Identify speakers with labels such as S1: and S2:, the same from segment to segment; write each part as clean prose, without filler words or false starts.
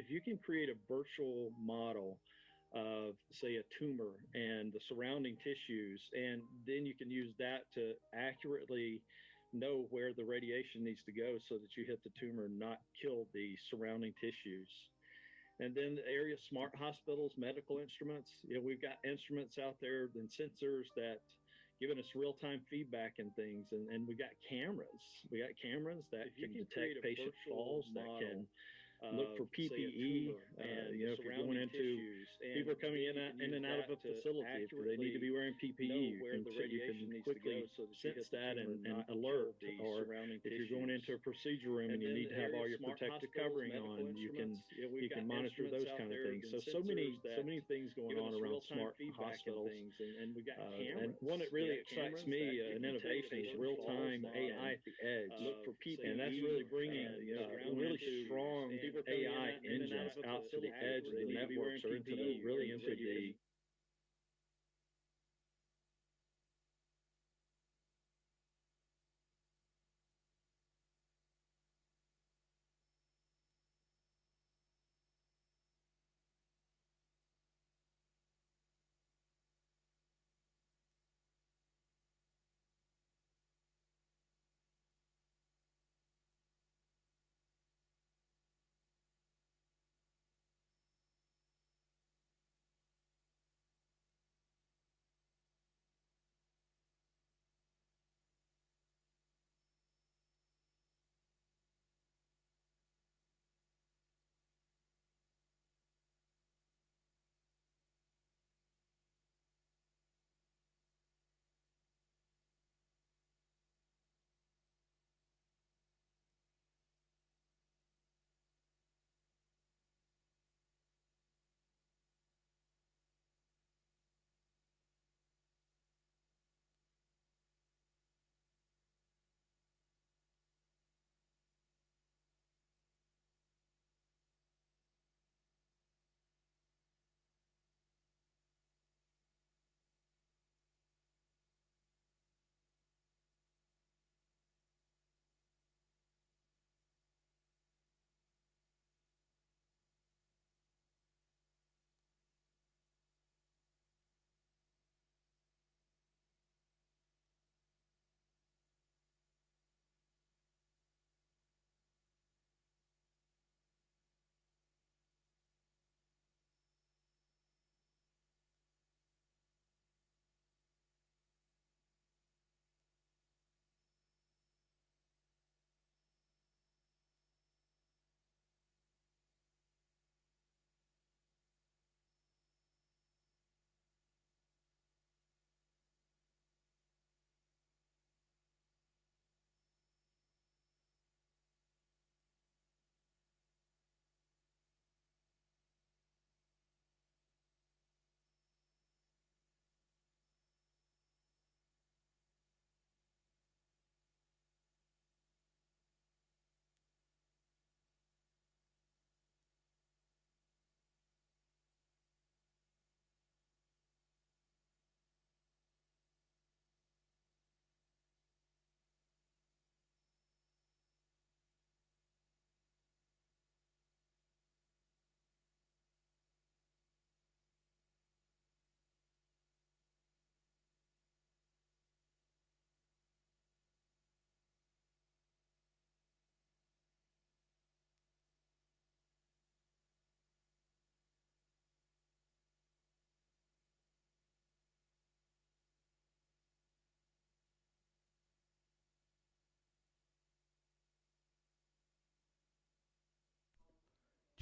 S1: if you can create a virtual model of, say, a tumor and the surrounding tissues, and then you can use that to accurately know where the radiation needs to go so that you hit the tumor, not kill the surrounding tissues. And then the area of smart hospitals, medical instruments. We've got instruments out there and sensors that giving us real-time feedback and things. And we got cameras. We got cameras that can detect patient falls, that can look for PPE. If you're going into people are coming in and out of a facility, if they need to be wearing PPE, you can quickly sense that and alert. Or if you're going into a procedure room and you need to have all your protective covering on, you can monitor those kind of things. So many things going on around smart hospitals. And we got cameras. And one that really excites me, an innovation, is real-time AI at the edge. Look for people, and that's really bringing really strong AI engines out to the edge of the networks, or into the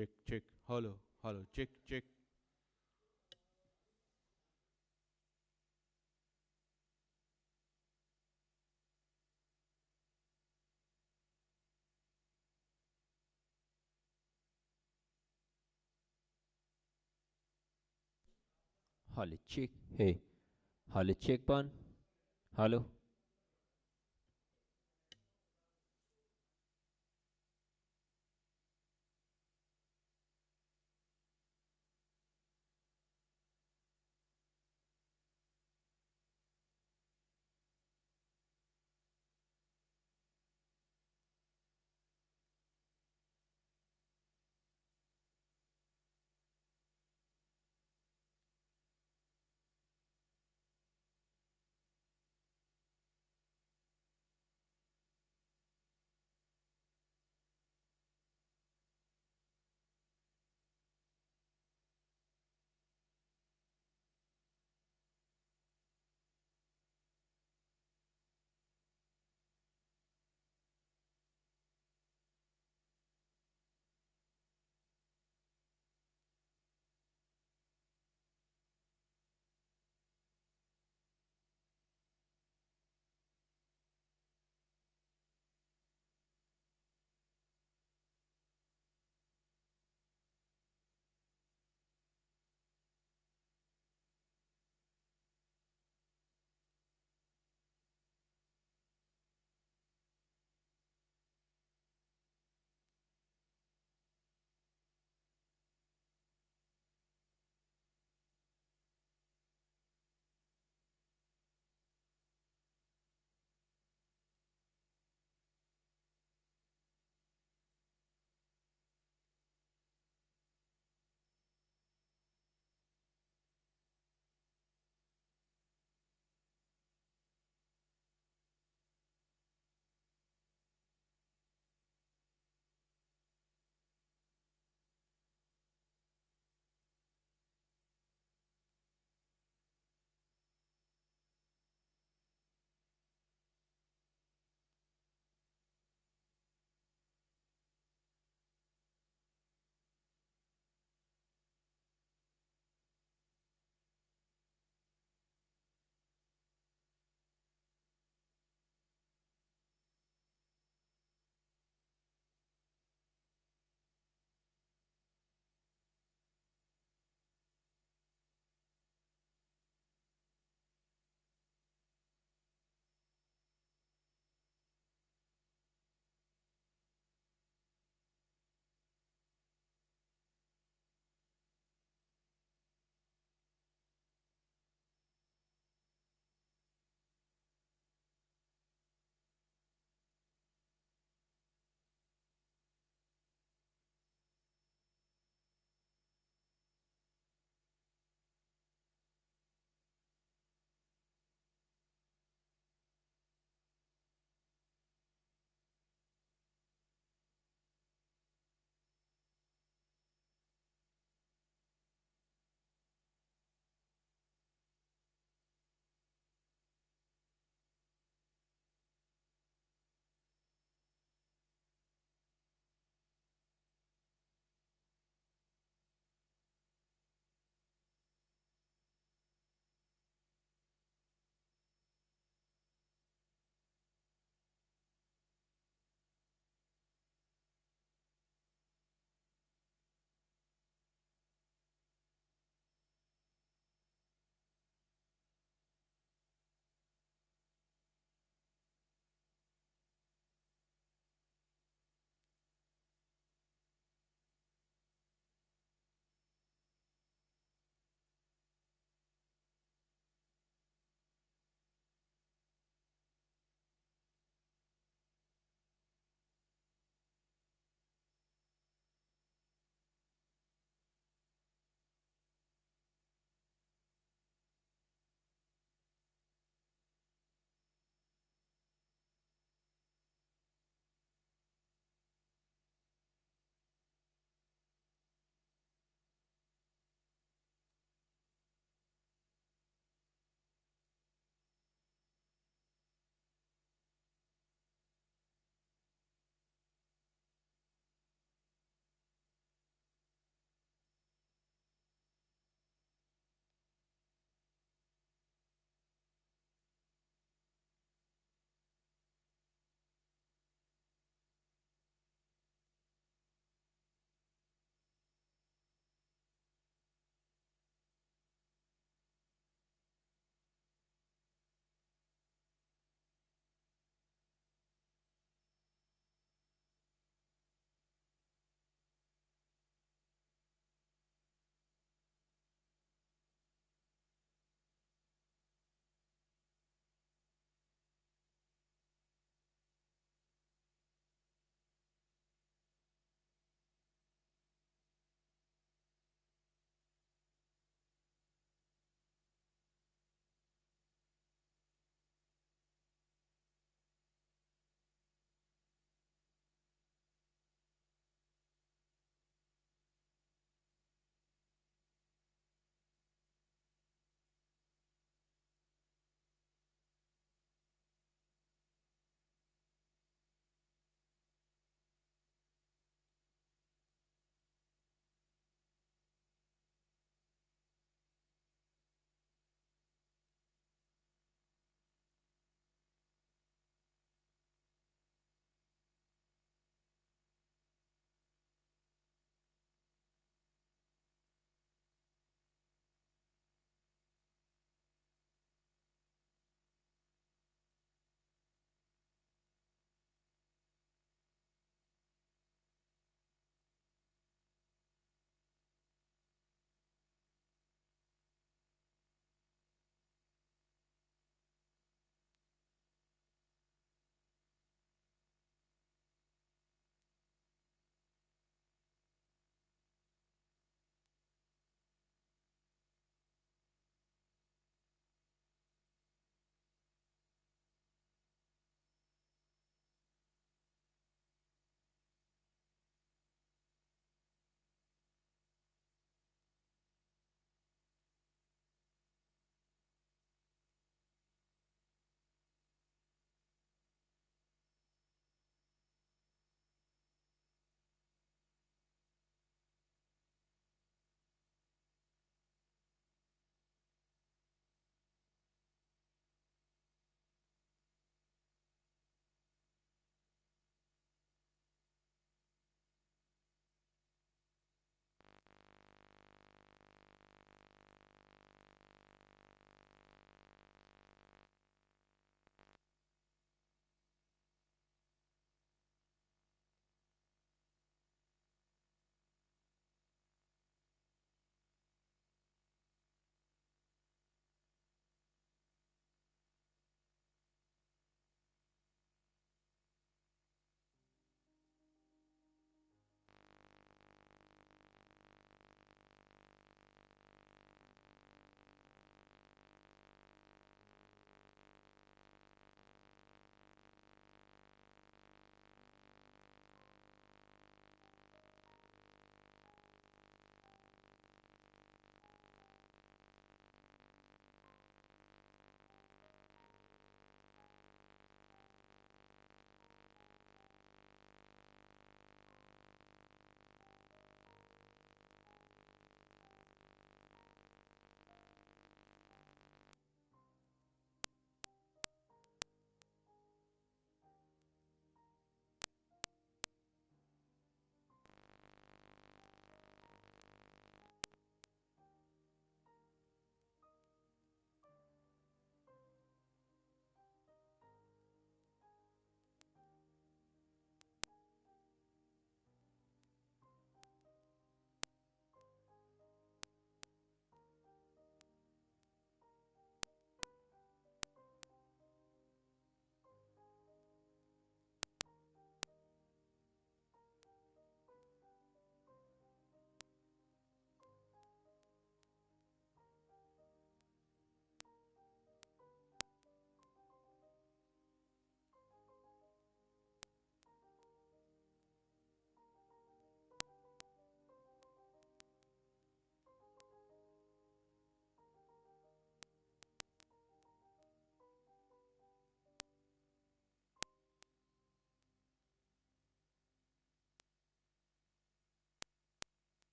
S2: Check, check. Hello, hello. Check, check.
S3: Hello, check. Hey, hello, check one. Hello.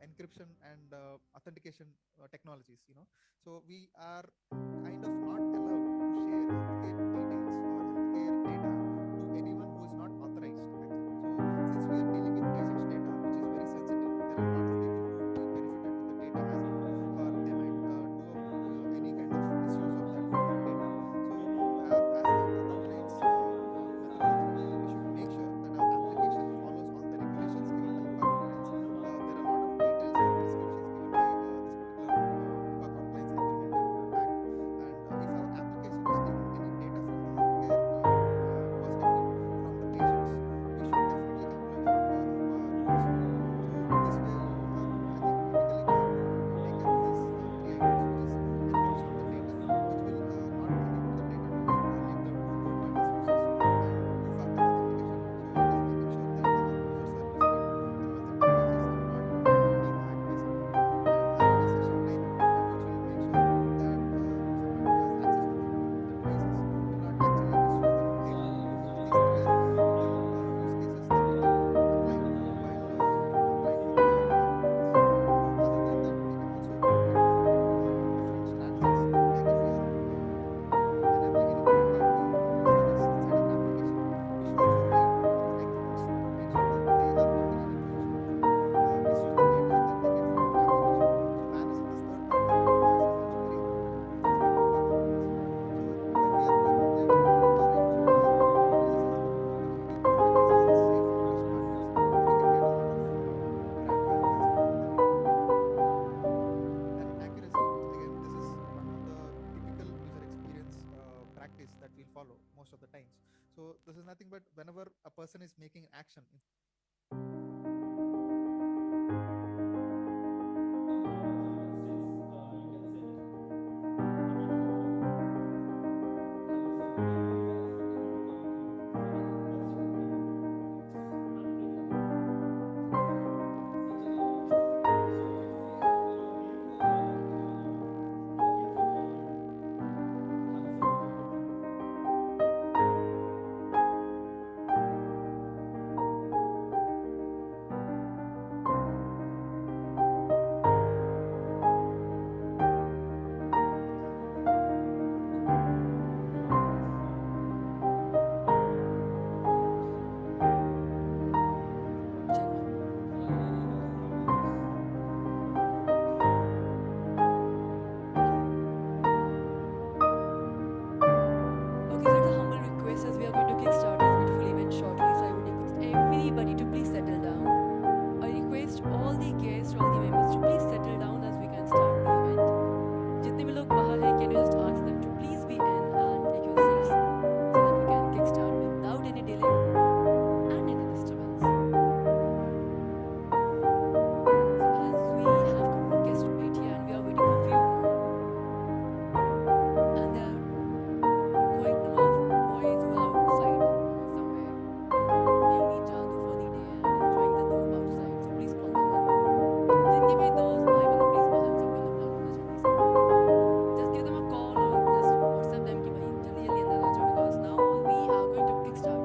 S4: encryption and authentication technologies. So we are kind of not allowed to share healthcare details or healthcare data to anyone who is not authorized. Actually. So since we are dealing with patients' data, which is very sensitive, there are a lot of people who would be benefited with the data as well, or they might do any kind of misuse of that data. So as a compliance methodology, we should make sure that our application follows all the regulations given by HIPAA compliance. There are a lot of details or prescriptions given by this particular HIPAA compliance agreement and act. And if our application is taking any data from the healthcare perspective from the patients, we should definitely comply with HIPAA rules. So this way, I think typically we have to take care of these three items, which is encryption of the data, which will not enable the data to be leaked out to third party sources, and two-factor authentication. So it is making sure that our users are using it on an authentic basis and not being hacked by someone. And having a session time which will make sure that someone who has access to the devices will not actually misuse them later. So these three are typical use cases that we can apply while complying with the HIPAA compliance. So other than that, we can also get into different strategies. Like if we are enabling any third party service inside our application, we should also write the right things to make sure that they are not in any position to misuse the data that they get from our application. So managing this third party contacts is also very important with respect to HIPAA compliance. So when we are complying with HIPAA, right, so we have to recognize this as well. HIPAA recognizes as safe and trustworthy, so we can get a lot of brand value as well with that HIPAA. And accuracy, again, this is one of the typical user experience practice that we'll follow most of the times. So this is nothing but whenever a person is making action.
S5: Okay, so the humble request as we are going to kickstart this beautiful event shortly, so I would request everybody to please settle down. I request all the guests, all the members to please settle down as we can start the event. जितने भी लोग बाहर हैं, can you just ask them to please be in and take your seats so that we can kickstart without any delay and any disturbance. So as we have a couple of guests right here and we are waiting for a few more, and there are quite a number of boys who are outside somewhere, playing the jadoo for the day and enjoying the doob outside. So please call them in. जिनके भी दोस्त भाई बहन please बाहर सबको अंदर बुला लो ना जल्दी से. Just give them a call or just WhatsApp them कि भाई जल्दी जल्दी अंदर आ जाओ because now we are going to kickstart.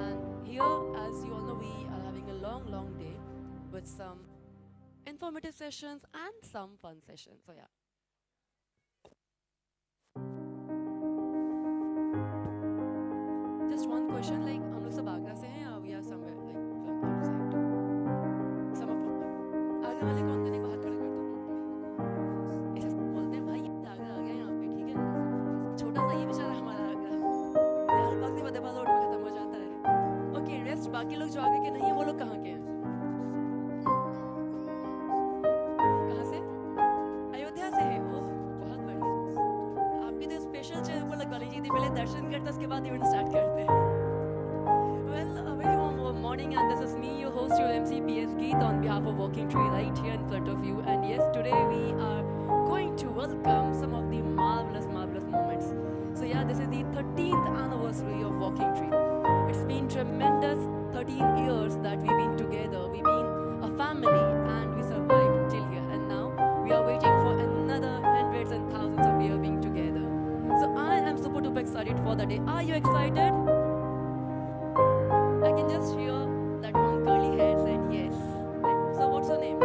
S5: And here, as you all know, we are having a long day with some informative sessions and some fun sessions. So yeah. Just one question, like हम लोग सब आगरा से हैं or we are somewhere like from outside? Some of them. Agra वाले कौन करने को हाथ खड़ा कर दो. ऐसे बोलते हैं भाई ये आगरा आ गया यहाँ पे, ठीक है. छोटा सा ये बेचारा हमारा आगरा. दयाल बाग से बदेबाल रोड में खत्म हो जाता है. ओके, रेस्ट बाकी लोग जो आगे के नहीं है वो लोग कहाँ के हैं? कहाँ से? अयोध्या से है. ओह, बहुत बढ़िया. आपके तो स्पेशल चीज वो लगवा लीजिए थी, पहले दर्शन करते उसके बाद इवेंट स्टार्ट करते हैं. Well, a very warm morning, and this is me, your host, your MC PS Geet, on behalf of Walking Tree, right here in front of you. And yes, today we are going to welcome some of the marvelous moments. So yeah, this is the 13th anniversary of Walking Tree. It's been tremendous 13 years that we've been together. We've been a family, and we survived till here. And now we are waiting for another hundreds and thousands of years being together. So I am super duper excited for the day. Are you excited? I can just hear that one curly hair said yes. Right. So what's your name?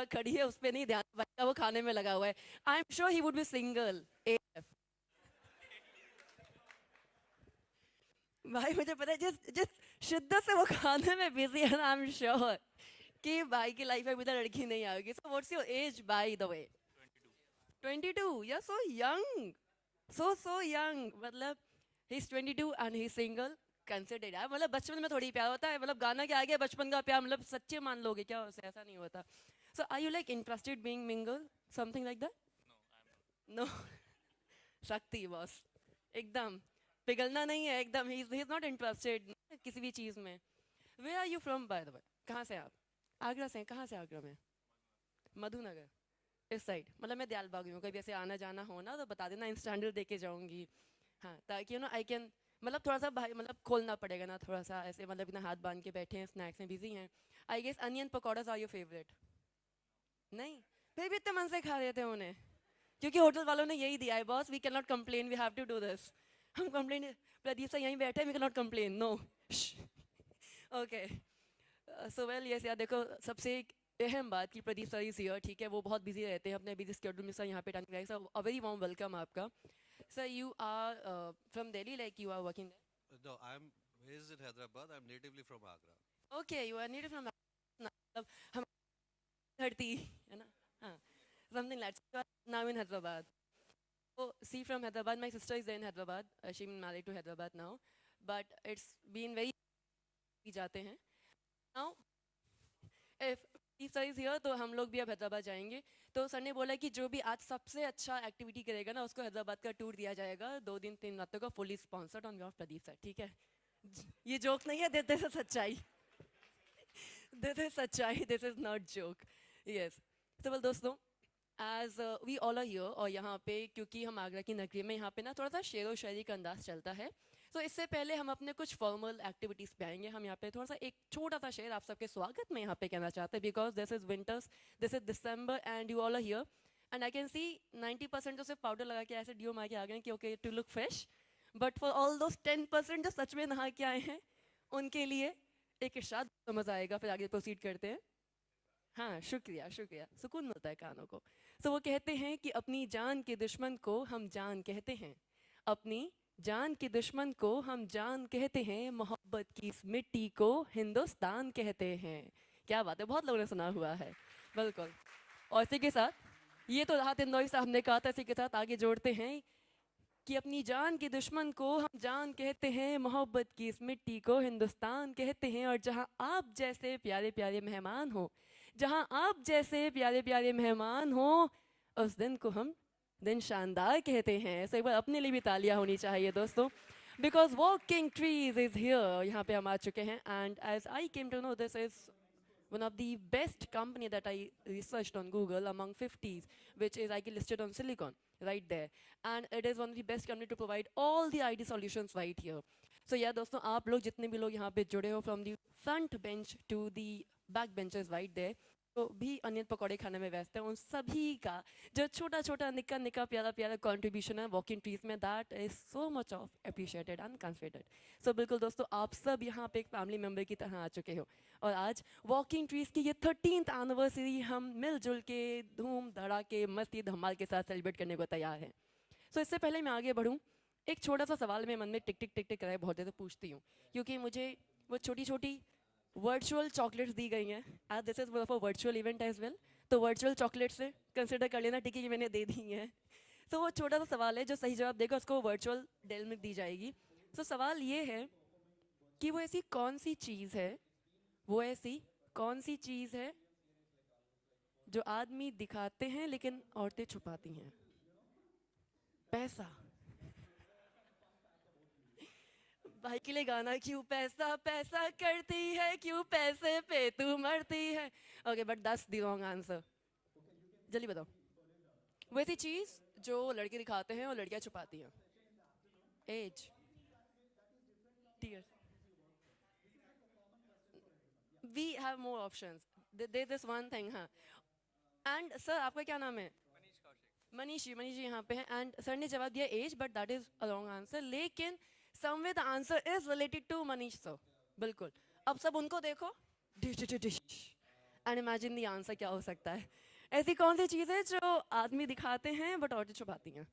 S5: जगह खड़ी है उस पर नहीं ध्यान, भाई का वो खाने में लगा हुआ है. I am sure he would be single. भाई मुझे पता है जिस जिस शिद्दत से वो खाने में बिजी है ना, आई एम श्योर कि भाई की लाइफ में भी तो लड़की नहीं आएगी. So what's your as by the way? 22. You're so young. So young. मतलब he's 22 and he's single. Considered. यार मतलब बचपन में थोड़ी प्यार होता है, मतलब गाना के आगे बचपन का प्यार मतलब सच्चे मान लोगे क्या उसे? ऐसा नहीं होता. So are you like interested being mingle? Something like that? No. शक्ति बॉस एकदम पिघलना नहीं है एकदम. He's not interested किसी भी चीज में. Where are you from by the way? कहाँ से आप? आगरा से. कहाँ से आगरा में? मधुनगर इस साइड. मतलब मैं दयाल बाग हूँ, कभी ऐसे आना जाना हो ना तो बता देना, इंस्टेंट दे के जाऊंगी. हाँ ताकि ना आई कैन मतलब थोड़ा सा भाई मतलब खोलना पड़ेगा ना थोड़ा सा ऐसे, मतलब इतना हाथ बांध के बैठे हैं, स्नैक्स में बिजी हैं. I guess onion pakodas are your favourite? नहीं फिर भी इतने मन से खा रहे थे उन्हें, क्योंकि होटल वालों ने यही दिया है boss. We can not complain, we have to do this. हम कंप्लेन, प्रदीप सर यहीं बैठे, we can not complain. No. Okay so well yes यार देखो सबसे अहम बात कि प्रदीप सर इज हियर. ठीक है वो बहुत बिजी रहते हैं अपने बिजी शेड्यूल में. सर यहाँ पे time sir a very warm welcome आपका. Sir you are from Delhi, like you are working there?
S6: No, I'm based in Hyderabad. I'm natively from Agra.
S5: Okay you are native from मतलब हम धरती है ना. हाँ something like now in Hyderabad. So see from Hyderabad, my sister is there in Hyderabad. She married to Hyderabad now, but it's been very जाते हैं. Now if sir is here तो हम लोग भी अब हैदराबाद जाएंगे. तो सर ने बोला कि जो भी आज सबसे अच्छा एक्टिविटी करेगा ना उसको हैदराबाद का टूर दिया जाएगा 2 दिन 3 रातों का, fully sponsored on your Pradeep sir. ठीक है ये जोक नहीं है, देते से सच्चाई. दिस इज सच्चाई, this is not joke. Yes तो वेल दोस्तों as we all are here और यहाँ पे क्योंकि हम आगरा की नगरी में यहाँ पे ना थोड़ा सा शेरो शायरी का अंदाज चलता है. तो इससे पहले हम अपने कुछ फॉर्मल एक्टिविटीज़ पे आएंगे. हम यहाँ पे थोड़ा सा एक छोटा सा शेर आप सबके स्वागत में यहाँ पे कहना चाहते हैं, because this is winters, this is December and you all are here and I can see 90% तो सिर्फ पाउडर लगा के ऐसे ड्यू मार के आ गए कि okay to look fresh, but for all those 10% जो सच में नहा के आए हैं उनके लिए एक इरशाद समझ आएगा. फिर आगे प्रोसीड करते हैं. हाँ शुक्रिया शुक्रिया, सुकून मिलता है कानों को. तो वो कहते हैं कि अपनी जान के दुश्मन को हम जान कहते हैं, अपनी जान के दुश्मन को हम जान कहते हैं, मोहब्बत की इस मिट्टी को हिंदुस्तान कहते हैं. क्या बात है, बहुत लोगों ने सुना हुआ है. बिल्कुल. और इसी के साथ ये तो राहत इंदौरी साहब ने कहा था, इसी के साथ आगे जोड़ते हैं कि अपनी जान के दुश्मन को हम जान कहते हैं, मोहब्बत की इस मिट्टी को हिंदुस्तान कहते हैं. और जहाँ आप जैसे प्यारे प्यारे मेहमान हो, जहाँ आप जैसे प्यारे प्यारे मेहमान हो, उस दिन को हम दिन शानदार कहते हैं. सो एक बार अपने लिए भी तालियां होनी चाहिए दोस्तों, because walking trees is here. यहाँ पे हम आ चुके हैं and as I came to know this is one of the best company that I researched on Google among 50s, which is I listed on Silicon right there, and it is one of the best company to provide all the IT solutions right here. So yeah दोस्तों आप लोग जितने भी लोग यहाँ पे जुड़े हो from the front bench to the back benches right there, तो भी अनियन पकौड़े खाने में व्यस्त है, उन सभी का जो छोटा छोटा निक्का निक्का प्यारा प्यारा कंट्रीब्यूशन है वॉकिंग ट्रीज में, that is so much of appreciated and considered. So बिल्कुल दोस्तों आप सब यहाँ पे एक फैमिली मेम्बर की तरह आ चुके हो और आज वॉकिंग ट्रीज की ये 13th एनिवर्सरी हम मिलजुल के धूम धड़ाके मस्ती धमाल के साथ सेलिब्रेट करने को तैयार हैं. सो इससे पहले मैं आगे बढ़ूँ, एक छोटा सा सवाल मेरे मन में टिक टिक टिक टिक कराए बहुत देर से पूछती हूँ, क्योंकि मुझे वो छोटी छोटी वर्चुअल चॉकलेट्स दी गई हैं as this is one of a virtual event as well. तो वर्चुअल चॉकलेट्स से कंसिडर कर लेना टिकी मैंने दे दी हैं. तो वो छोटा सा सवाल है, जो सही जवाब देगा उसको वर्चुअल डेल मिल्क दी जाएगी. तो सवाल ये है कि वो ऐसी कौन सी चीज़ है, वो ऐसी कौन सी चीज़ है जो आदमी दिखाते हैं लेकिन औरतें छुपाती हैं? पैसा. भाई के लिए गाना, क्यों पैसा पैसा करती है, क्यों पैसे पे तू मरती है. Okay but that's the wrong answer. जल्दी बताओ. वैसी चीज जो लड़के दिखाते हैं और लड़कियां छुपाती हैं. As, tears. We have more options. There this one thing. हाँ एंड सर आपका क्या नाम है? मनीष जी यहाँ पे हैं एंड सर ने जवाब दिया as, but that is a wrong answer. लेकिन somewhere the answer is related to Manish sir. बिल्कुल. अब सब उनको देखो. एंड इमेजिन द आंसर क्या हो सकता है. ऐसी कौन सी चीज़ है जो आदमी दिखाते हैं बट औरतें छुपाती हैं?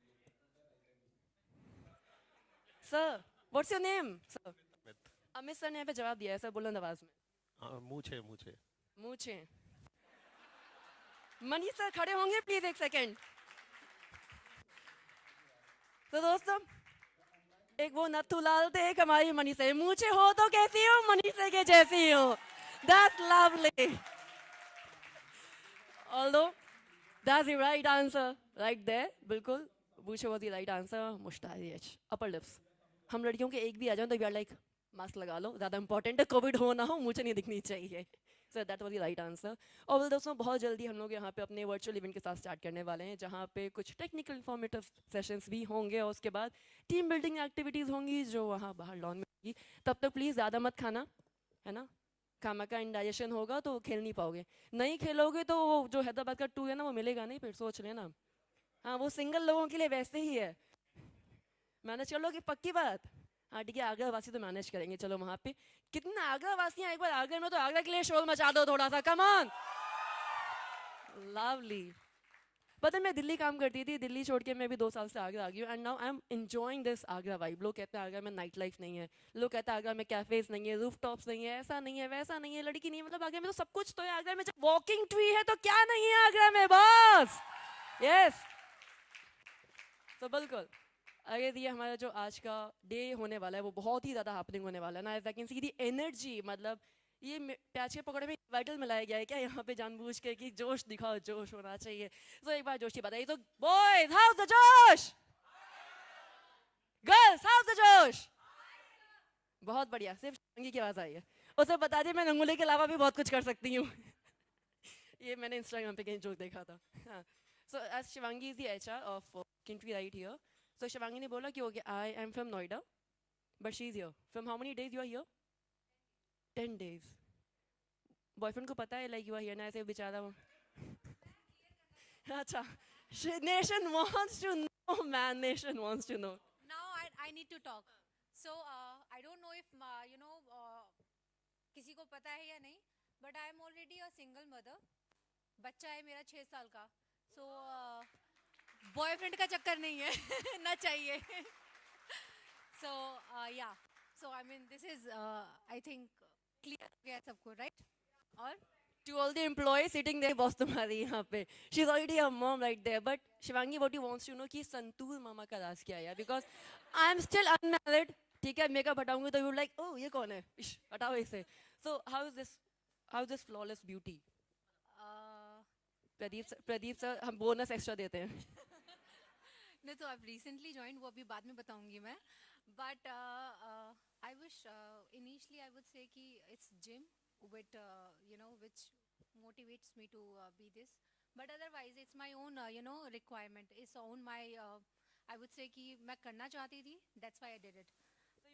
S5: Sir, what's your name sir? Amit sir ने यहाँ पे जवाब दिया है सर, बुलंद आवाज में.
S6: मूछे
S5: मूछे. मनीष सर खड़े होंगे प्लीज एक सेकेंड. तो दोस्तों, एक वो नथु लाल थे, एक हमारी मनीषा. मूछे हो तो कैसी हो? मनीषा के जैसी हो. That's lovely. Although that's the right answer right there. बिल्कुल, मूछे was the right answer. मुस्ताच, upper lips. हम लड़कियों के एक भी आ जाओ तो we are like मास्क लगा लो, ज़्यादा इंपॉर्टेंट है, कोविड हो ना हो मूछे नहीं दिखनी चाहिए. So that was the right answer. और well, दोस्तों बहुत जल्दी हम लोग यहाँ पे अपने वर्चुअल इवेंट के साथ स्टार्ट करने वाले हैं, जहाँ पे कुछ टेक्निकल इन्फॉर्मेटिव सेशंस भी होंगे और उसके बाद टीम बिल्डिंग एक्टिविटीज़ होंगी जो वहाँ बाहर लॉन में होगी. तब तक प्लीज़ ज़्यादा मत खाना, है ना. खाना का इंडाइजेशन होगा तो खेल नहीं पाओगे. नहीं खेलोगे तो वो जो हैदराबाद का 2 है ना वो मिलेगा नहीं, फिर सोच लेना. हाँ, वो सिंगल लोगों के लिए वैसे ही है. मैनेज कर लोगे पक्की बात? हाँ ठीक है, आगरा वासी तो मैनेज करेंगे. चलो वहाँ पे कितना आगरा वासी हैं, एक बार आगरा में तो आगरा के लिए शोर मचा दो थोड़ा सा. Come on. लवली. पता है मैं दिल्ली काम करती थी, दिल्ली छोड़ के मैं भी 2 साल से आगरा आ गई हूँ. And now I am enjoying this Agra vibe. लोग कहते हैं आगरा में नाइट लाइफ नहीं है, लोग कहते हैं आगरा में कैफेज नहीं है, रूफ टॉप्स नहीं है, ऐसा नहीं है, वैसा नहीं है, लड़की नहीं है. मतलब आगरा में तो सब कुछ तो है. आगरा में जब वॉकिंग ट्री है तो क्या नहीं है आगरा में बॉस. यस. तो बिल्कुल अगर ये हमारा जो आज का डे होने वाला है वो बहुत ही ज़्यादा हैपनिंग होने वाला है ना. As I can see the energy, मतलब ये प्याज के पकौड़े में वाइटल मिलाया गया है क्या यहाँ पे जानबूझ के कि जोश दिखाओ, जोश होना चाहिए. तो एक बार जोश की बताइए तो बॉयज हाउ द जोश, गर्ल्स हाउ द जोश. बहुत बढ़िया. सिर्फ शिवांगी की आवाज़ आई है. उसे बता दिए मैं रंगोली के अलावा भी बहुत कुछ कर सकती हूँ. ये मैंने इंस्टाग्राम पे कहीं जोक देखा था. हाँ. So as Shivangi is the HR of Kintree right here. So Shivangi ने बोला कि okay I am from Noida but she is here. From how many days you are here? 10 days. Boyfriend को पता है लाइक यू आर हियर ना, ऐसे बेचारा वो. अच्छा. Nation wants to know man, nation wants to know.
S7: Now I need to talk. So I don't know if किसी को पता है या नहीं, but I am already a single mother. बच्चा है मेरा 6 साल का. So बॉयफ्रेंड का चक्कर नहीं है ना चाहिए. So yeah. So I mean this is I think clear हो गया सबको, right? और
S5: To all the employees sitting there, boss तुम्हारी यहाँ पे. She's already a mom right there. But Shivangi, what you wants to know कि संतूर मामा का राज क्या है? Because I'm still unmarried. ठीक है, मेकअप हटाऊंगी तो you like, oh ये कौन है? इश, हटाओ इसे. So how is this flawless beauty? Pradeep sir हम बोनस एक्स्ट्रा देते हैं.
S7: नहीं तो I've recently joined, वो अभी बाद में बताऊंगी मैं. But I wish initially I would say कि it's gym with which motivates me to be this. But otherwise it's my own requirement. It's own my I would say कि मैं करना चाहती थी. That's why I did it.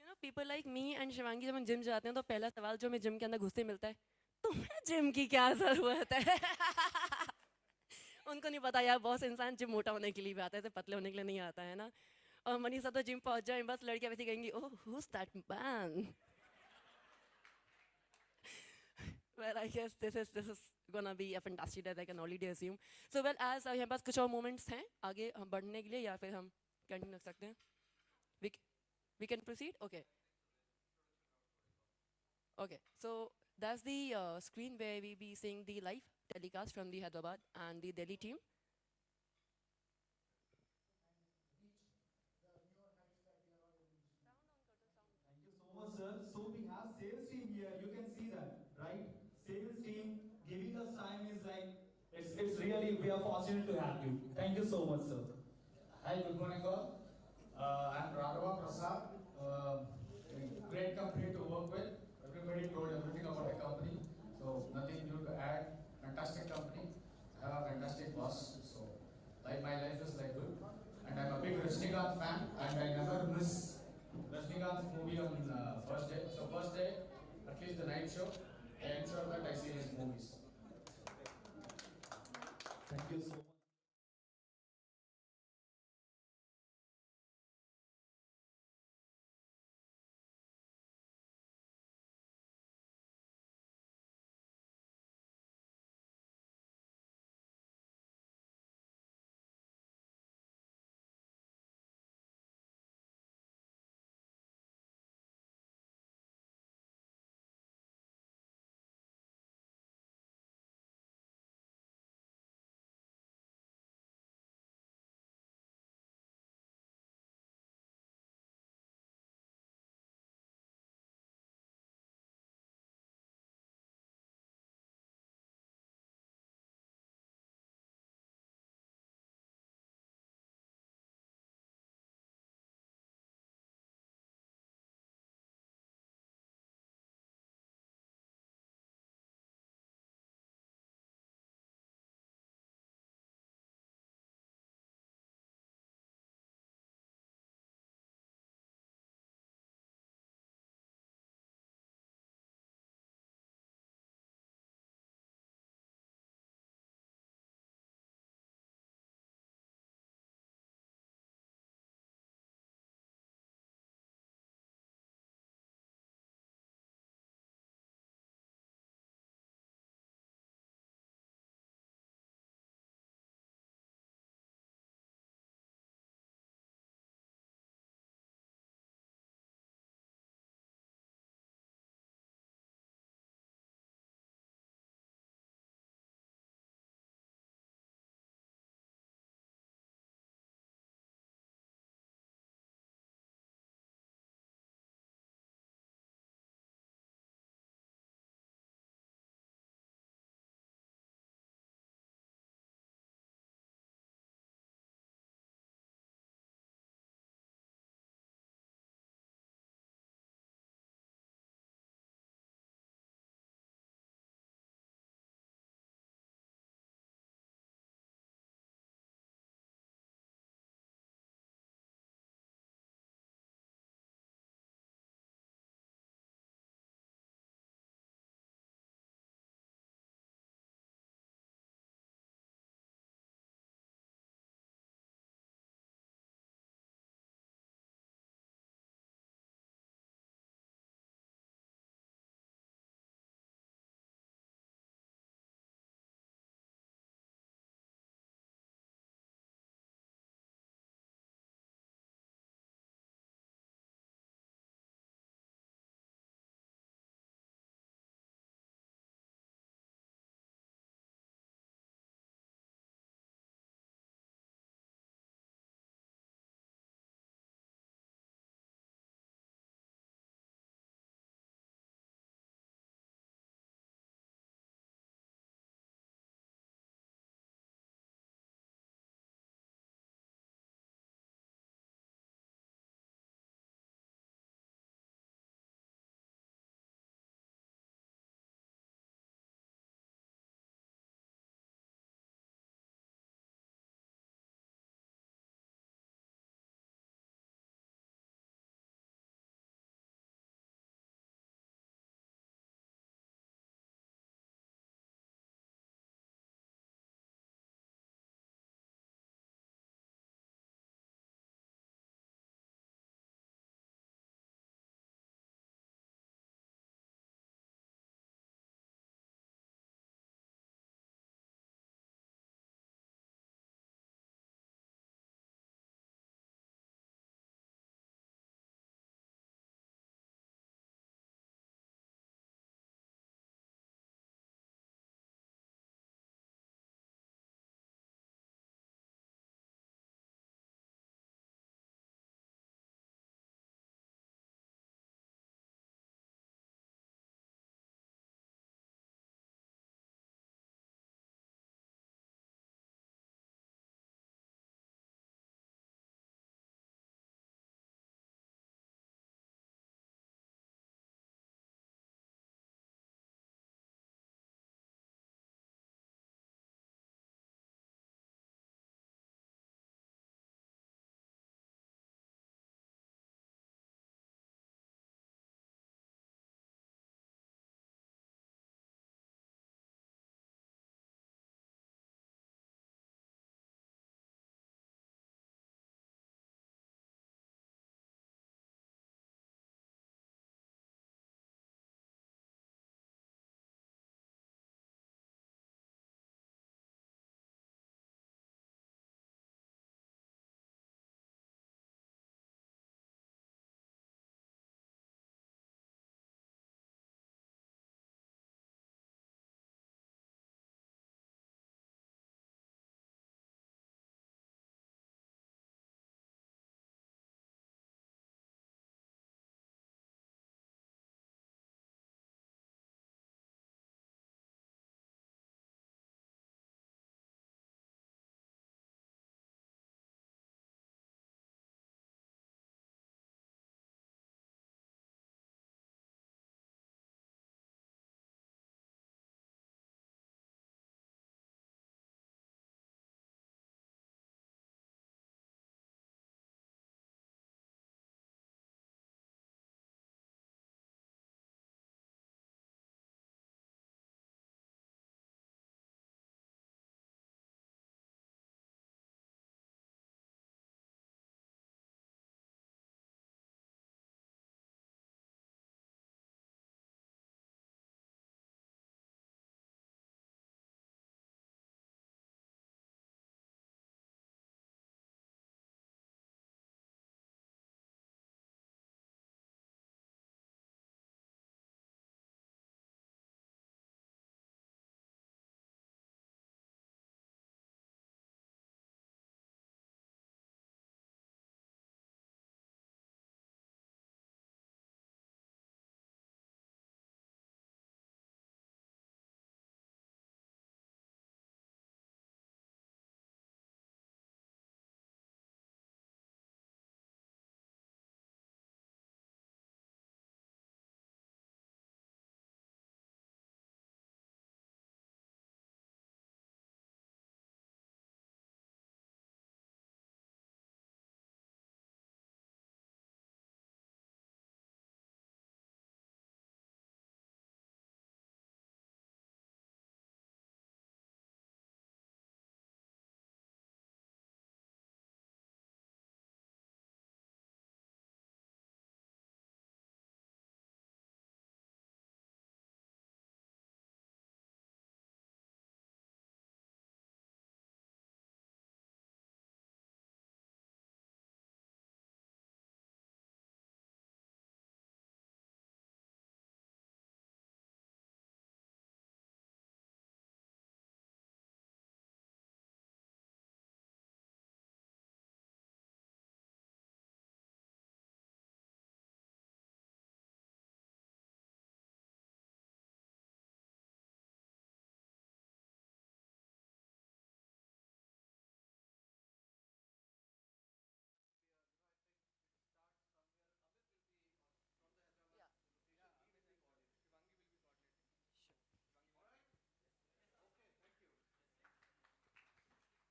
S5: So people like me and Shivangi जब हम gym जाते हैं तो पहला सवाल जो हमें जिम के अंदर घुसते मिलता है, तुम्हें जिम की क्या जरूरत है? उनको नहीं पता यार बॉस इंसान जिम मोटा होने के लिए भी आता है, पतले होने के लिए नहीं आता है ना. और मनीषा तो जिम पहुंच जाए बस लड़कियां वैसे कहेंगी ओह who's that man. Well I guess this is gonna be a fantastic day, I can already assume. So well as यहाँ पास कुछ और moments हैं आगे हम बढ़ने के लिए, या फिर हम कंटिन्यू कर सकते हैं. We can proceed. Okay, so that's the screen where we be seeing the live telecast from the Hyderabad and the Delhi team.
S8: So much, sir. So we have sales team here. You can see that, right? Sales team giving us time is like it's really we are fortunate to have you. Thank you so much, sir.
S9: Hi, good morning all. I'm Radhava Prasad. Great company to work with. Everybody told everything about the company, so nothing new to add. Fantastic company. I have a fantastic boss. So like my life is like good. And I'm a big Rajnikant fan, and I never miss Rajnikant's movie on first day. So first day, at least the night show, I ensure that I see his movies.
S8: Thank you so much.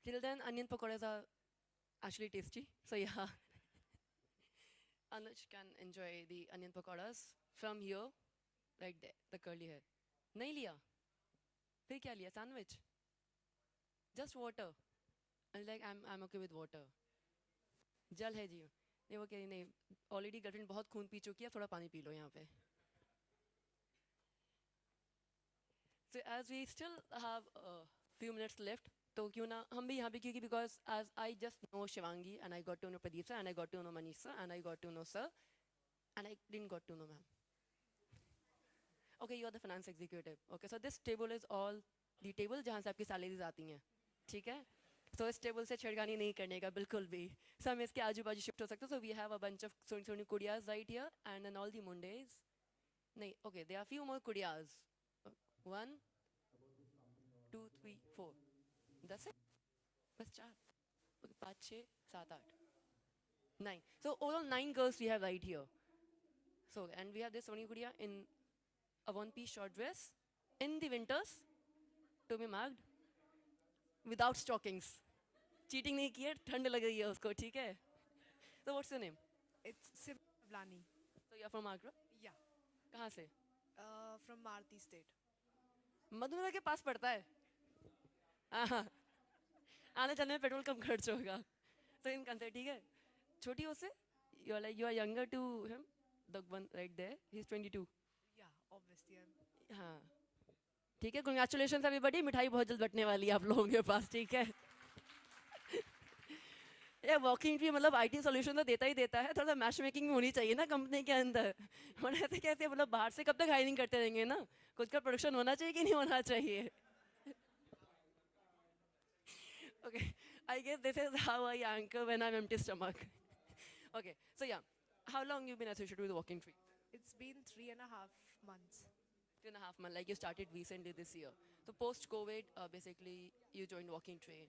S5: Till then, onion pakoras are actually tasty. So yeah, Anuj can enjoy the onion pakoras from here, right there, the curly hair. नहीं लिया, फिर क्या लिया? Sandwich, just water. I'm like, I'm okay with water. जल है जी. नहीं वो कह रही नहीं, already girlfriend बहुत खून पी चुकी है, थोड़ा पानी पी लो यहाँ पे. So as we still have a few minutes left, तो क्यों ना हम भी यहाँ पे, क्योंकि because as I just know Shivangi and I got to know Pradeep sir and I got to know Manish sir and I got to know sir and I didn't got to know ma'am. Okay, you are the finance executive. Okay, so this table is all the table जहाँ से आपकी salaries आती हैं, ठीक है? So इस table से छेड़खानी नहीं करने का बिल्कुल भी. So हम इसके आजू बाजू shift हो सकते हैं. So we have a bunch of Soni kudiyas right here and then all the Mondays. नहीं, okay, there are few more kudiyas. 1, 2, 3, 4. That's it. बस 4. Okay, 5, 6, 7, 8, 9. So all 9 girls we have right here. So and we have this Soni Kudiya in a one-piece short dress in the winters, to be marked, without stockings. Cheating नहीं किया, ठंड लग रही है उसको, ठीक है? So what's your name?
S10: It's Siblani.
S5: So you're from Agra?
S10: Yeah.
S5: कहाँ से?
S10: From Marti State.
S5: मधुमेरा के पास पड़ता है. हाँ. आने जाने में पेट्रोल कम खर्च होगा. So in concert, ठीक है? छोटी हो से? You are younger to him, the one right there. He's 22.
S10: Yeah, obviously.
S5: हाँ. ठीक है, congratulations everybody. मिठाई बहुत जल्द बटने वाली है आप लोगों के पास, ठीक है? ये वॉकिंग ट्री मतलब आईटी सॉल्यूशन तो देता ही देता है, थोड़ा मैच मेकिंग होनी चाहिए ना कंपनी के अंदर. और ऐसे कैसे मतलब बाहर से कब तक हायरिंग करते रहेंगे ना, खुद का प्रोडक्शन होना चाहिए कि नहीं होना चाहिए. Okay, I guess this is how I anchor when I'm empty stomach. Okay, so yeah, how long you been associated with Walking Tree?
S10: It's been 3.5 months.
S5: 3.5 months, like you started recently this year. So post-COVID, basically you joined Walking Tree.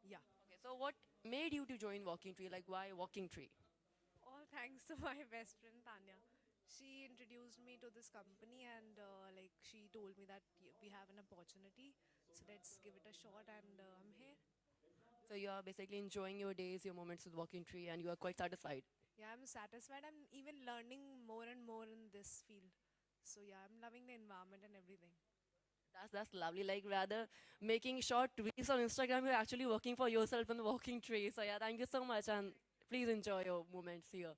S10: Yeah.
S5: Okay, so what made you to join Walking Tree? Like why Walking Tree?
S10: All thanks to my best friend Tanya. She introduced me to this company and like she told me that we have an opportunity. So let's give it a shot and I'm here.
S5: So you are basically enjoying your days, your moments with Walking Tree, and you are quite satisfied.
S10: Yeah, I'm satisfied. I'm even learning more and more in this field. So yeah, I'm loving the environment and everything.
S5: That's lovely. Like rather making short reels on Instagram, you're actually working for yourself in the Walking Tree. So yeah, thank you so much, and please enjoy your moments here.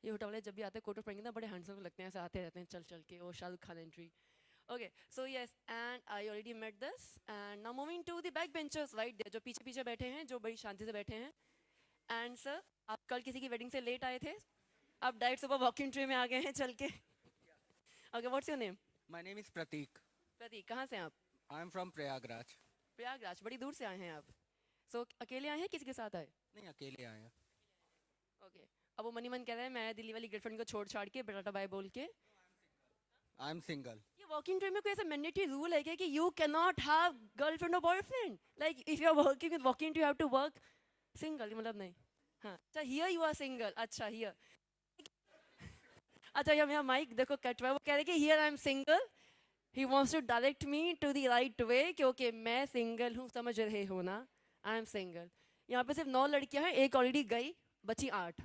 S5: ये hotel वाले जब भी आते हैं coat पहनेंगे ना बड़े handsome लगते हैं, ऐसे आते रहते हैं चल चल के. वो Shahrukh Khan entry. Okay, so yes, and I already met this, and now moving to the back benchers right there, जो पीछे पीछे बैठे हैं, जो बड़ी शांति से बैठे हैं. And sir, आप कल किसी की वेडिंग से लेट आए थे, आप डायरेक्ट सुबह वॉकिंग ट्री में आ गए हैं चल के. Okay, what's your name?
S11: My name is Pratik.
S5: प्रतीक, कहाँ से हैं आप?
S11: I am from Prayagraj.
S5: Prayagraj, बड़ी दूर से आए हैं आप. So अकेले आए हैं, किसी के साथ आए?
S11: नहीं, अकेले आए हैं.
S5: Okay, अब वो मनी मन कह रहे हैं मैं दिल्ली वाली गर्लफ्रेंड को छोड़ छाड़ के टाटा बाय बोल के.
S11: I am single.
S5: ये वॉकिंग ट्री में कोई ऐसा मैंडेटरी रूल है क्या कि you can not have girlfriend और boyfriend? Like if you are working with walking tree you have to work single, मतलब नहीं. हाँ, अच्छा हियर यू आर सिंगल. अच्छा हियर, अच्छा ये मेरा माइक देखो कट हुआ है. वो कह रहे कि here I am single, he wants to direct me to the right way कि ओके मैं सिंगल हूँ, समझ रहे हो ना, आई एम सिंगल. यहाँ पे सिर्फ 9 लड़कियाँ हैं, एक ऑलरेडी गई, बची 8.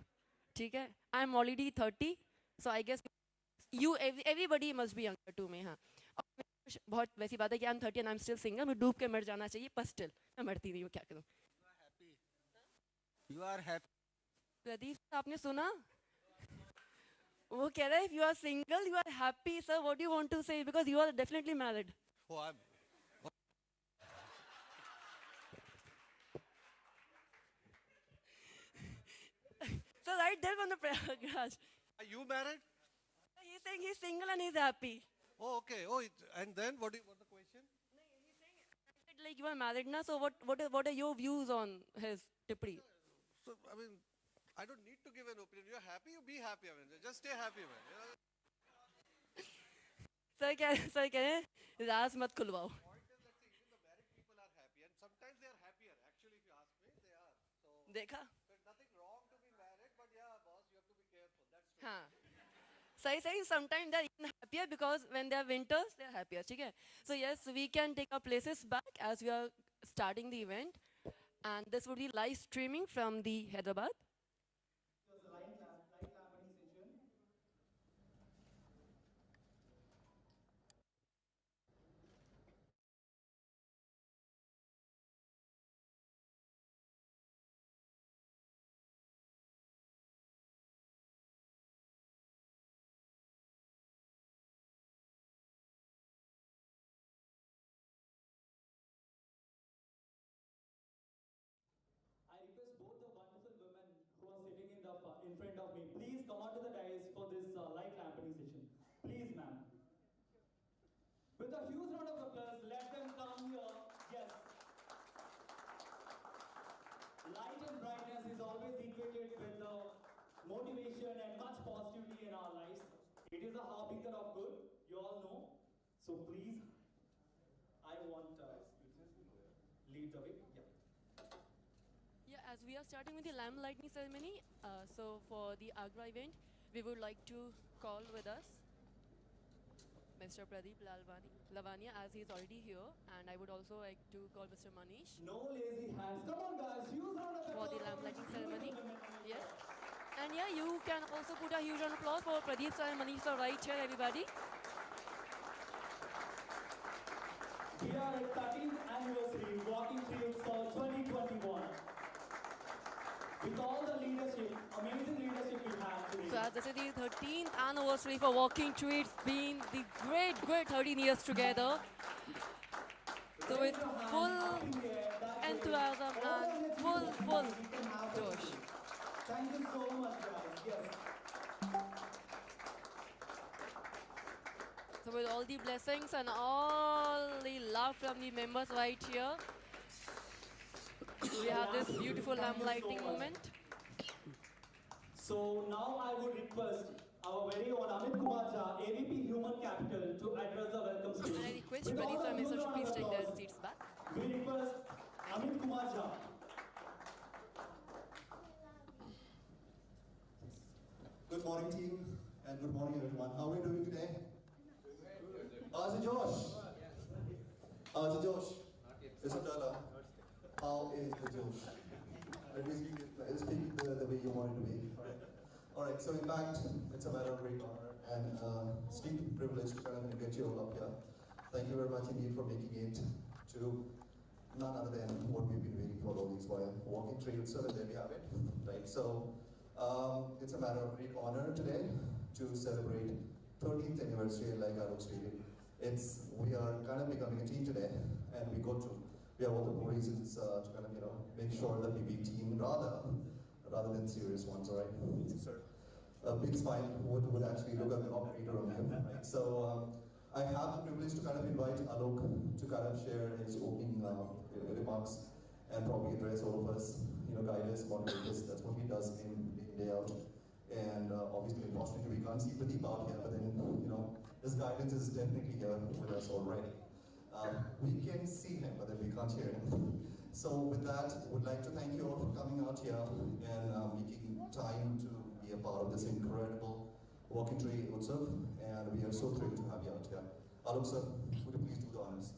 S5: ठीक है, I am already 30, so I guess you everybody must be younger to me. हाँ, बहुत वैसी बात है कि I am 30 and I am still single. मैं डूब के मर जाना चाहिए, पर स्टिल मैं मरती नहीं हूँ, क्या करूँ.
S11: You are happy.
S5: प्रदीप आपने सुना, वो कह रहा है if you are single you are happy. Sir, what do you want to say, because you are definitely married?
S6: Oh, I'm.
S5: So right there on the Prayagraj,
S6: Are you married?
S5: he's saying he's single and he's happy.
S6: Oh, okay. Oh, and then what the question?
S5: Like you are married now, so what are your views on his tippri?
S6: So, I mean, I don't need to give an opinion. You're happy, you be happy. I mean, just stay happy, man. You know?
S5: Sir कह रहे हैं राज मत खुलवाओ.
S6: Point is, let's see, even the married people are happy, and sometimes they are happier. Actually, if you ask me, they are. So
S5: देखा.
S6: there's nothing wrong to be married, but yeah, boss, you have to be careful. That's true.
S5: हाँ. Sai sometimes they're even happier because when they're winters, they're happier. Okay? So yes, we can take our places back as we are starting the event. And this would be live streaming from the Hyderabad.
S8: I request both the wonderful women who are sitting in front of me, please come onto the dais for this light lampening session. Please, ma'am. With a huge round of applause, let them come here. Yes. Light and brightness is always equated with motivation and much positivity in our lives. It is a harbinger of good, you all know. So please, I want lead the way.
S5: Yeah, as we are starting with the lamp lighting ceremony, so for the AGRA event, we would like to call with us Mr. Pradeep Lavania, as he is already here, and I would also like to call Mr. Manish.
S8: No lazy hands. Come on, guys. Huge round of
S5: for the lamp lighting ceremony. Yes. And yeah, you can also put a huge round of applause for Pradeep sir and Manish sir right here, everybody.
S8: We are at 13th anniversary Walking Fields for 2021. With all the leadership, amazing leadership we have today.
S5: So as this is the 13th anniversary for Walking Tree, it's been the great 13 years together. So with full enthusiasm and full josh.
S8: Thank you so much, guys. Yes.
S5: So with all the blessings and all the love from the members right here, we have this beautiful lamp lighting moment.
S8: So now I would request our very own Amit Kumar Jha, AVP Human Capital, to address the welcome speech.
S5: And I request Pradeep sir and Mr. to please take their seats back.
S8: We request Amit Kumar Jha.
S12: Good morning, team, and good morning, everyone. How are we doing today? Josh. Josh. Mr. Tala. How is the Josh? Let me speak the way you want it to be. All right. So in fact, it's a matter of great honor and steep privilege to kind of get you all up here. Thank you very much indeed for making it to none other than what we've been waiting for all these while. Walking Tree Ustav, and there we have it. Right. So it's a matter of great honor today to celebrate 13th anniversary, like I stated. We are kind of becoming a team today, and we have all the reasons to kind of make sure that we be team rather than serious ones. All right, sir. A big smile would actually look a lot greater on you. Right? So I have the privilege to kind of invite Alok to kind of share his opening remarks and probably address all of us, guide us, motivate us. That's what he does day out. And obviously, unfortunately, we can't see Pradeep out here, but then, his guidance is definitely here with us already. We can see him, but then we can't hear him. So with that, would like to thank you all for coming out here and making time to be a part of this incredible Walking Tree Utsav, and we are so thrilled to have you out here. Alok sir, would you please do the honors?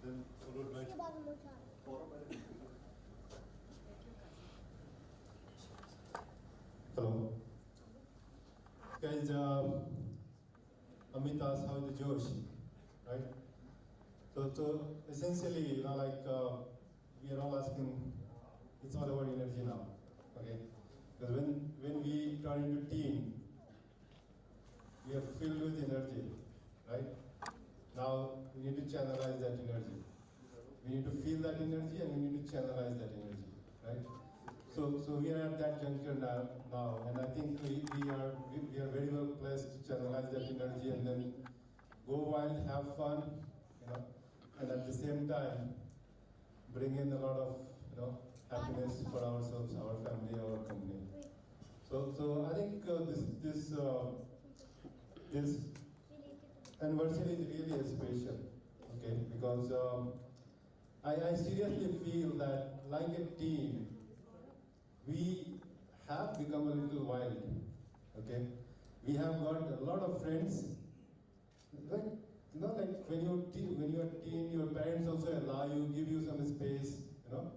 S13: Then followed by hello guys, Amit asked how is the Josh, right? So essentially, we are all asking, it's all about energy now, okay? Because when we turn into team, we are filled with energy, right? Now we need to channelize that energy. We need to feel that energy, and we need to channelize that energy, right? So we are at that juncture now, and I think we are very well placed to channelize that energy and then go wild, have fun, and at the same time bring in a lot of happiness for ourselves, our family, our company. So I think this anniversary is really special, okay? Because I seriously feel that, like a team, we have become a little wild, okay? We have got a lot of friends. Like, you know, like when you're a teen, your parents also allow you, give you some space, you know.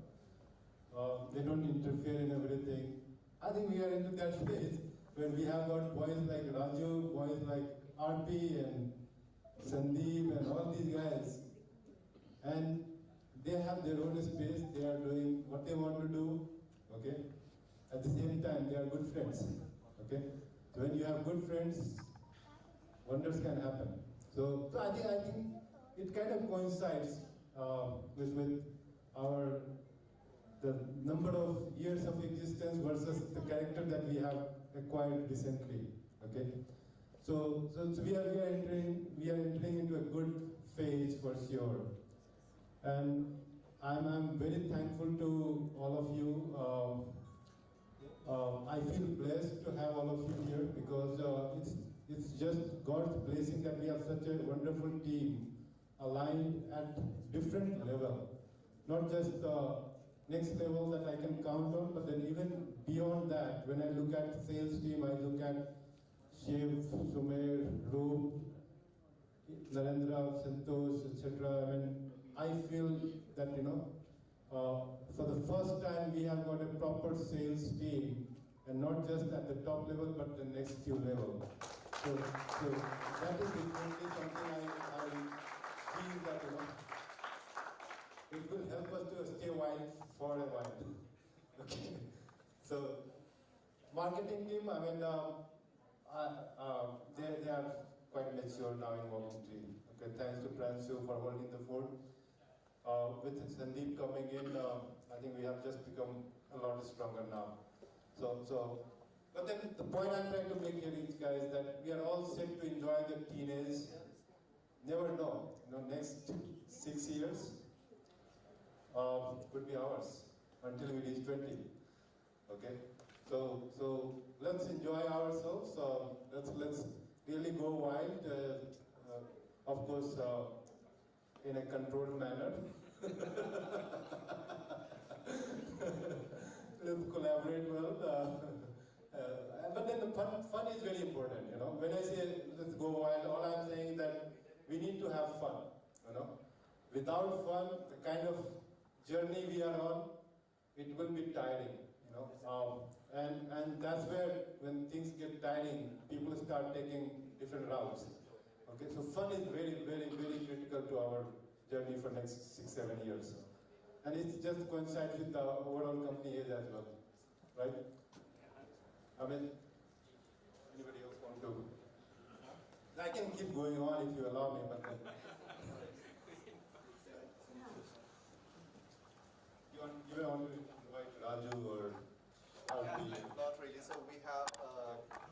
S13: They don't interfere in everything. I think we are into that phase where we have got boys like Raju, boys like RP and Sandeep and all these guys. And they have their own space, they are doing what they want to do, okay? At the same time, they are good friends, okay? So when you have good friends, wonders can happen. So I think it kind of coincides with the number of years of existence versus the character that we have acquired recently. Okay, so we are entering into a good phase for sure, and I'm very thankful to all of you. I feel blessed to have all of you here because it's just God's blessing that we have such a wonderful team aligned at different level, not just the next level that I can count on, but then even beyond that, when I look at sales team, I look at Shiv, Sumer, Roop, Narendra, Santosh, etc. I mean, I feel that, you know, for the first time we have got a proper sales team, and not just at the top level, but the next few levels. So that is definitely something I feel that, you know, it will help us to stay wild for a while. Okay. So, marketing team, I mean, they are quite mature now in Walking Tree. Okay, thanks to Pransu for holding the fort. With Sandeep coming in, I think we have just become a lot stronger now. But then the point I'm trying to make here is, guys, that we are all set to enjoy the teenage. Never know, you know, next 6 years could be ours until we reach 20. Okay, so let's enjoy ourselves. Let's really go wild. Of course, in a controlled manner. Let's collaborate well. But then the fun is very important, you know. When I say let's go wild, all I'm saying is that we need to have fun, you know. Without fun, the kind of journey we are on, it will be tiring, you know. And that's where, when things get tiring, people start taking different routes. Okay, so fun is very, very, very critical to our journey for next 6-7 years. And it just coincides with the overall company age as well, right? I mean, anybody else want to? I can keep going on if you allow me, but then. You want to invite Raju or RP?
S12: Not really. So we have.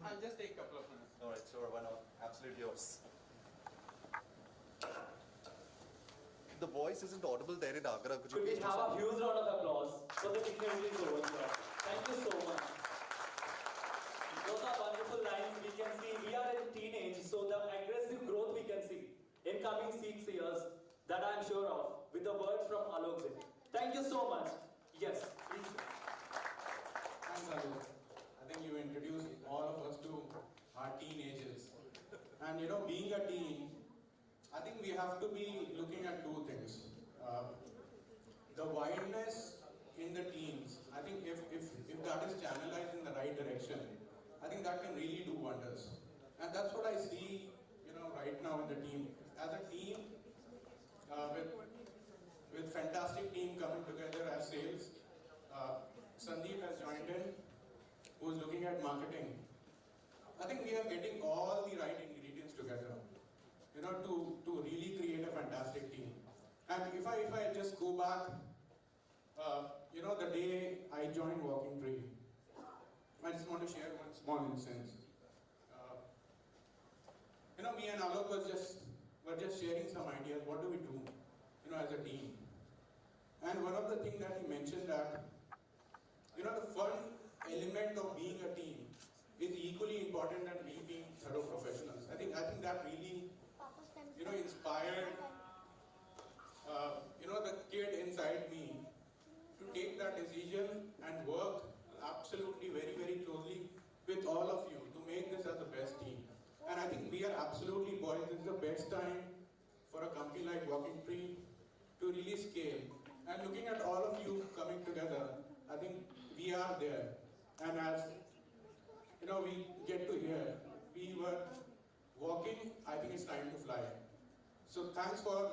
S14: I'll just take a couple of minutes.
S12: All right, sure. Why not? Absolutely yours. The voice isn't audible there in Agra.
S8: Could we have a huge round of applause for the dignitaries over here? Thank you so much. Those are wonderful lines. We can see we are in teenage, so the aggressive growth we can see in coming 6 years, that I'm sure of, with the words from Alok. Thank you so much. Yes, please.
S14: Thanks, Alok. I think you introduced all of us to our teenagers. And you know, being a teen, I think we have to be looking at two things. The wildness in the teens, I think if that is channelized in the right direction, I think that can really do wonders. And that's what I see, you know, right now in the team. As a team, with fantastic team coming together as sales, Sandeep has joined in, who is looking at marketing. I think we are getting all the right ingredients together, you know, to really create a fantastic team. And if I just go back, you know, the day I joined Walking Tree, I just want to share one small instance. You know, me and Alok were just sharing some ideas. What do we do, you know, as a team? And one of the things that he mentioned that, you know, the fun element of being a team is equally important than we being thorough professionals. I think that really decision and work absolutely very, very closely with all of you to make this as the best team. And I think we are absolutely boys. This is the best time for a company like Walking Tree to really scale. And looking at all of you coming together, I think we are there. And as you know, we get to hear, we were walking, I think it's time to fly. So thanks for,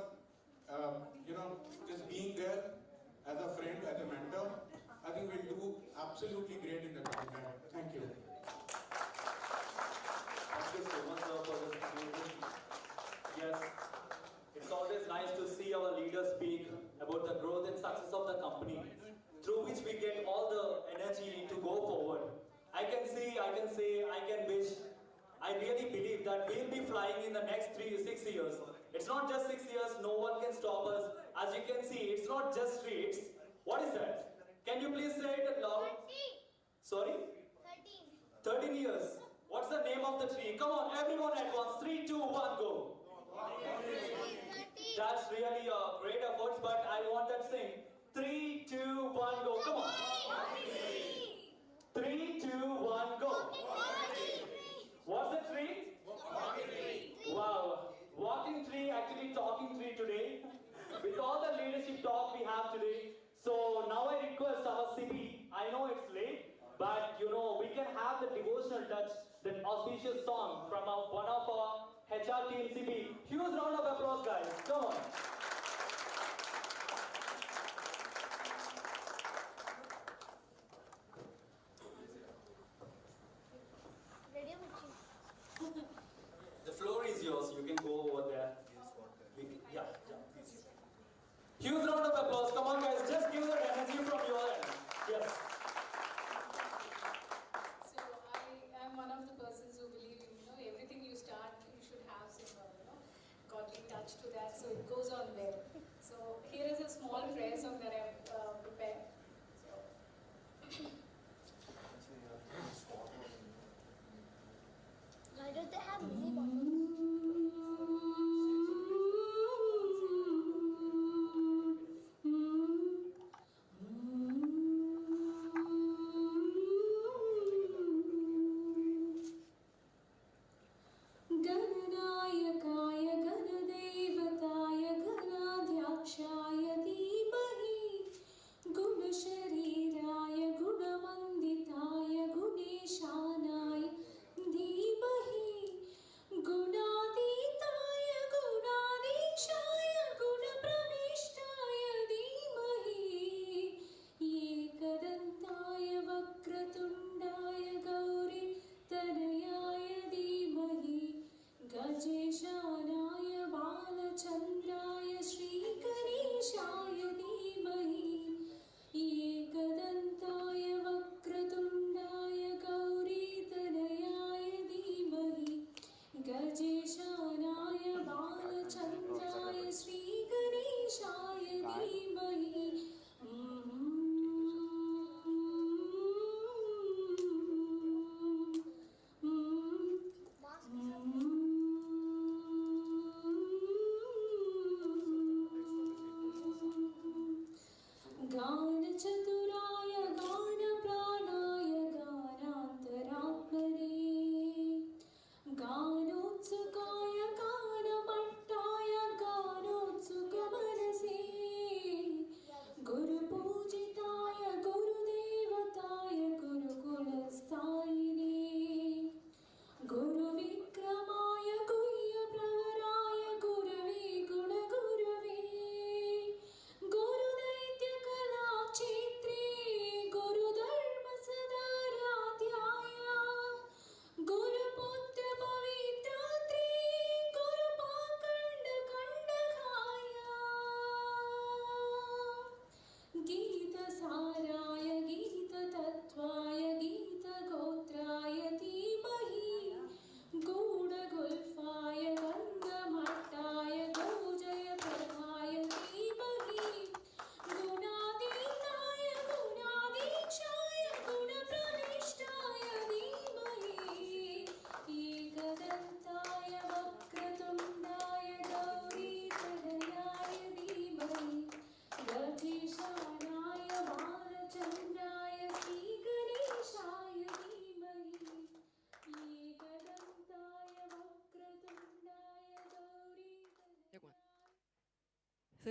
S14: just being there as a friend, as a mentor. I think we'll do absolutely great in the coming time. Thank you.
S8: Thank you so much, sir, for this amazing. Yes, it's always nice to see our leaders speak about the growth and success of the company, through which we get all the energy to go forward. I can say, I can wish, I really believe that we'll be flying in the next 6 years. It's not just 6 years, no one can stop us. As you can see, it's not just streets. What is that? Can you please say it loud? 13. Sorry? 13 years. What's the name of the tree? Come on, everyone at once. 3, 2, 1, go. That's really great efforts, but I want that sing. 3, 2, 1, go. Come on. 3, 2, 1, go. What's the tree? Wow. Walking tree, actually talking tree today. With all the leadership talk we have today. So now I request our CB. I know it's late, but we can have the devotional touch, the auspicious song from one of our HR team CB. Huge round of applause, guys. Come on. The floor is yours. You can go over there. Yeah, please. Huge round of applause. Come on, guys. Just give that energy from your end. Yes.
S15: So I am one of the persons who believe everything you start, you should have some godly touch to that. So it goes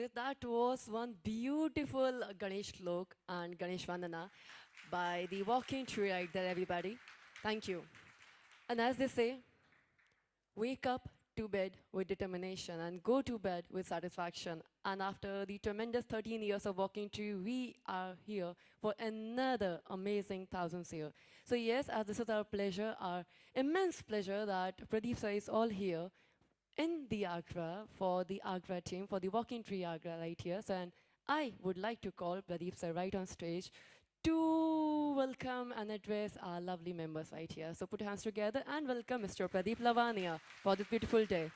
S5: Okay, that was one beautiful Ganesh Lok and Ganesh Vandana by the walking tree right there, everybody. Thank you. And as they say, wake up to bed with determination and go to bed with satisfaction. And after the tremendous 13 years of walking tree, we are here for another amazing thousands year. So yes, as this is our pleasure, our immense pleasure that Pradeep sir is all here in the AGRA for the AGRA team, for the walking tree AGRA right here. So, and I would like to call Pradeep sir right on stage to welcome and address our lovely members right here. So put your hands together and welcome Mr. Pradeep Lavania for this beautiful day.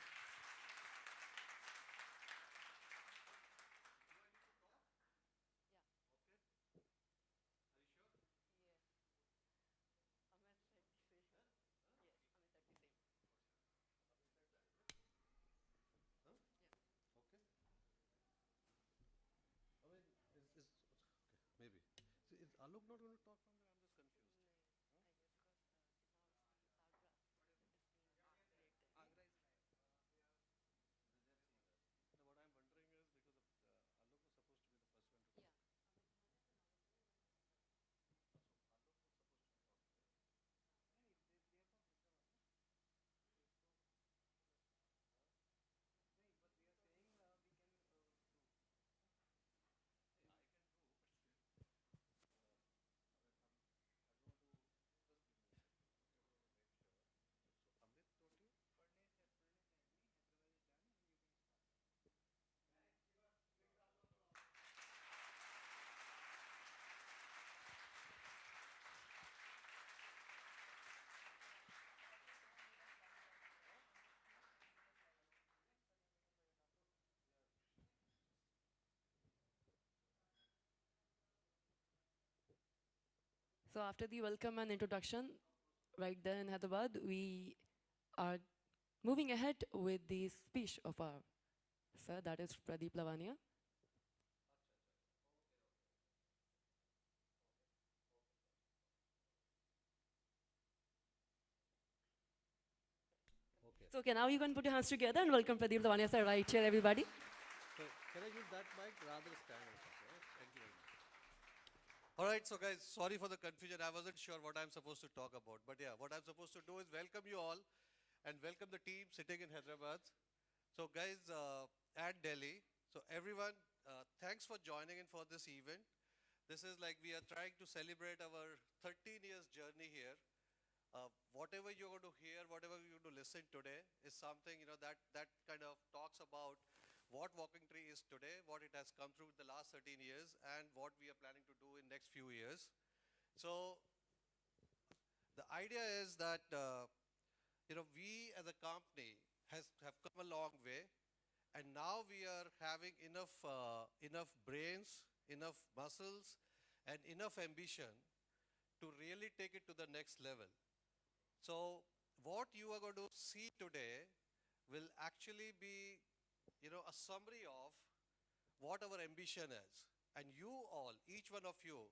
S6: Maybe. So is Alok not going to talk from there? I'm just confused. No, what I'm wondering is because Alok was supposed to be the first one to talk.
S5: So after the welcome and introduction, right there in Hyderabad, we are moving ahead with the speech of our sir, that is Pradeep Lavania.
S6: Okay.
S5: So okay, now you can put your hands together and welcome Pradeep Lavania sir right here, everybody.
S6: So can I use that mic rather stand or something? Right? Thank you very much. All right, so guys, sorry for the confusion. I wasn't sure what I'm supposed to talk about. But yeah, what I'm supposed to do is welcome you all and welcome the team sitting in Hyderabad. So guys, at Delhi, so everyone, thanks for joining in for this event. This is like we are trying to celebrate our 13 years journey here. Whatever you're going to hear, whatever you're going to listen today is something, that kind of talks about what Walking Tree is today, what it has come through in the last 13 years, and what we are planning to do in next few years. So the idea is that, we as a company have come a long way, and now we are having enough brains, enough muscles, and enough ambition to really take it to the next level. So what you are going to see today will actually be, a summary of what our ambition is. And you all, each one of you,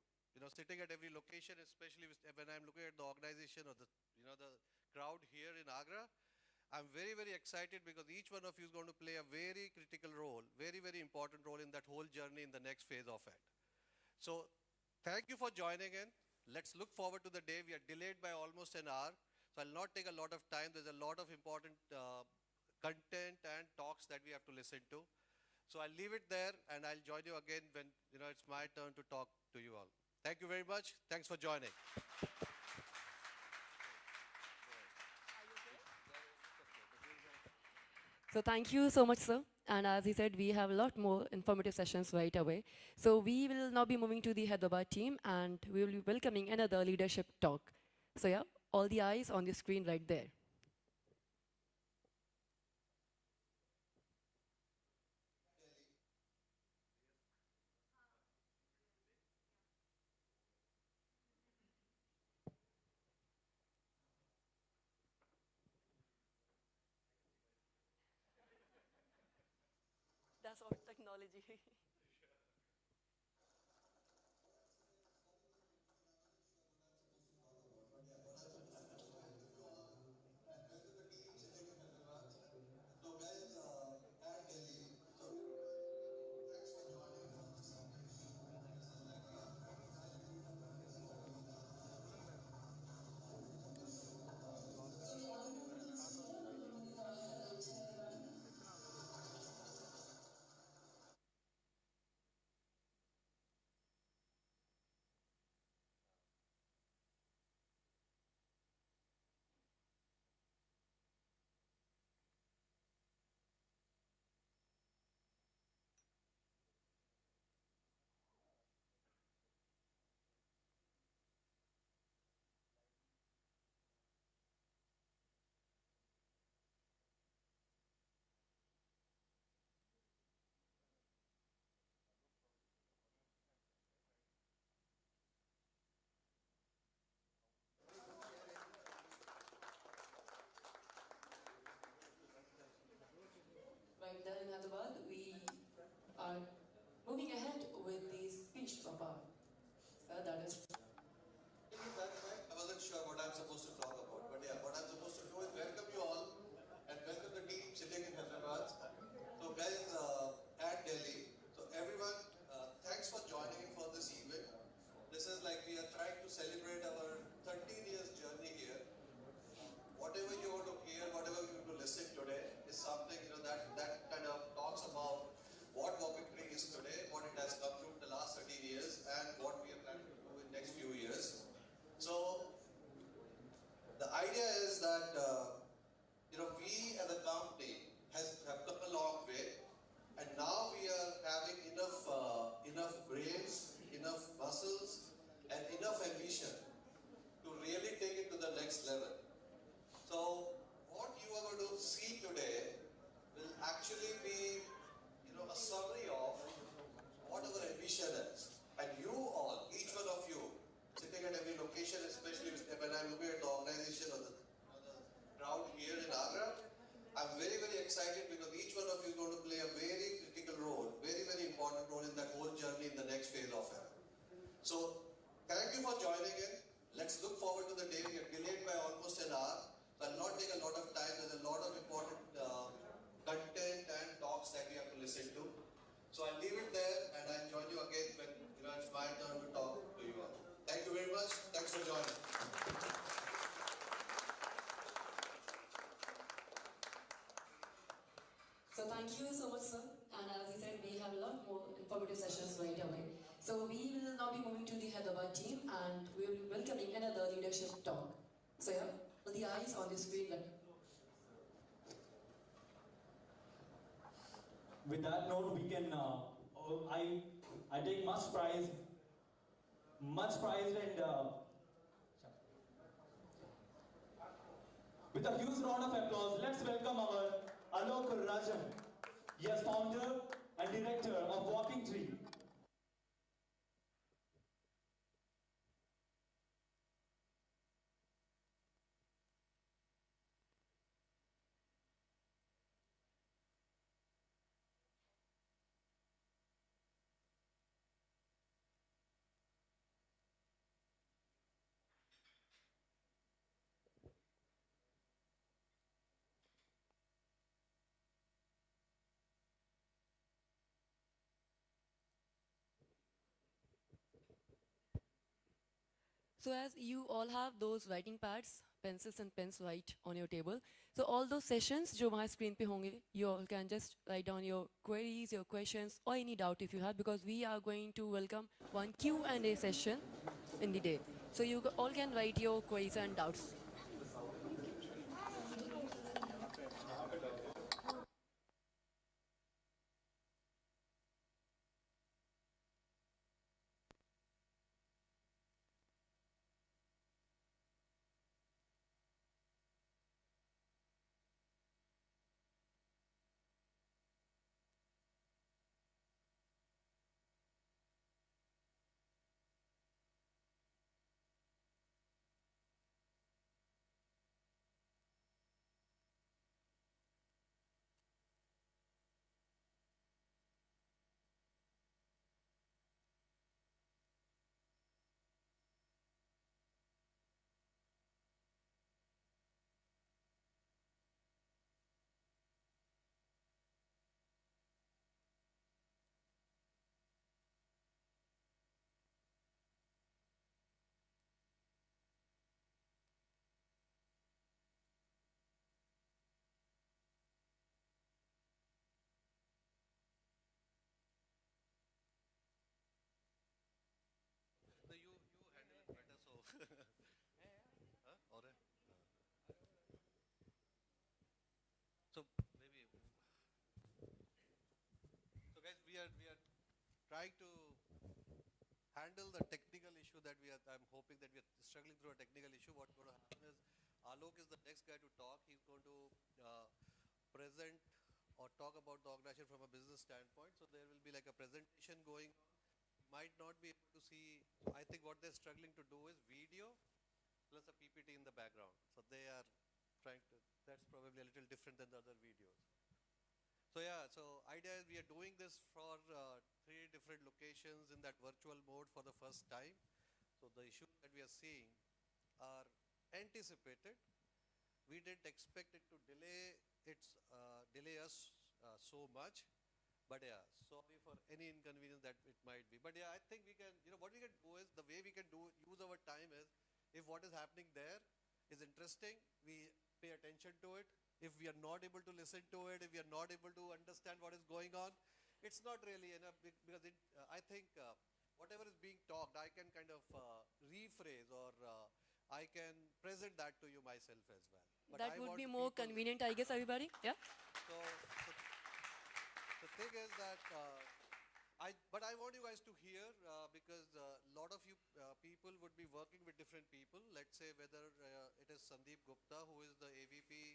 S6: sitting at every location, especially when I'm looking at the organization or the crowd here in Agra, I'm very, very excited because each one of you is going to play a very critical role, very, very important role in that whole journey in the next phase of it. So thank you for joining in. Let's look forward to the day. We are delayed by almost an hour. So I'll not take a lot of time. There's a lot of important content and talks that we have to listen to. So I'll leave it there and I'll join you again when it's my turn to talk to you all. Thank you very much. Thanks for joining.
S5: So thank you so much, sir. And as he said, we have a lot more informative sessions right away. So we will now be moving to the Hyderabad team and we will be welcoming another leadership talk. So yeah, all the eyes on the screen right there. That's our technology. Hyderabad, we are moving ahead with the speech of our sir, that is.
S6: I wasn't sure what I'm supposed to talk about, but yeah, what I'm supposed to do is welcome you all and welcome the team sitting in Hyderabad. So guys, at Delhi, so everyone, thanks for joining in for this event. This is like we are trying to celebrate our 13 years journey here. Whatever you want to hear, whatever you want to listen today is something, that kind of talks about what Walking Tree is today, what it has come through the last 13 years, and what we are planning to do in the next few years. So, the idea is that, we as a company have come a long way, and now we are having enough brains, enough muscles, and enough ambition to really take it to the next level. So, what you are going to see today will actually be, a summary of what our ambition is. And you all, each one of you, sitting at every location, especially when I'm looking at the organization or the crowd here in Agra, I'm very, very excited because each one of you is going to play a very critical role, very, very important role in that whole journey in the next phase of it. So, thank you for joining in. Let's look forward to the day. We are delayed by almost an hour. So I'll not take a lot of time. There's a lot of important content and talks that we have to listen to. So I'll leave it there and I'll join you again when it's my turn to talk to you all. Thank you very much. Thanks for joining.
S5: So thank you so much, sir. And as he said, we have a lot more informative sessions right away. So we will now be moving to the Hyderabad team and we will be welcoming another leadership talk. So yeah, the eyes on the screen.
S8: With that note, we can, I take much pride and with a huge round of applause, let's welcome our Alok Rajan, yes, founder and director of Walking Tree.
S5: So as you all have those writing pads, pencils and pens right on your table. So all those sessions जो वहाँ screen पे होंगे, you all can just write down your queries, your questions, or any doubt if you have, because we are going to welcome one Q&A session in the day. So you all can write your queries and doubts.
S6: So maybe. So guys, we are trying to handle the technical issue that I'm hoping that we are struggling through a technical issue. What's going to happen is Alok is the next guy to talk. He's going to present or talk about the organization from a business standpoint. So there will be like a presentation going on. You might not be able to see. I think what they're struggling to do is video plus a PPT in the background. So they are trying to, that's probably a little different than the other videos. So yeah, so idea is we are doing this for 3 different locations in that virtual mode for the first time. So the issues that we are seeing are anticipated. We didn't expect it to delay us so much, but yeah, sorry for any inconvenience that it might be. But yeah, I think we can, what we can do is, the way we can use our time is, if what is happening there is interesting, we pay attention to it. If we are not able to listen to it, if we are not able to understand what is going on, it's not really enough, because I think whatever is being talked, I can kind of rephrase, or I can present that to you myself as well. But
S5: That
S6: I
S5: would
S6: want
S5: be more convenient, I guess, everybody. Yeah.
S6: So the thing is that but I want you guys to hear, because a lot of you people would be working with different people. Let's say whether it is Sandeep Gupta, who is the AVP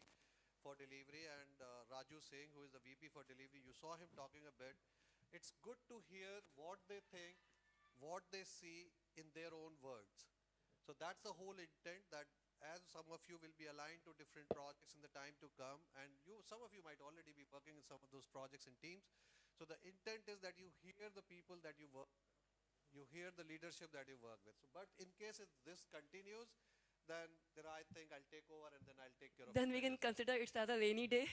S6: for delivery, and Raju Singh, who is the VP for delivery. You saw him talking a bit. It's good to hear what they think, what they see in their own words. So that's the whole intent, that as some of you will be aligned to different projects in the time to come, and some of you might already be working in some of those projects and teams. So the intent is that you hear the people that you work with, you hear the leadership that you work with. So, but in case if this continues, then I think I'll take over, and then I'll take care of it.
S5: Then we can consider it as a rainy day.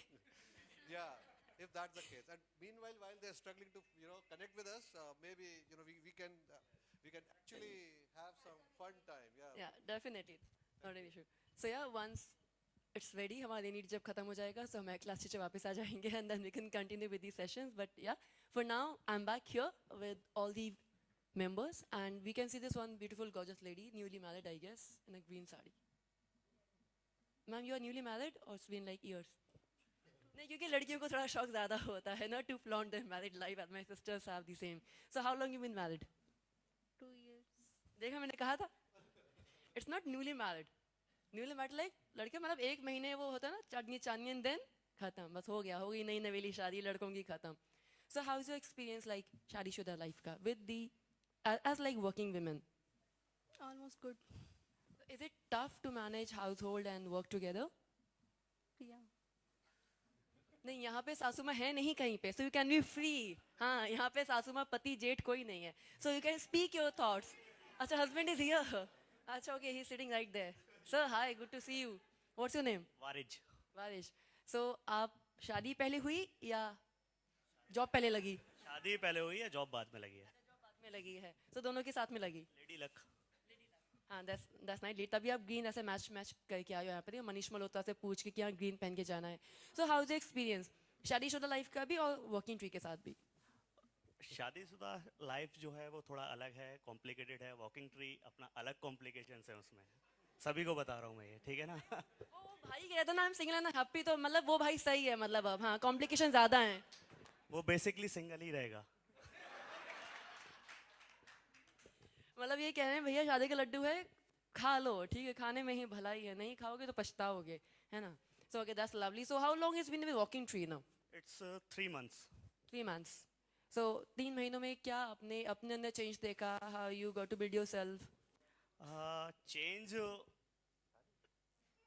S6: Yeah, if that's the case. And meanwhile, while they're struggling to connect with us, maybe we can actually have some fun time. Yeah.
S5: Yeah, definitely. Not an issue. So yeah, once it's ready, हमारा rainy day जब खत्म हो जाएगा, so हमारे class teacher वापस आ जाएंगे, and then we can continue with these sessions. But yeah, for now, I'm back here with all the members, and we can see this one beautiful, gorgeous lady, newly married, I guess, in a green sari. Ma'am, you are newly married, or it's been like years? नहीं, क्योंकि लड़कियों को थोड़ा शौक ज़्यादा होता है ना, to flaunt their married life, and my sisters have the same. So how long you been married?
S15: 2 years.
S5: देखा मैंने कहा था? It's not newly married. Newly married like लड़के मतलब 1 महीने वो होता है ना, चांदनी चांदनी and then खत्म, बस हो गया, हो गई नई नवेली शादी, लड़कों की खत्म. So how is your experience like शादीशुदा life का with the as like working women?
S15: Almost good.
S5: Is it tough to manage household and work together?
S15: Yeah.
S5: नहीं, यहाँ पे सासू माँ है नहीं कहीं पे, so you can be free. हाँ, यहाँ पे सासू माँ पति जेठ कोई नहीं है, so you can speak your thoughts. अच्छा, husband is here. अच्छा, okay, he's sitting right there. Sir, hi, good to see you. What's your name?
S16: वारिज.
S5: वारिज. So आप शादी पहले हुई या जॉब पहले लगी?
S16: शादी पहले हुई है, जॉब बाद में लगी है.
S5: जॉब बाद में लगी है, so दोनों के साथ में लगी.
S16: Lady luck.
S5: हाँ, that's nice. तभी आप ग्रीन ऐसे मैच करके आए हो यहाँ पे. मनीष मल्होत्रा से पूछ के कि यहाँ ग्रीन पहन के जाना है. So how is the experience? शादीशुदा लाइफ का भी और वर्किंग ट्री के साथ भी.
S16: शादीशुदा लाइफ जो है वो थोड़ा अलग है, कॉम्प्लिकेटेड है. वॉकिंग ट्री अपना अलग कॉम्प्लिकेशंस है उसमें. सभी को बता रहा हूँ मैं ये, ठीक है ना?
S5: वो भाई कह रहा था ना, I'm single and happy, तो मतलब वो भाई सही है, मतलब अब हाँ कॉम्प्लिकेशन ज़्यादा हैं.
S16: वो बेसिकली सिंगल ही रहेगा.
S5: मतलब ये कह रहे हैं भैया शादी के लड्डू है, खा लो, ठीक है, खाने में ही भलाई है, नहीं खाओगे तो पछताओगे, है ना? So okay, that's lovely. So how long has been with walking tree now?
S16: It's 3 months.
S5: 3 months. So 3 महीनों में क्या अपने अंदर चेंज देखा? How you got to build yourself?
S16: Change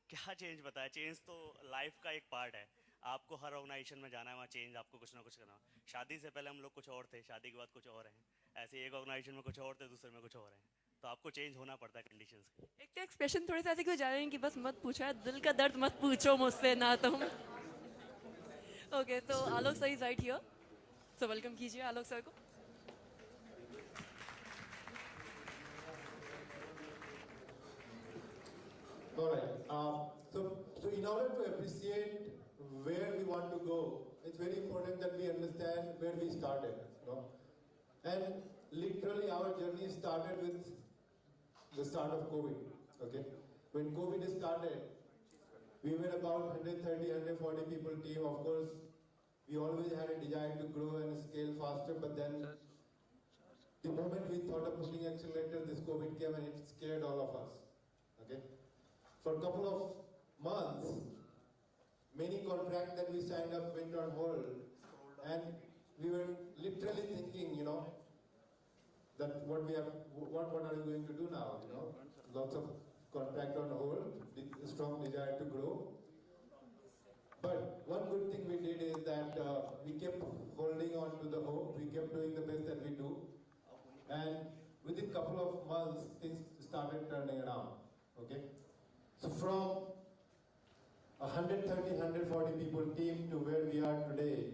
S16: क्या चेंज बताया? चेंज तो लाइफ का एक पार्ट है. आपको हर ऑर्गेनाइजेशन में जाना है, वहाँ चेंज आपको कुछ ना कुछ करना. शादी से पहले हम लोग कुछ और थे, शादी के बाद कुछ और हैं. ऐसे एक ऑर्गेनाइजेशन में कुछ और थे, दूसरे में कुछ और हैं. तो आपको चेंज होना पड़ता है कंडीशंस के.
S5: एक तो एक्सप्रेशन थोड़े से ऐसे क्यों जा रहे हैं कि बस मत पूछो, दिल का दर्द मत पूछो मुझसे ना तुम. ओके, तो Alok sir is right here, so welcome कीजिए आलोक सर को.
S13: All right. So in order to appreciate where we want to go, it's very important that we understand where we started. And literally our journey started with the start of COVID. Okay, when COVID started, we were about 130, 140 people team. Of course, we always had a desire to grow and scale faster, but then the moment we thought of putting accelerator, this COVID came and it scared all of us. Okay. For a couple of months, many contracts that we signed up went on hold, and we were literally thinking, that what are we going to do now? Lots of contract on hold, strong desire to grow. But one good thing we did is that we kept holding on to the hope. We kept doing the best that we do. And within a couple of months, things started turning around. Okay? So from 130, 140 people team to where we are today,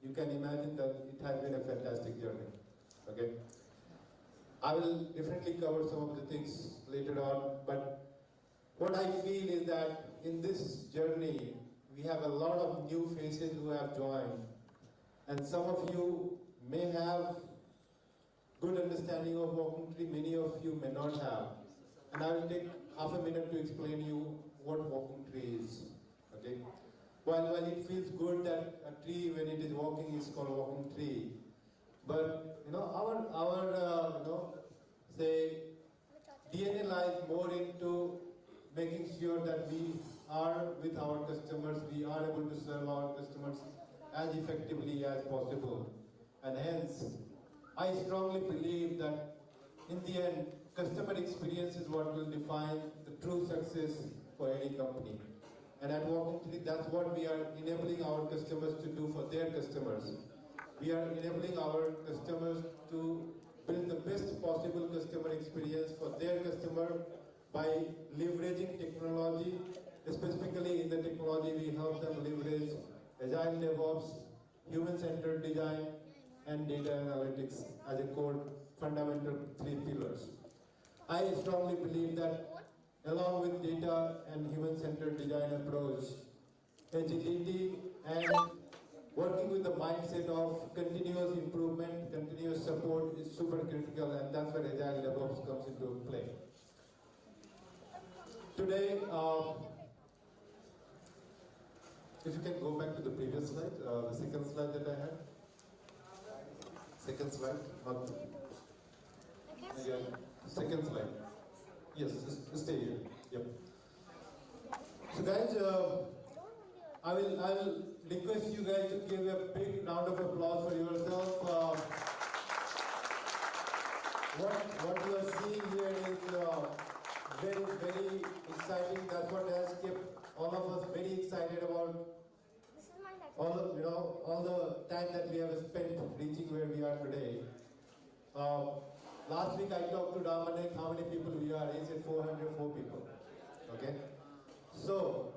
S13: you can imagine that it has been a fantastic journey. Okay? I will definitely cover some of the things later on, but what I feel is that in this journey, we have a lot of new faces who have joined, and some of you may have good understanding of Walking Tree, many of you may not have. And I will take half a minute to explain you what Walking Tree is. Okay? While it feels good that a tree, when it is walking, is called Walking Tree, but our say DNA lies more into making sure that we are with our customers, we are able to serve our customers as effectively as possible. And hence, I strongly believe that in the end, customer experience is what will define the true success for any company. And at Walking Tree, that's what we are enabling our customers to do for their customers. We are enabling our customers to build the best possible customer experience for their customer by leveraging technology. Specifically in the technology, we help them leverage Agile DevOps, human-centered design, and data analytics as a core fundamental 3 pillars. I strongly believe that along with data and human-centered design approach, agility and working with the mindset of continuous improvement, continuous support is super critical, and that's where Agile DevOps comes into play. Today, if you can go back to the previous slide, the second slide that I had. Second slide, not again. Second slide. Yes, just stay here. Yep. So guys, I will request you guys to give a big round of applause for yourself. What you are seeing here is very, very exciting. That's what has kept all of us very excited about all the time that we have spent reaching where we are today. Last week I talked to Dominic how many people we are. He said 404 people. Okay? So,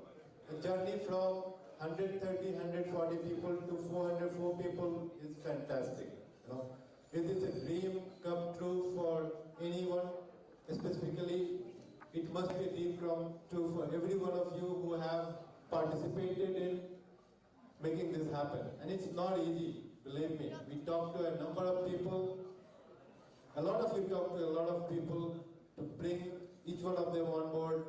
S13: the journey from 130, 140 people to 404 people is fantastic. It is a dream come true for anyone. Specifically, it must be a dream come true for every one of you who have participated in making this happen. And it's not easy, believe me. We talked to a number of people. A lot of you talk to a lot of people to bring each one of them on board,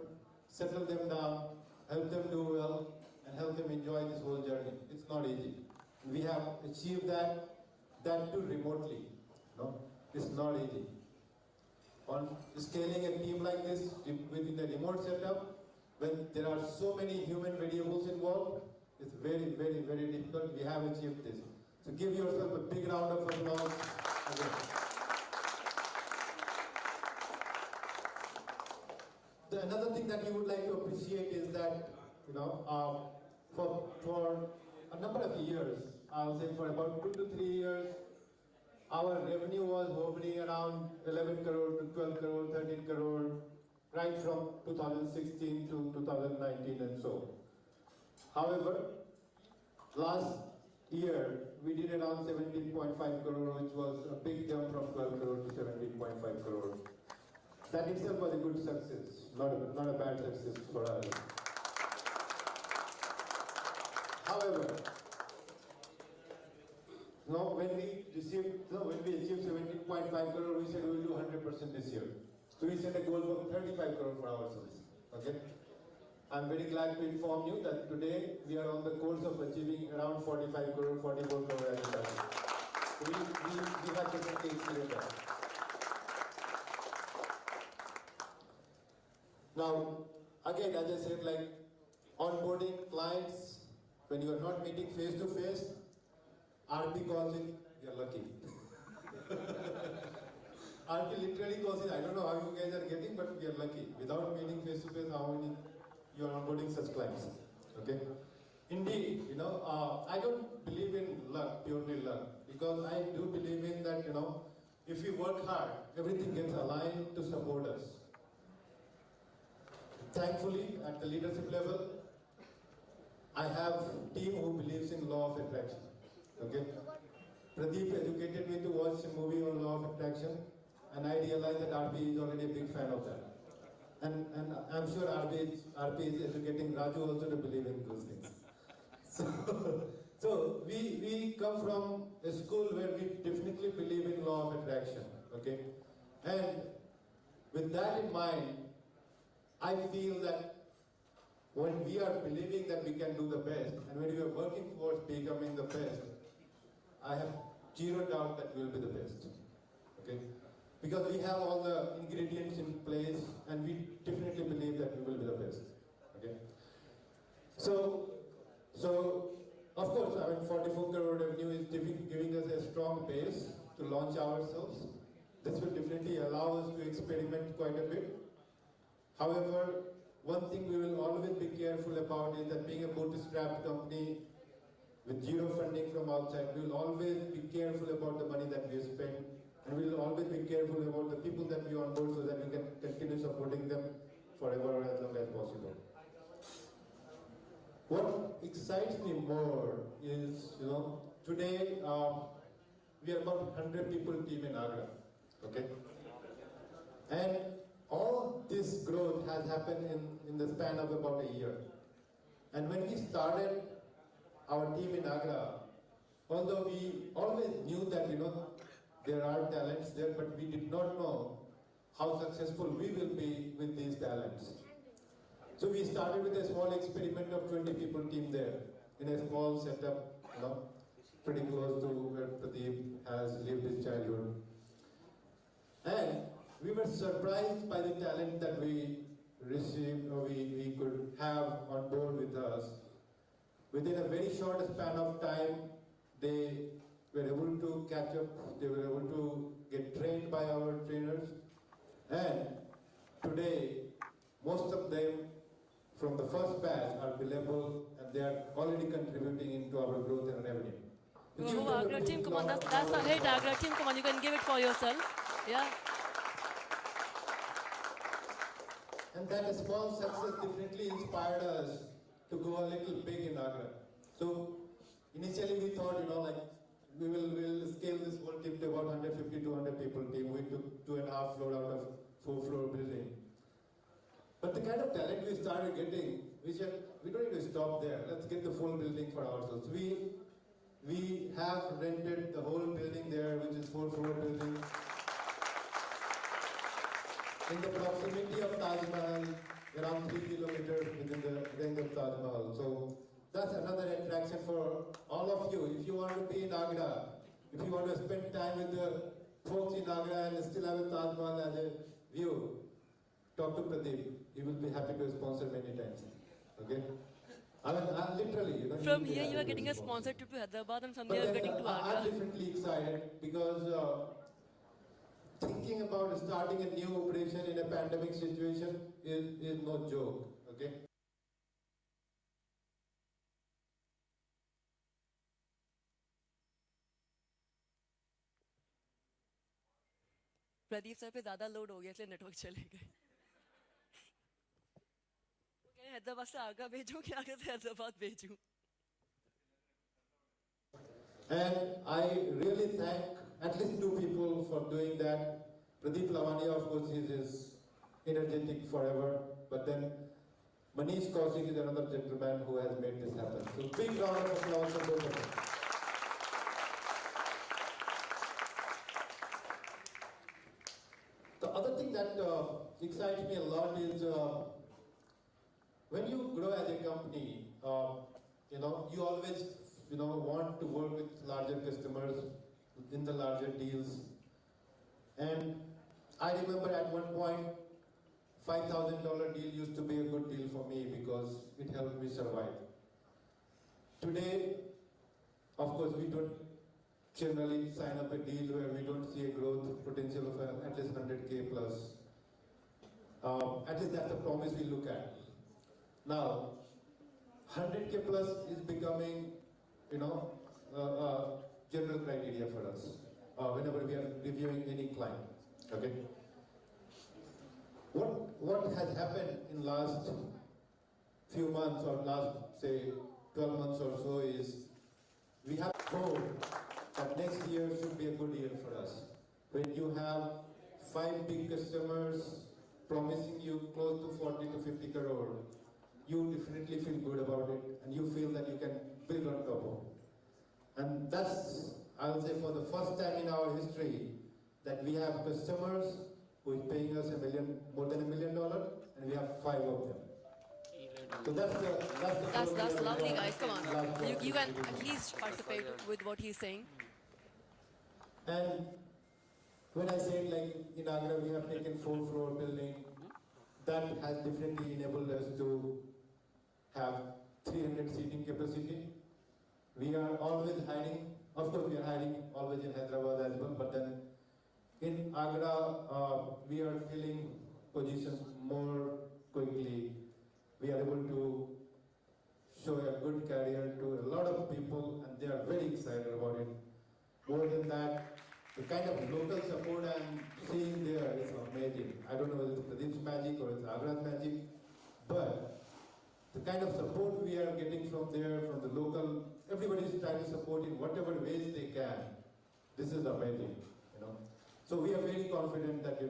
S13: settle them down, help them do well, and help them enjoy this whole journey. It's not easy. We have achieved that too remotely. It's not easy. On scaling a team like this within a remote setup, when there are so many human variables involved, it's very, very, very difficult. We have achieved this. So give yourself a big round of applause. Again. Another thing that you would like to appreciate is that, for a number of years, I'll say for about 2 to 3 years, our revenue was hovering around 11 crore to 12 crore, 13 crore, right from 2016 to 2019 and so. However, last year, we did around 17.5 crore, which was a big jump from 12 crore to 17.5 crore. That itself was a good success, not a bad success for us. However, when we achieved 17.5 crore, we said we will do 100% this year. So we set a goal of 35 crore for ourselves. Okay? I'm very glad to inform you that today we are on the course of achieving around 45 crore, 44 crore as a target. So we have definitely exceeded that. Now, again, as I said, like onboarding clients, when you are not meeting face to face, RP calls it, you're lucky. RP literally calls it, I don't know how you guys are getting, but we are lucky. Without meeting face to face, how many you are onboarding such clients? Okay? Indeed, I don't believe in luck, purely luck, because I do believe in that, if we work hard, everything gets aligned to support us. Thankfully, at the leadership level, I have a team who believes in law of attraction. Okay? Pradeep educated me to watch a movie on law of attraction, and I realized that RP is already a big fan of that. And I'm sure RP is educating Raju also to believe in those things. So we come from a school where we definitely believe in law of attraction. Okay? And with that in mind, I feel that when we are believing that we can do the best, and when we are working towards becoming the best, I have zero doubt that we will be the best. Okay? Because we have all the ingredients in place, and we definitely believe that we will be the best. Okay? So of course, 44 crore revenue is giving us a strong base to launch ourselves. This will definitely allow us to experiment quite a bit. However, one thing we will always be careful about is that being a bootstrapped company with zero funding from outside, we will always be careful about the money that we spend, and we will always be careful about the people that we onboard so that we can continue supporting them forever or as long as possible. What excites me more is, today we are about 100 people team in AGRA, okay? And all this growth has happened in the span of about a year. And when we started our team in AGRA, although we always knew that, there are talents there, but we did not know how successful we will be with these talents. So we started with a small experiment of 20 people team there, in a small setup, pretty close to where Pradeep has lived his childhood. And we were surprised by the talent that we received, or we could have on board with us. Within a very short span of time, they were able to catch up, they were able to get trained by our trainers. And today, most of them from the first batch are billable, and they are already contributing into our growth and revenue.
S5: Oh, AGRA team, come on, that's a hit, AGRA team, come on, you can give it for yourself. Yeah.
S13: And that small success definitely inspired us to go a little big in AGRA. So initially we thought, we will scale this whole team to about 150, 200 people team. We took 2.5 floor out of 4-floor building. But the kind of talent we started getting, we said, we don't need to stop there. Let's get the full building for ourselves. We have rented the whole building there, which is 4-floor building. In the proximity of Taj Mahal, around 3 kilometers within the range of Taj Mahal. So that's another attraction for all of you. If you want to be in Agra, if you want to spend time with the folks in Agra and still have a Taj Mahal as a view, talk to Pradeep. He will be happy to sponsor many times. Okay? I'm literally,
S5: From here, you are getting a sponsor trip to Hyderabad, and from there, you are getting to Agra.
S13: I'm definitely excited because thinking about starting a new operation in a pandemic situation is no joke. Okay?
S5: Pradeep sir पे ज़्यादा load हो गया इसलिए network चले गए हैदराबाद से आगरा भेजूं कि आगरा से Hyderabad भेजूं
S13: And I really thank at least 2 people for doing that. Pradeep Lavania, of course, is energetic forever. But then Manish Kaushik is another gentleman who has made this happen. So big round of applause for both of them. The other thing that excites me a lot is when you grow as a company, you always want to work with larger customers in the larger deals. And I remember at one point, $5,000 deal used to be a good deal for me because it helped me survive. Today, of course, we don't generally sign up a deal where we don't see a growth potential of at least 100K plus. At least that's the promise we look at. Now, 100K plus is becoming, general criteria for us whenever we are reviewing any client. Okay. What has happened in last few months or last say 12 months or so is we have hoped that next year should be a good year for us. When you have 5 big customers promising you close to 40 to 50 crore, you definitely feel good about it and you feel that you can build on top of it. And that's, I'll say, for the first time in our history that we have customers who is paying us more than $1 million, and we have 5 of them. So
S5: that's lovely, guys. Come on, you can at least participate with what he's saying.
S13: And when I say like in Agra we have taken 4-floor building, that has definitely enabled us to have 300 seating capacity. We are always hiring. Of course, we are hiring always in Hyderabad as well, but then in Agra, we are filling positions more quickly. We are able to show a good career to a lot of people, and they are very excited about it. More than that, the kind of local support I'm seeing there is amazing. I don't know whether it's Pradeep's magic or it's Agra's magic, but the kind of support we are getting from there, from the local, everybody is trying to support in whatever ways they can. This is amazing, So we are very confident that,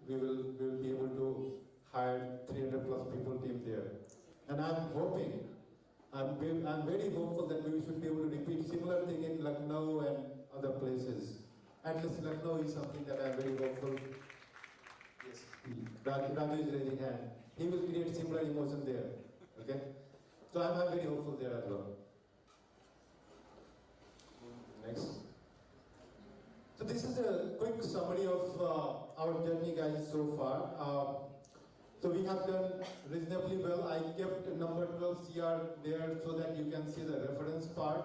S13: we will be able to hire 300 plus people team there. And I'm hoping, I'm very hopeful that we should be able to repeat similar thing in Lucknow and other places. At least Lucknow is something that I'm very hopeful. Yes, Raju is raising hand. He will create similar emotion there. Okay? So I'm very hopeful there as well. Next. So this is a quick summary of our journey, guys, so far. So we have done reasonably well. I kept number 12 CR there so that you can see the reference part.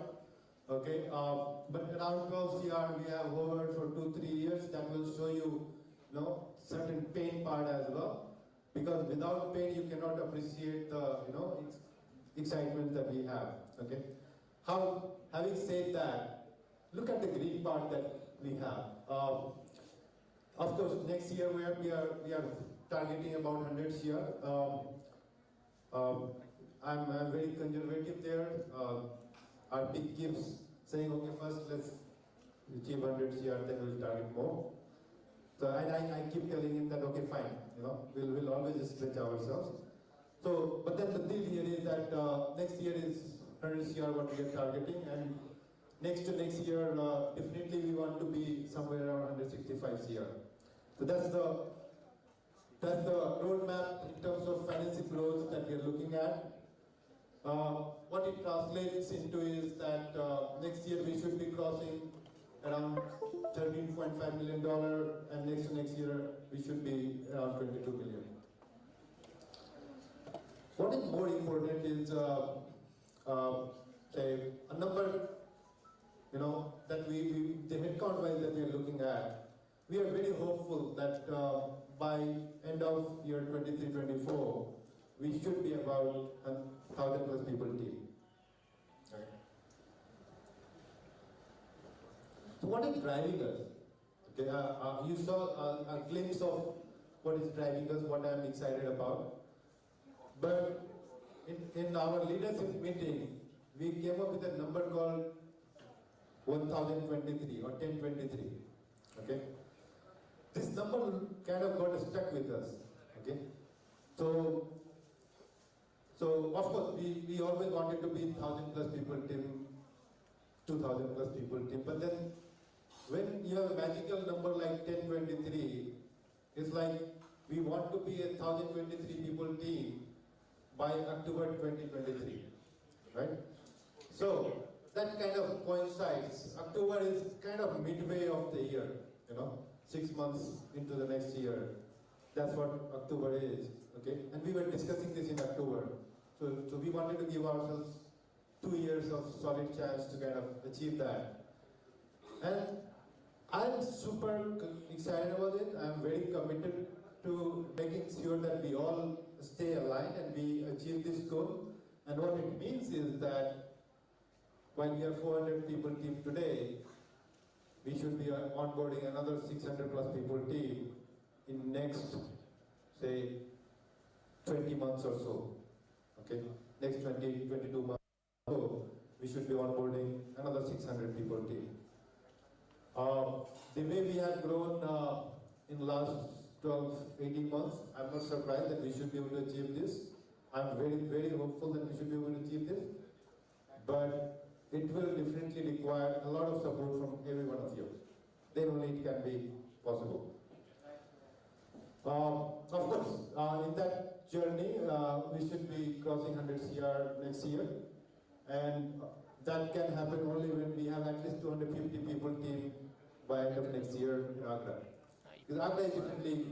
S13: Okay, but around 12 CR we have hovered for 2-3 years. That will show you, certain pain part as well. Because without pain you cannot appreciate the, excitement that we have. Okay. Having said that, look at the green part that we have. Of course, next year we are targeting about 100 CR. I'm very conservative there. Our peak keeps saying, okay, first let's achieve 100 CR, then we'll target more. So I keep telling him that, okay, fine, we'll always stretch ourselves. So, but then the deal here is that next year is 100 CR what we are targeting, and next year, definitely we want to be somewhere around 165 CR. So that's the roadmap in terms of financial growth that we are looking at. What it translates into is that next year we should be crossing around $13.5 million, and next year we should be around 22 million. What is more important is say a number, that the headcount wise that we are looking at. We are very hopeful that by end of year 23-24, we should be about 1,000 plus people team. Okay. So what is driving us? Okay, you saw a glimpse of what is driving us, what I am excited about. But in our leadership meeting, we came up with a number called 1023 or 1023. Okay. This number kind of got stuck with us. Okay. So of course we always wanted to be 1,000 plus people team, 2,000 plus people team. But then when you have a magical number like 1023, it's like we want to be a 1,023 people team by October 2023, right? So that kind of coincides. October is kind of midway of the year, 6 months into the next year. That's what October is, okay? And we were discussing this in October. So we wanted to give ourselves 2 years of solid chance to kind of achieve that. And I'm super excited about it. I'm very committed to making sure that we all stay aligned and we achieve this goal. And what it means is that while we are 400 people team today, we should be onboarding another 600 plus people team in next, say, 20 months or so. Okay, next 20, 22 months or so, we should be onboarding another 600 people team. The way we have grown in the last 12, 18 months, I'm not surprised that we should be able to achieve this. I'm very, very hopeful that we should be able to achieve this. But it will definitely require a lot of support from every one of you. Then only it can be possible. Of course, in that journey, we should be crossing 100 CR next year. And that can happen only when we have at least 250 people team by end of next year in AGRA. Because AGRA is definitely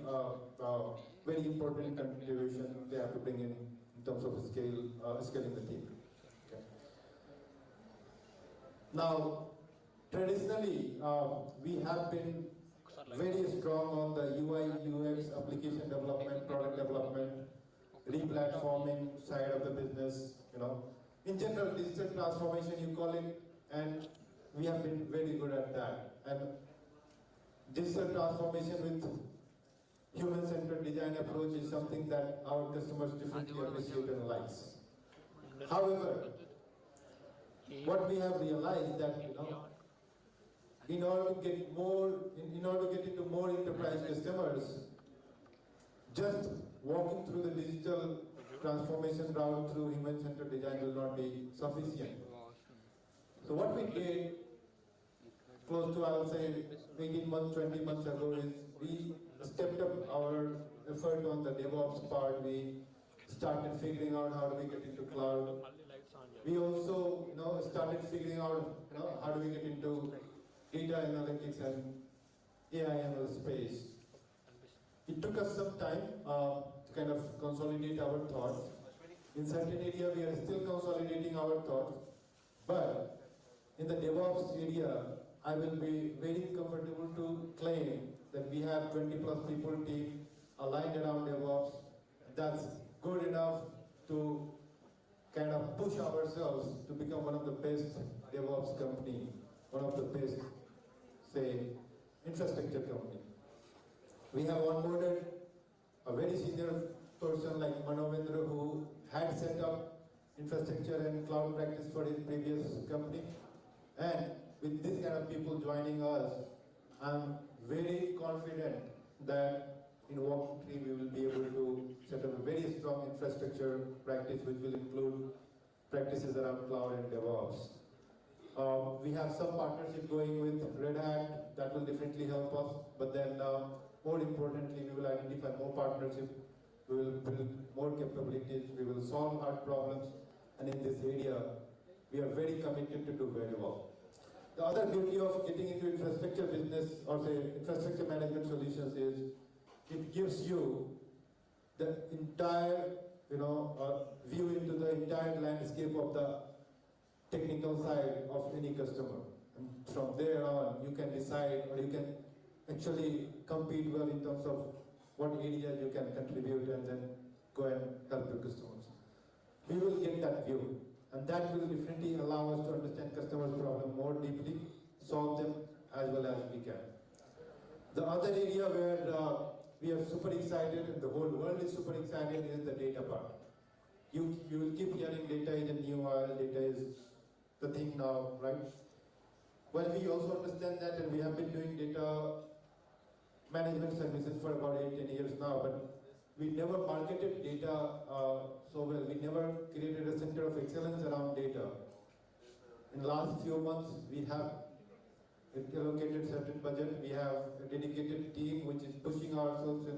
S13: very important contribution they have to bring in terms of scaling the team. Okay. Now, traditionally, we have been very strong on the UI, UX, application development, product development, re-platforming side of the business, you know. In general, digital transformation, you call it, and we have been very good at that. And digital transformation with human-centered design approach is something that our customers definitely appreciate and likes. However, what we have realized that, you know, in order to get into more enterprise customers, just walking through the digital transformation route through human-centered design will not be sufficient. So what we did close to, I would say, 18 months, 20 months ago is we stepped up our effort on the DevOps part. We started figuring out how do we get into cloud. We also, started figuring out, how do we get into data analytics and AI/ML space. It took us some time to kind of consolidate our thoughts. In certain area, we are still consolidating our thoughts, but in the DevOps area, I will be very comfortable to claim that we have 20 plus people team aligned around DevOps. That's good enough to kind of push ourselves to become one of the best DevOps company, one of the best, say, infrastructure company. We have onboarded a very senior person like Manovendra who had set up infrastructure and cloud practice for his previous company. And with this kind of people joining us, I'm very confident that in Walking Tree we will be able to set up a very strong infrastructure practice which will include practices around cloud and DevOps. We have some partnership going with Red Hat that will definitely help us, but then more importantly, we will identify more partnership, we will build more capabilities, we will solve hard problems, and in this area, we are very committed to do very well. The other beauty of getting into infrastructure business or say infrastructure management solutions is it gives you the entire, view into the entire landscape of the technical side of any customer. And from there on, you can decide or you can actually compete well in terms of what areas you can contribute and then go and help your customers. We will get that view. And that will definitely allow us to understand customers' problem more deeply, solve them as well as we can. The other area where we are super excited and the whole world is super excited is the data part. You will keep hearing data is a new oil, data is the thing now, right? Well, we also understand that and we have been doing data management services for about 8-10 years now, but we never marketed data so well. We never created a center of excellence around data. In the last few months, we have allocated certain budget. We have a dedicated team which is pushing ourselves in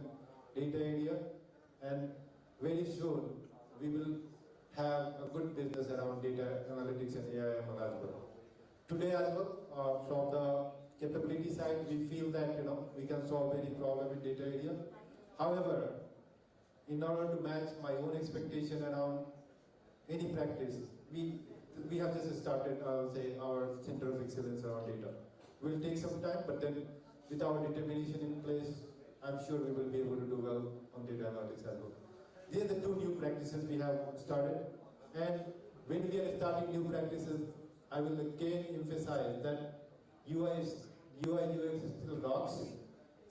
S13: data area, and very soon we will have a good business around data analytics and AI/ML as well. Today as well, from the capability side, we feel that we can solve any problem in data area. However, in order to match my own expectation around any practice, we have just started, say, our center of excellence around data. Will take some time, but then with our determination in place, I'm sure we will be able to do well on data analytics as well. These are the two new practices we have started. And when we are starting new practices, I will again emphasize that UI UX still rocks.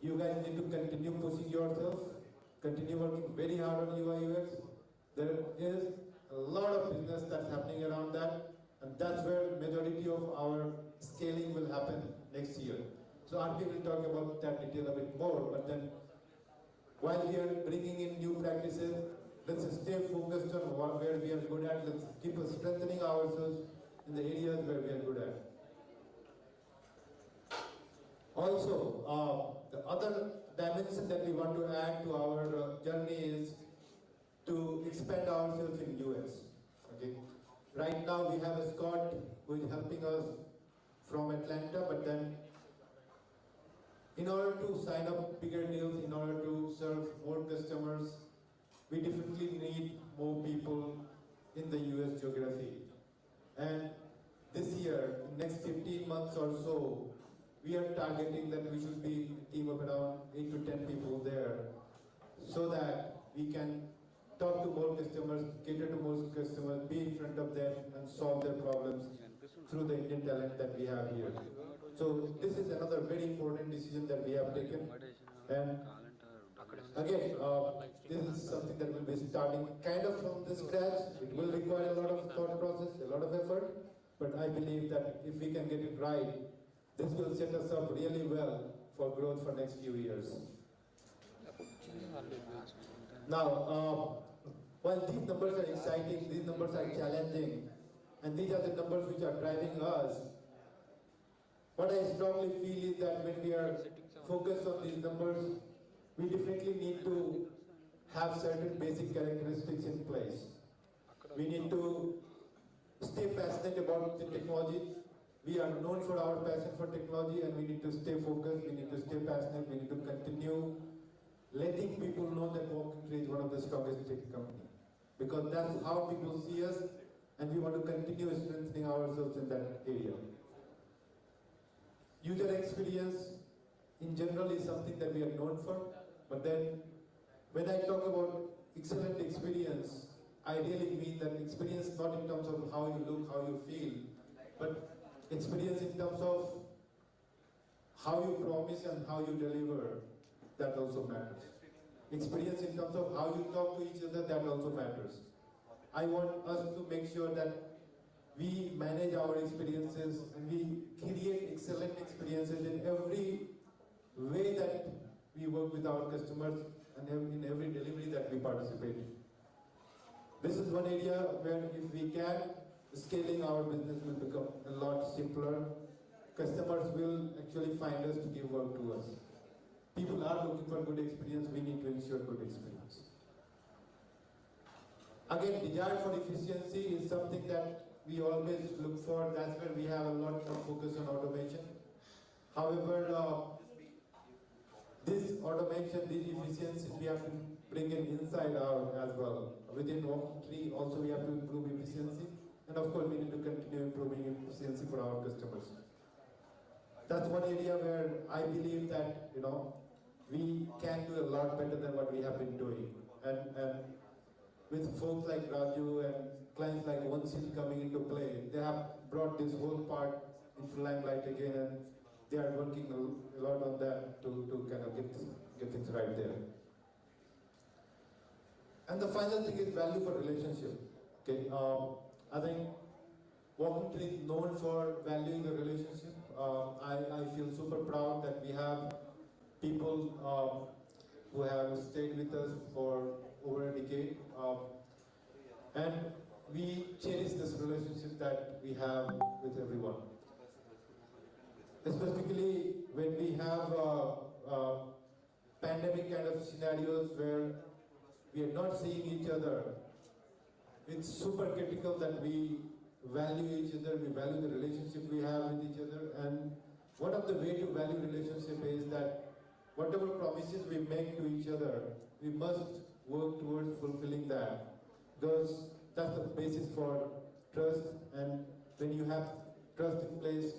S13: You guys need to continue pushing yourself, continue working very hard on UI UX. There is a lot of business that's happening around that, and that's where majority of our scaling will happen next year. So RP will talk about that detail a bit more, but then while we are bringing in new practices, let's stay focused on where we are good at. Let's keep strengthening ourselves in the areas where we are good at. Also, the other dimension that we want to add to our journey is to expand ourselves in US. Okay. Right now we have a Scott who is helping us from Atlanta, but then in order to sign up bigger deals, in order to serve more customers, we definitely need more people in the US geography. And this year, in next 15 months or so, we are targeting that we should be a team of around 8 to 10 people there, so that we can talk to more customers, cater to more customers, be in front of them and solve their problems through the Indian talent that we have here. So this is another very important decision that we have taken. And again, this is something that will be starting kind of from the scratch. It will require a lot of thought process, a lot of effort, but I believe that if we can get it right, this will set us up really well for growth for next few years. Now, while these numbers are exciting, these numbers are challenging, and these are the numbers which are driving us, what I strongly feel is that when we are focused on these numbers, we definitely need to have certain basic characteristics in place. We need to stay passionate about the technology. We are known for our passion for technology, and we need to stay focused, we need to stay passionate, we need to continue letting people know that WalkingTree is one of the strongest tech companies. Because that's how people see us, and we want to continue strengthening ourselves in that area. User experience in general is something that we are known for, but then when I talk about excellent experience, I really mean that experience not in terms of how you look, how you feel, but experience in terms of how you promise and how you deliver, that also matters. Experience in terms of how you talk to each other, that also matters. I want us to make sure that we manage our experiences and we create excellent experiences in every way that we work with our customers and in every delivery that we participate in. This is one area where if we can, scaling our business will become a lot simpler. Customers will actually find us to give work to us. People are looking for good experience, we need to ensure good experience. Again, desire for efficiency is something that we always look for. That's where we have a lot more focus on automation. However, this automation, these efficiencies, we have to bring in inside out as well. Within WalkingTree, also we have to improve efficiency. And of course, we need to continue improving efficiency for our customers. That's one area where I believe that, we can do a lot better than what we have been doing. And with folks like Raju and clients like OneSeal coming into play, they have brought this whole part into limelight again, and they are working a lot on that to kind of get things right there. And the final thing is value for relationship. Okay, I think WalkingTree is known for valuing the relationship. I feel super proud that we have people who have stayed with us for over a decade. And we cherish this relationship that we have with everyone. Specifically when we have pandemic kind of scenarios where we are not seeing each other, it's super critical that we value each other, we value the relationship we have with each other. And one of the ways to value relationship is that whatever promises we make to each other, we must work towards fulfilling that. Because that's the basis for trust, and when you have trust in place,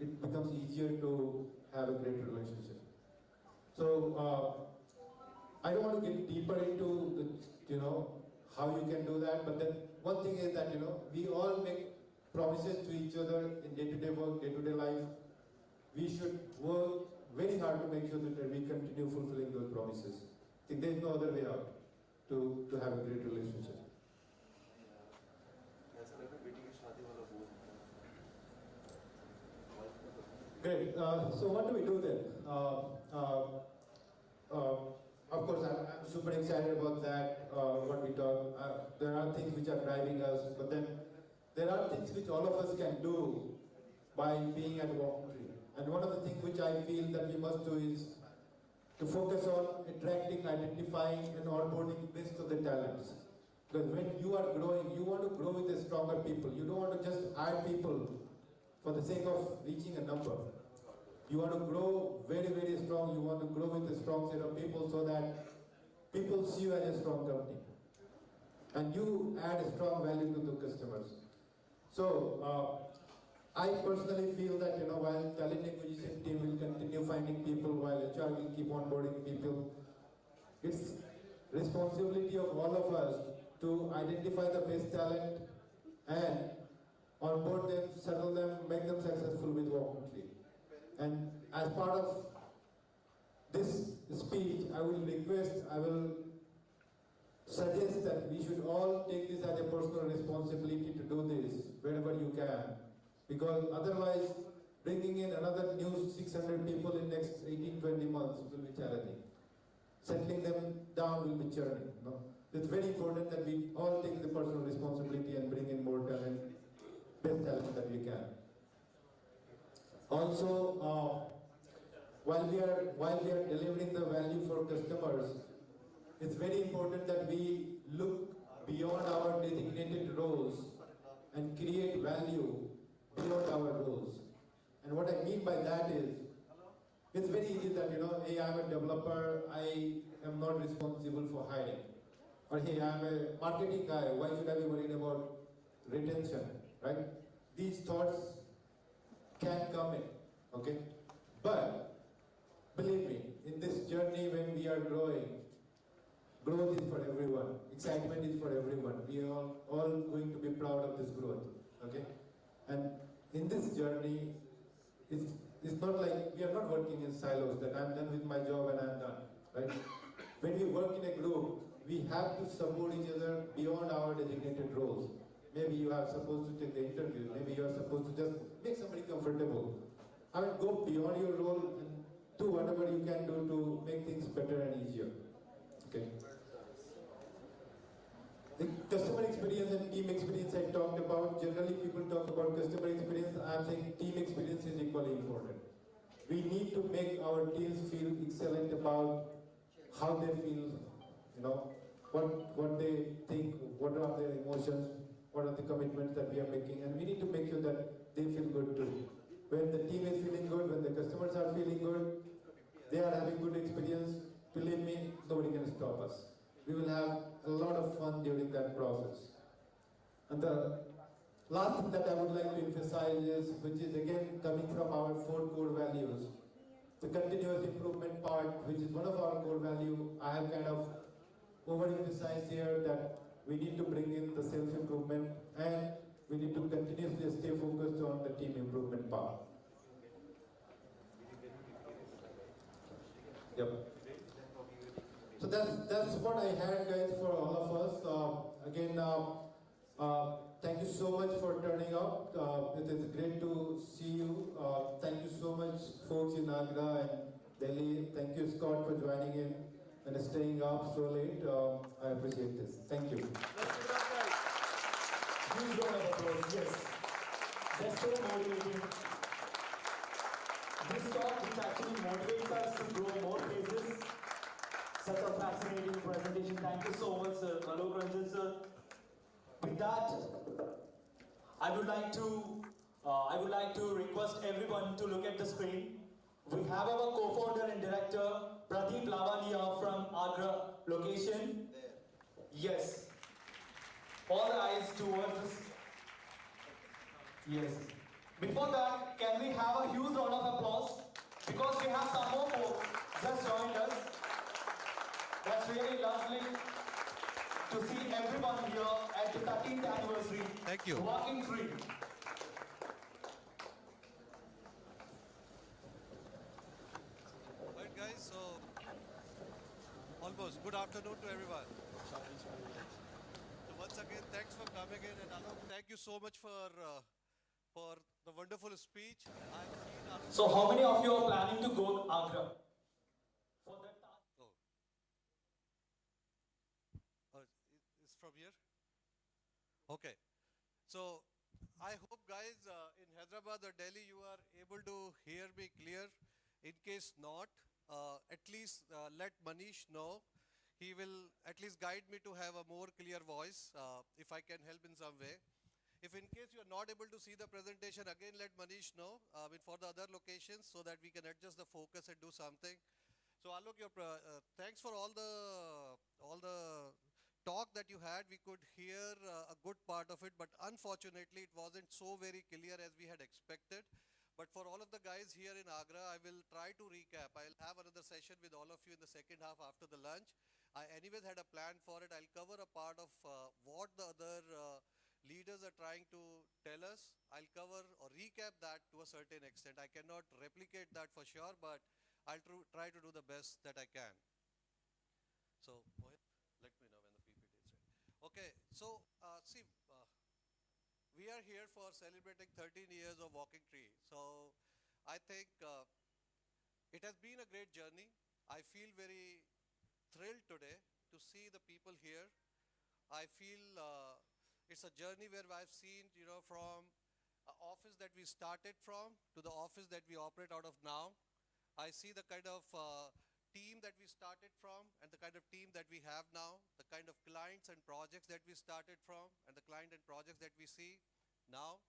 S13: it becomes easier to have a great relationship. So I don't want to get deeper into the, how you can do that. But then one thing is that, we all make promises to each other in day-to-day work, day-to-day life. We should work very hard to make sure that we continue fulfilling those promises. I think there's no other way out to have a great relationship. Great. So what do we do then? Of course, I'm super excited about that, what we talk. There are things which are driving us, but then there are things which all of us can do by being at Walking Tree. And one of the things which I feel that we must do is to focus on attracting, identifying, and onboarding best of the talents. Because when you are growing, you want to grow with the stronger people. You don't want to just hire people for the sake of reaching a number. You want to grow very, very strong. You want to grow with a strong set of people so that people see you as a strong company. And you add a strong value to the customers. So, I personally feel that, while talent acquisition team will continue finding people, while HR will keep onboarding people, it's responsibility of all of us to identify the best talent and onboard them, settle them, make them successful with Walking Tree. And as part of this speech, I will suggest that we should all take this as a personal responsibility to do this wherever you can. Because otherwise, bringing in another new 600 people in next 18-20 months will be challenging. Settling them down will be churning. It's very important that we all take the personal responsibility and bring in more talent, best talent that we can. Also, while we are delivering the value for customers, it's very important that we look beyond our designated roles and create value beyond our roles. And what I mean by that is, it's very easy that, hey, I'm a developer, I am not responsible for hiring. Or hey, I'm a marketing guy, why should I be worried about retention, right? These thoughts can come in, okay? But, believe me, in this journey when we are growing, growth is for everyone, excitement is for everyone. We are all going to be proud of this growth, okay? And in this journey, it's not like we are not working in silos, that I'm done with my job and I'm done, right? When we work in a group, we have to support each other beyond our designated roles. Maybe you are supposed to take the interview, maybe you are supposed to just make somebody comfortable. I mean, go beyond your role and do whatever you can do to make things better and easier, okay? The customer experience and team experience I talked about, generally people talk about customer experience, I'm saying team experience is equally important. We need to make our teams feel excellent about how they feel, what they think, what are their emotions, what are the commitments that we are making, and we need to make sure that they feel good too. When the team is feeling good, when the customers are feeling good, they are having good experience, believe me, nobody can stop us. We will have a lot of fun during that process. And the last thing that I would like to emphasize is, which is again coming from our 4 core values, the continuous improvement part, which is one of our core values. I have kind of overemphasized here that we need to bring in the self-improvement and we need to continuously stay focused on the team improvement part. Yep. So that's what I had, guys, for all of us. Again, thank you so much for turning up. It is great to see you. Thank you so much, folks in Agra and Delhi. Thank you, Scott, for joining in and staying up so late. I appreciate this. Thank you.
S8: Huge round of applause, yes. That's so motivating. This talk, which actually motivates us to grow more places. Such a fascinating presentation. Thank you so much, sir. Alok Ranjan, sir. With that, I would like to request everyone to look at the screen. We have our co-founder and director, Pradeep Lavania from Agra location. Yes. All the eyes towards us. Yes. Before that, can we have a huge round of applause? Because we have some more folks just joined us. That's really lovely. to see everyone here at the 13th anniversary.
S6: Thank you.
S8: Walking free.
S6: Right, guys, so almost good afternoon to everyone. So once again, thanks for coming in, and Alok, thank you so much for the wonderful speech.
S8: So how many of you are planning to go to Agra? For that task?
S6: It's from here? Okay. So I hope, guys, in Hyderabad or Delhi, you are able to hear me clear. In case not, at least let Manish know. He will at least guide me to have a more clear voice, if I can help in some way. If in case you are not able to see the presentation, again let Manish know for the other locations so that we can adjust the focus and do something. So Alok, thanks for all the talk that you had. We could hear a good part of it, but unfortunately it wasn't so very clear as we had expected. But for all of the guys here in Agra, I will try to recap. I'll have another session with all of you in the second half after the lunch. I anyways had a plan for it. I'll cover a part of what the other leaders are trying to tell us. I'll cover or recap that to a certain extent. I cannot replicate that for sure, but I'll try to do the best that I can. So, Mohit, let me know when the PPT is ready. Okay, so see, we are here for celebrating 13 years of Walking Tree. So I think it has been a great journey. I feel very thrilled today to see the people here. I feel it's a journey where I've seen, from an office that we started from to the office that we operate out of now. I see the kind of team that we started from and the kind of team that we have now, the kind of clients and projects that we started from and the client and projects that we see now,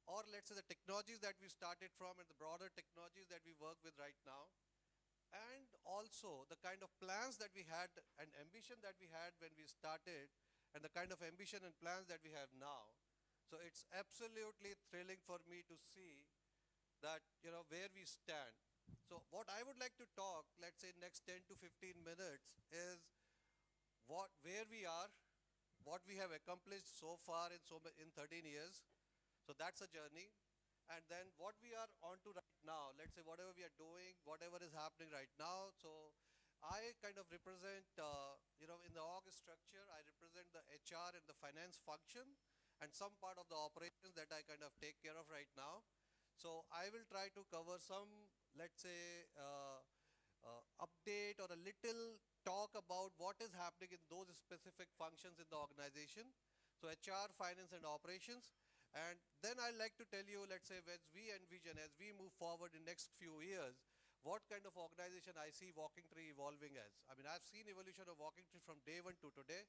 S6: or let's say the technologies that we started from and the broader technologies that we work with right now, and also the kind of plans that we had and ambition that we had when we started and the kind of ambition and plans that we have now. So it's absolutely thrilling for me to see that, where we stand. So what I would like to talk, let's say next 10 to 15 minutes, is where we are, what we have accomplished so far in 13 years. So that's a journey. And then what we are on to right now, let's say whatever we are doing, whatever is happening right now. So I kind of represent, in the org structure, I represent the HR and the finance function and some part of the operations that I kind of take care of right now. So I will try to cover some, let's say, update or a little talk about what is happening in those specific functions in the organization. So HR, finance and operations. And then I'd like to tell you, let's say, as we envision, as we move forward in next few years, what kind of organization I see Walking Tree evolving as. I mean, I've seen evolution of Walking Tree from day one to today.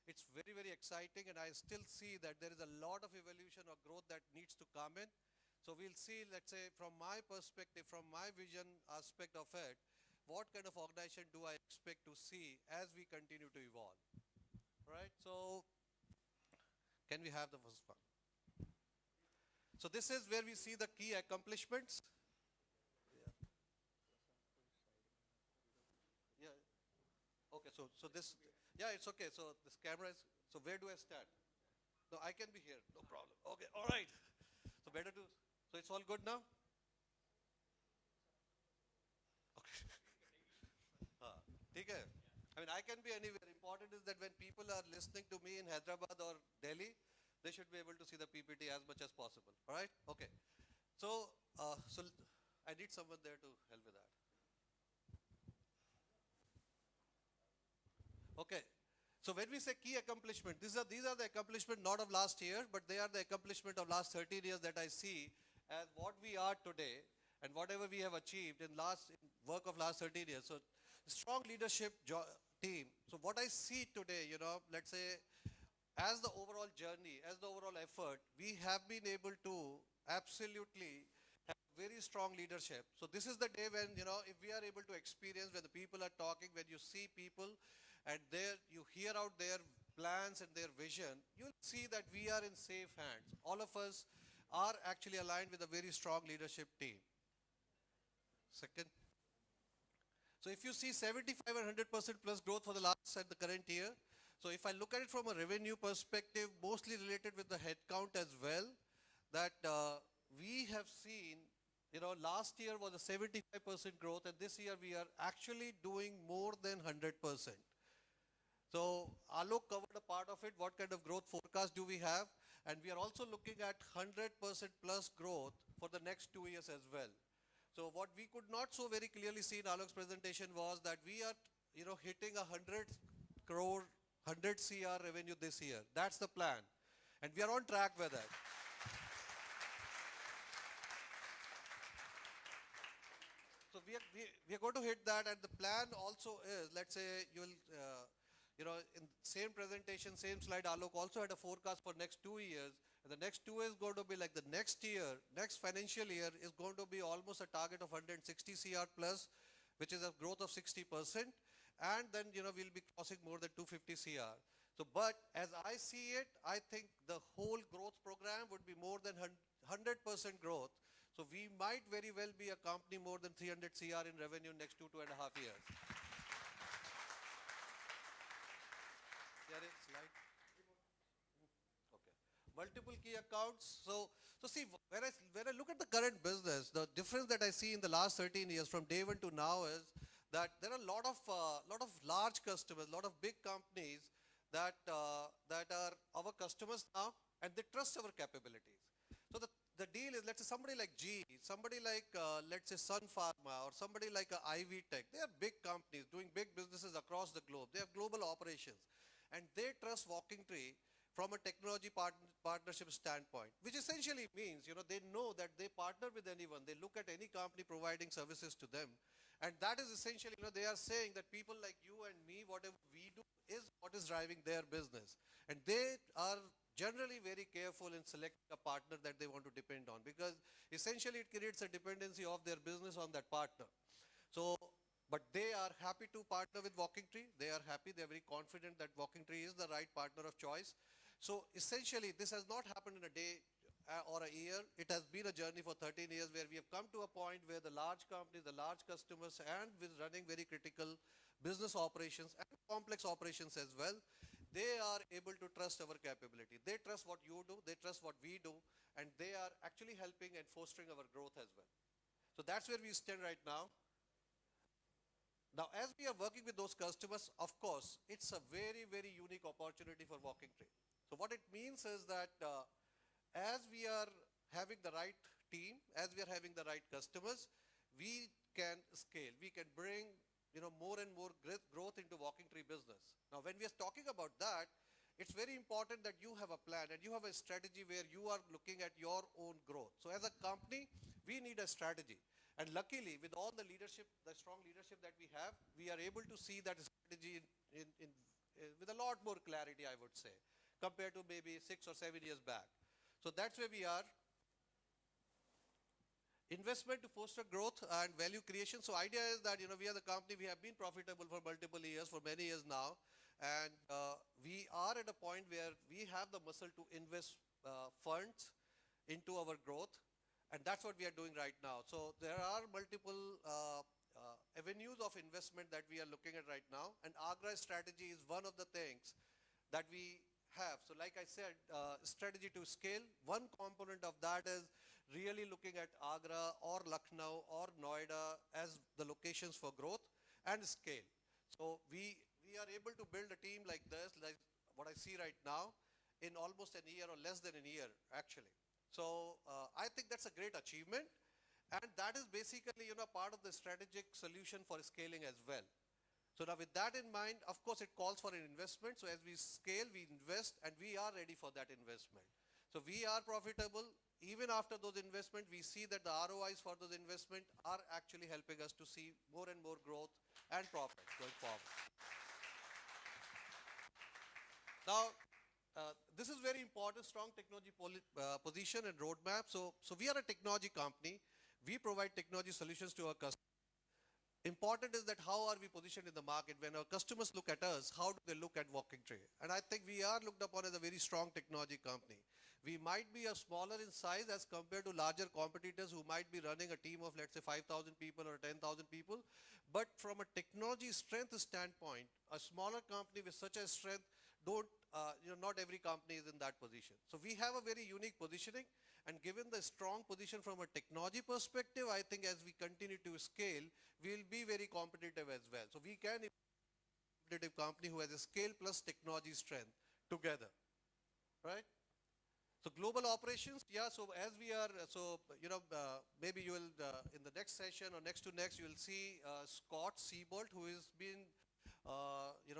S6: It's very, very exciting, and I still see that there is a lot of evolution or growth that needs to come in. So we'll see, let's say, from my perspective, from my vision aspect of it, what kind of organization do I expect to see as we continue to evolve, right? So can we have the first one? So this is where we see the key accomplishments. Yeah. Okay, so this, yeah, it's okay. So this camera is, so where do I stand? No, I can be here, no problem. Okay, all right. So better to, so it's all good now? Okay. Okay. I mean, I can be anywhere. Important is that when people are listening to me in Hyderabad or Delhi, they should be able to see the PPT as much as possible. All right? Okay. So, so I need someone there to help with that. Okay. So when we say key accomplishment, these are the accomplishment not of last year, but they are the accomplishment of last 13 years that I see as what we are today and whatever we have achieved in work of last 13 years. So strong leadership team. So what I see today, let's say, as the overall journey, as the overall effort, we have been able to absolutely have very strong leadership. So this is the day when, if we are able to experience when the people are talking, when you see people and you hear out their plans and their vision, you'll see that we are in safe hands. All of us are actually aligned with a very strong leadership team. Second. So if you see 75 and 100% plus growth for the last and the current year, So if I look at it from a revenue perspective, mostly related with the headcount as well, that we have seen, last year was a 75% growth, and this year we are actually doing more than 100%. So Alok covered a part of it, what kind of growth forecast do we have? And we are also looking at 100% plus growth for the next 2 years as well. So what we could not so very clearly see in Alok's presentation was that we are, hitting 100 crore, 100 CR revenue this year. That's the plan. And we are on track with that. So we are going to hit that, and the plan also is, let's say you'll, in same presentation, same slide, Alok also had a forecast for next 2 years. And the next 2 years is going to be like the next year, next financial year is going to be almost a target of 160 CR plus, which is a growth of 60%. And then, we'll be crossing more than 250 CR. So, but as I see it, I think the whole growth program would be more than 100% growth. So we might very well be a company more than 300 CR in revenue next 2.5 years. Slide. Okay. Multiple key accounts. So see, when I look at the current business, the difference that I see in the last 13 years from day one to now is that there are a lot of large customers, a lot of big companies that are our customers now, and they trust our capabilities. So the deal is, let's say somebody like GE, somebody like, let's say Sun Pharma, or somebody like IV Tech. They are big companies doing big businesses across the globe. They have global operations. And they trust Walking Tree from a technology partnership standpoint, which essentially means, they know that they partner with anyone. They look at any company providing services to them. And that is essentially, they are saying that people like you and me, whatever we do is what is driving their business. And they are generally very careful in selecting a partner that they want to depend on, because essentially it creates a dependency of their business on that partner. So, but they are happy to partner with Walking Tree. They are happy, they are very confident that Walking Tree is the right partner of choice. So essentially, this has not happened in a day or a year. It has been a journey for 13 years where we have come to a point where the large companies, the large customers, and with running very critical business operations and complex operations as well, they are able to trust our capability. They trust what you do, they trust what we do, and they are actually helping and fostering our growth as well. So that's where we stand right now. Now, as we are working with those customers, of course, it's a very, very unique opportunity for Walking Tree. So what it means is that as we are having the right team, as we are having the right customers, we can scale. We can bring more and more growth into Walking Tree business. Now, when we are talking about that, it's very important that you have a plan and you have a strategy where you are looking at your own growth. So as a company, we need a strategy. And luckily, with all the leadership, the strong leadership that we have, we are able to see that strategy with a lot more clarity, I would say, compared to maybe 6 or 7 years back. So that's where we are. Investment to foster growth and value creation. So idea is that, we are the company, we have been profitable for multiple years, for many years now. And we are at a point where we have the muscle to invest funds into our growth. And that's what we are doing right now. So there are multiple avenues of investment that we are looking at right now. And AGRA strategy is one of the things that we have. So like I said, strategy to scale. One component of that is really looking at Agra or Lucknow or Noida as the locations for growth and scale. So we are able to build a team like this, like what I see right now, in almost a year or less than a year, actually. So I think that's a great achievement, and that is basically, part of the strategic solution for scaling as well. So now with that in mind, of course, it calls for an investment. So as we scale, we invest, and we are ready for that investment. So we are profitable. Even after those investments, we see that the ROIs for those investments are actually helping us to see more and more growth and profit going forward. Now, this is very important, strong technology position and roadmap. So we are a technology company. We provide technology solutions to our customers. Important is that how are we positioned in the market? When our customers look at us, how do they look at Walking Tree? And I think we are looked upon as a very strong technology company. We might be a smaller in size as compared to larger competitors who might be running a team of, let's say, 5,000 people or 10,000 people. But from a technology strength standpoint, a smaller company with such a strength not every company is in that position. So we have a very unique positioning, and given the strong position from a technology perspective, I think as we continue to scale, we'll be very competitive as well. So we can be a competitive company who has a scale plus technology strength together, right? So global operations, yeah, so as we are, maybe you will, in the next session or next to next, you will see Scott Siebold, who has been,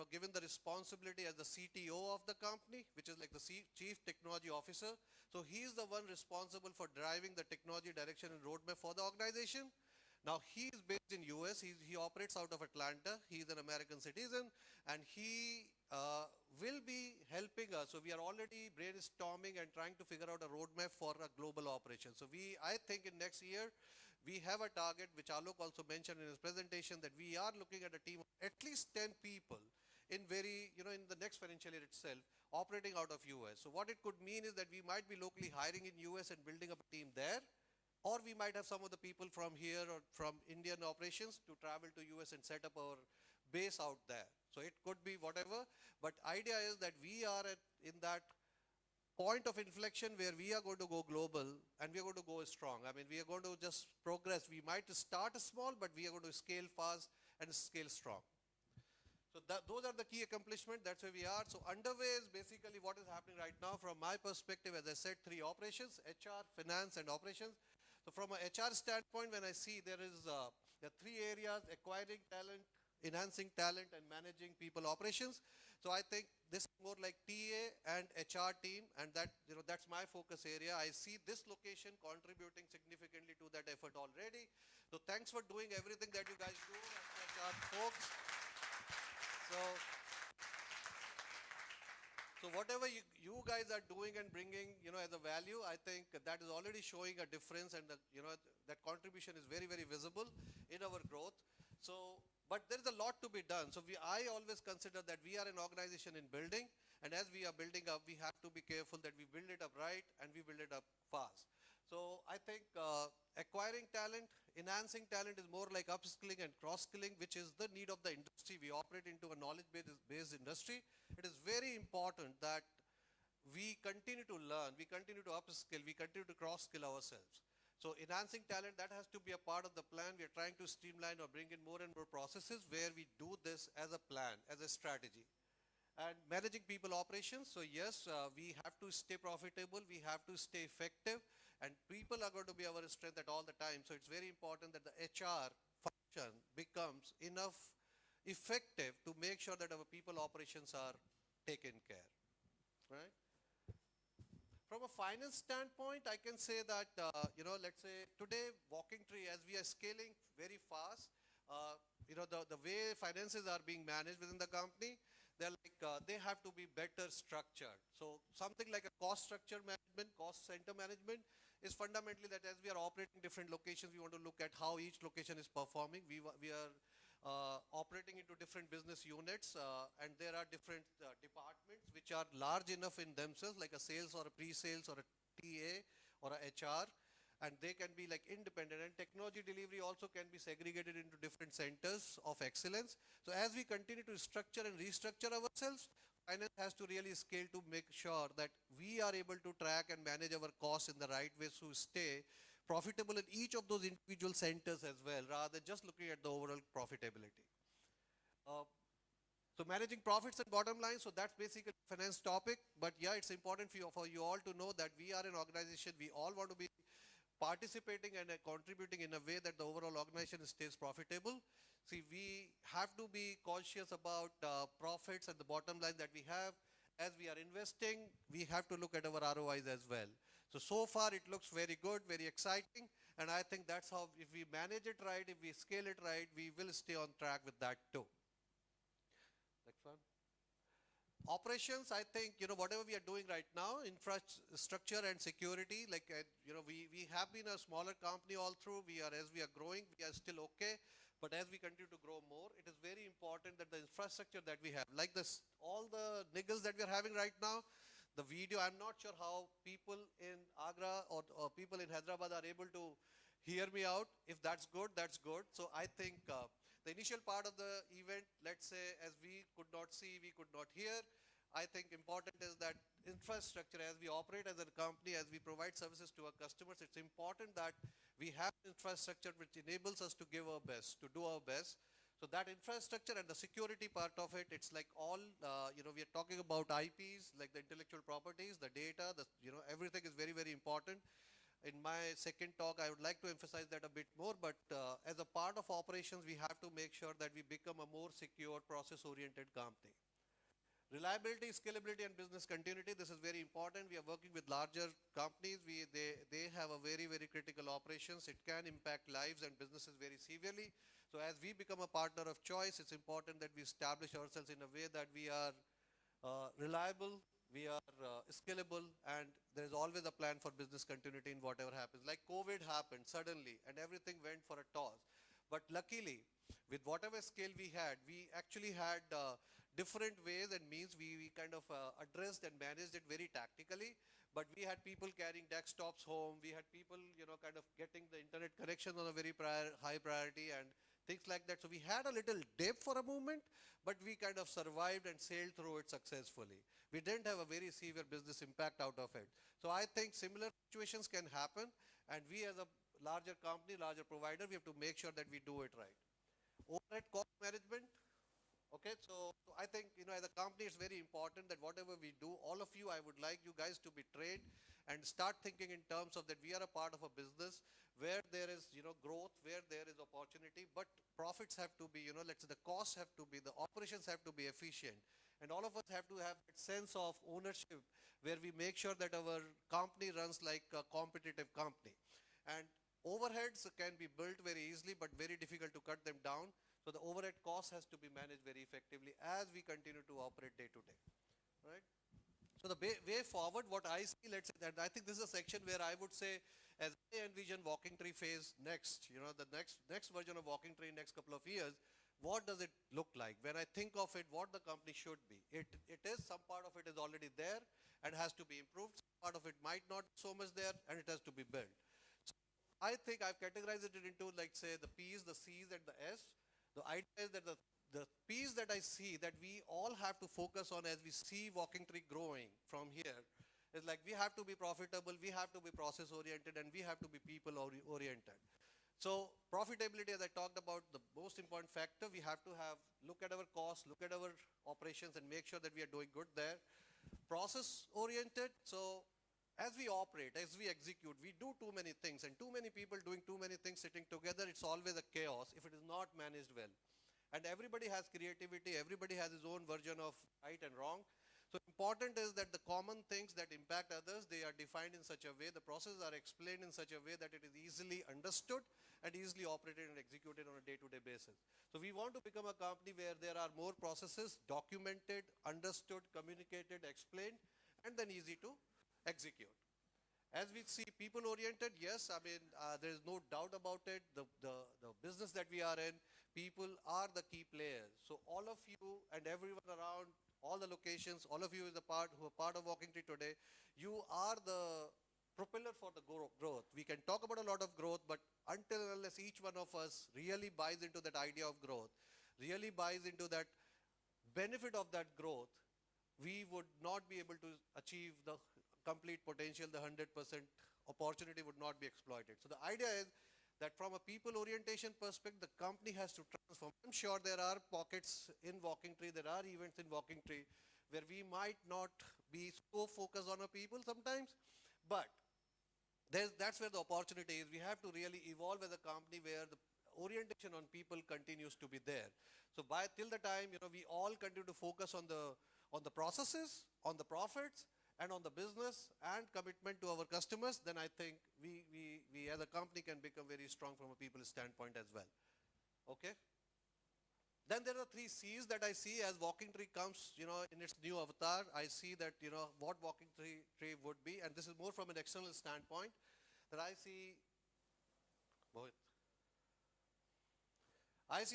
S6: given the responsibility as the CTO of the company, which is like the Chief Technology Officer. So he is the one responsible for driving the technology direction and roadmap for the organization. Now he is based in US, he operates out of Atlanta, he is an American citizen, and he will be helping us. So we are already brainstorming and trying to figure out a roadmap for a global operation. So I think in next year, we have a target, which Alok also mentioned in his presentation, that we are looking at a team of at least 10 people in in the next financial year itself, operating out of US. So what it could mean is that we might be locally hiring in US and building up a team there, or we might have some of the people from here or from Indian operations to travel to US and set up our base out there. So it could be whatever, but idea is that we are in that point of inflection where we are going to go global and we are going to go strong. I mean, we are going to just progress. We might start small, but we are going to scale fast and scale strong. So those are the key accomplishments. That's where we are. So underway is basically what is happening right now. From my perspective, as I said, 3 operations: HR, finance, and operations. So from an HR standpoint, when I see there are 3 areas: acquiring talent, enhancing talent, and managing people operations. So I think this is more like TA and HR team, and that's my focus area. I see this location contributing significantly to that effort already. So thanks for doing everything that you guys do, HR folks. So whatever you guys are doing and bringing, as a value, I think that is already showing a difference, and that contribution is very, very visible in our growth. So, but there is a lot to be done. So I always consider that we are an organization in building, and as we are building up, we have to be careful that we build it up right and we build it up fast. So I think acquiring talent, enhancing talent is more like upskilling and cross-skilling, which is the need of the industry. We operate into a knowledge-based industry. It is very important that we continue to learn, we continue to upskill, we continue to cross-skill ourselves. So enhancing talent, that has to be a part of the plan. We are trying to streamline or bring in more and more processes where we do this as a plan, as a strategy. And managing people operations, so yes, we have to stay profitable, we have to stay effective, and people are going to be our strength at all the time. So it's very important that the HR function becomes enough effective to make sure that our people operations are taken care, right? From a finance standpoint, I can say that, let's say today, Walking Tree, as we are scaling very fast, the way finances are being managed within the company, they have to be better structured. So something like a cost structure management, cost center management is fundamentally that as we are operating different locations, we want to look at how each location is performing. We are operating into different business units, and there are different departments which are large enough in themselves, like a sales or a pre-sales or a TA or a HR, and they can be like independent, and technology delivery also can be segregated into different centers of excellence. So as we continue to structure and restructure ourselves, finance has to really scale to make sure that we are able to track and manage our costs in the right way to stay profitable in each of those individual centers as well, rather than just looking at the overall profitability. So managing profits and bottom line, so that's basically a finance topic. But yeah, it's important for you all to know that we are an organization, we all want to be participating and contributing in a way that the overall organization stays profitable. See, we have to be conscious about profits and the bottom line that we have. As we are investing, we have to look at our ROIs as well. So far it looks very good, very exciting, and I think that's how, if we manage it right, if we scale it right, we will stay on track with that too. Next one. Operations, I think, whatever we are doing right now, infrastructure and security, we have been a smaller company all through. As we are growing, we are still okay. But as we continue to grow more, it is very important that the infrastructure that we have, like all the niggles that we are having right now, the video, I'm not sure how people in Agra or people in Hyderabad are able to hear me out. If that's good, that's good. So I think the initial part of the event, let's say, as we could not see, we could not hear, I think important is that infrastructure, as we operate as a company, as we provide services to our customers, it's important that we have infrastructure which enables us to give our best, to do our best. So that infrastructure and the security part of it, it's like all, we are talking about IPs, like the intellectual properties, the data, everything is very, very important. In my second talk, I would like to emphasize that a bit more, but as a part of operations, we have to make sure that we become a more secure, process-oriented company. Reliability, scalability, and business continuity, this is very important. We are working with larger companies. They have a very, very critical operations. It can impact lives and businesses very severely. So as we become a partner of choice, it's important that we establish ourselves in a way that we are reliable, we are scalable, and there is always a plan for business continuity in whatever happens. Like COVID happened suddenly, and everything went for a toss. But luckily, with whatever scale we actually had different ways and means. We kind of addressed and managed it very tactically. But we had people carrying desktops home. We had people, kind of getting the internet connection on a very high priority and things like that. So we had a little dip for a moment, but we kind of survived and sailed through it successfully. We didn't have a very severe business impact out of it. So I think similar situations can happen, and we as a larger company, larger provider, we have to make sure that we do it right. Overhead cost management. Okay, so I think, as a company, it's very important that whatever we do, all of you, I would like you guys to be trained and start thinking in terms of that we are a part of a business where there is, growth, where there is opportunity, but profits have to be, let's say the costs have to be, the operations have to be efficient. And all of us have to have that sense of ownership where we make sure that our company runs like a competitive company. And overheads can be built very easily, but very difficult to cut them down. So the overhead cost has to be managed very effectively as we continue to operate day to day, right? So the way forward, what I see, let's say that I think this is a section where I would say, as I envision Walking Tree phase next, the next version of Walking Tree in next couple of years, what does it look like? When I think of it, what the company should be. It is, some part of it is already there and has to be improved. Some part of it might not so much there and it has to be built. So I think I've categorized it into, like, say, the P's, the C's, and the S. The idea is that the piece that I see that we all have to focus on as we see Walking Tree growing from here is like we have to be profitable, we have to be process oriented, and we have to be people oriented. So profitability, as I talked about, the most important factor, we have to look at our costs, look at our operations, and make sure that we are doing good there. Process oriented, so as we operate, as we execute, we do too many things, and too many people doing too many things sitting together, it's always a chaos if it is not managed well. And everybody has creativity, everybody has his own version of right and wrong. So important is that the common things that impact others, they are defined in such a way, the processes are explained in such a way that it is easily understood and easily operated and executed on a day-to-day basis. So we want to become a company where there are more processes documented, understood, communicated, explained, and then easy to execute. As we see people oriented, yes, I mean, there is no doubt about it. The business that we are in, people are the key players. So all of you and everyone around, all the locations, all of you who are part of Walking Tree today, you are the propeller for the growth. We can talk about a lot of growth, but until and unless each one of us really buys into that idea of growth, really buys into that benefit of that growth, we would not be able to achieve the complete potential, the 100% opportunity would not be exploited. So the idea is that from a people orientation perspective, the company has to transform. I'm sure there are pockets in Walking Tree, there are events in Walking Tree where we might not be so focused on our people sometimes, but that's where the opportunity is. We have to really evolve as a company where the orientation on people continues to be there. So till the time, we all continue to focus on the processes, on the profits, and on the business and commitment to our customers, then I think we as a company can become very strong from a people standpoint as well. Okay? Then there are 3 C's that I see as Walking Tree comes, in its new avatar. I see that, what Walking Tree would be, and this is more from an external standpoint, that I see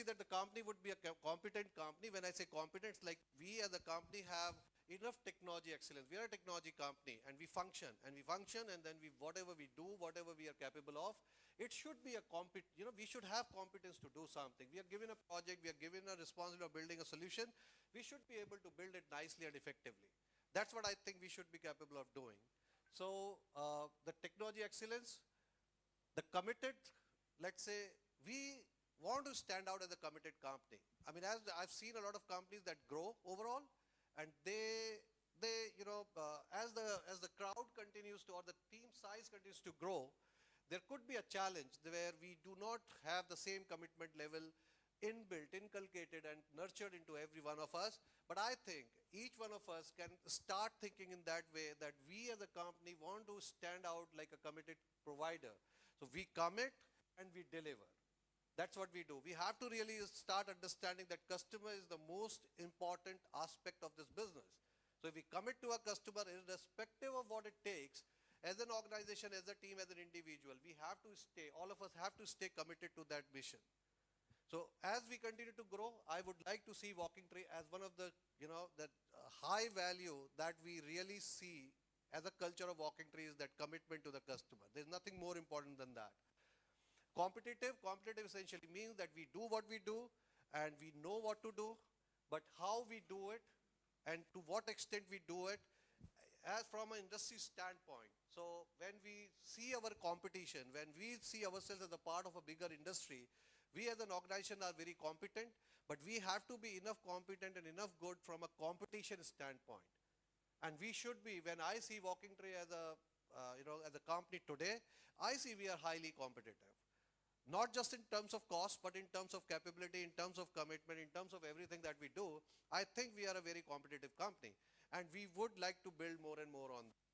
S6: that the company would be a competent company. When I say competent, it's like we as a company have enough technology excellence. We are a technology company and we function and then whatever we do, whatever we are capable of, it should be we should have competence to do something. We are given a project, we are given a responsibility of building a solution. We should be able to build it nicely and effectively. That's what I think we should be capable of doing. So the technology excellence, the committed, let's say, we want to stand out as a committed company. I mean, as I've seen a lot of companies that grow overall, and as the crowd continues to, or the team size continues to grow, there could be a challenge where we do not have the same commitment level inbuilt, inculcated, and nurtured into every one of us. But I think each one of us can start thinking in that way, that we as a company want to stand out like a committed provider. So we commit and we deliver. That's what we do. We have to really start understanding that customer is the most important aspect of this business. So if we commit to a customer, irrespective of what it takes, as an organization, as a team, as an individual, we have to stay, all of us have to stay committed to that mission. So as we continue to grow, I would like to see Walking Tree as one of the, that high value that we really see as a culture of Walking Tree is that commitment to the customer. There's nothing more important than that. Competitive essentially means that we do what we do and we know what to do, but how we do it and to what extent we do it as from an industry standpoint. So when we see our competition, when we see ourselves as a part of a bigger industry, we as an organization are very competent, but we have to be enough competent and enough good from a competition standpoint. And we should be, when I see Walking Tree as a, as a company today, I see we are highly competitive. Not just in terms of cost, but in terms of capability, in terms of commitment, in terms of everything that we do, I think we are a very competitive company. And we would like to build more and more on that.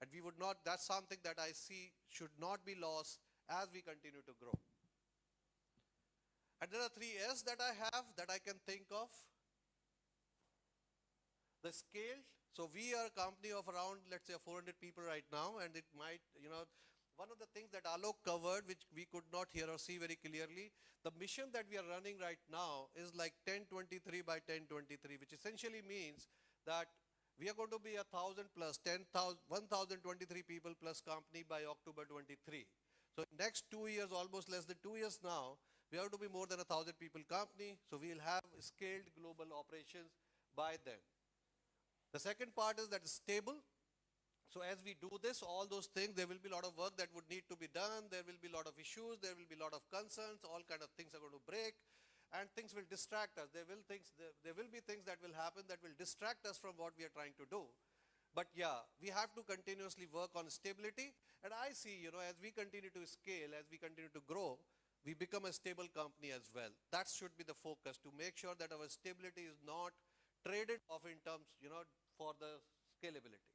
S6: And we would not, that's something that I see should not be lost as we continue to grow. And there are 3 S's that I have that I can think of. The scale. So we are a company of around, let's say, 400 people right now, and it might, one of the things that Alok covered, which we could not hear or see very clearly, the mission that we are running right now is like 1023 by 1023, which essentially means that we are going to be 1,000 plus, 1,023 people plus company by October 23. So next 2 years, almost less than 2 years now, we have to be more than 1,000 people company. So we'll have scaled global operations by then. The second part is that it's stable. So as we do this, all those things, there will be a lot of work that would need to be done. There will be a lot of issues. There will be a lot of concerns. All kind of things are going to break. And things will distract us. There will be things that will happen that will distract us from what we are trying to do. But yeah, we have to continuously work on stability. And I see, as we continue to scale, as we continue to grow, we become a stable company as well. That should be the focus, to make sure that our stability is not traded off in terms, for the scalability.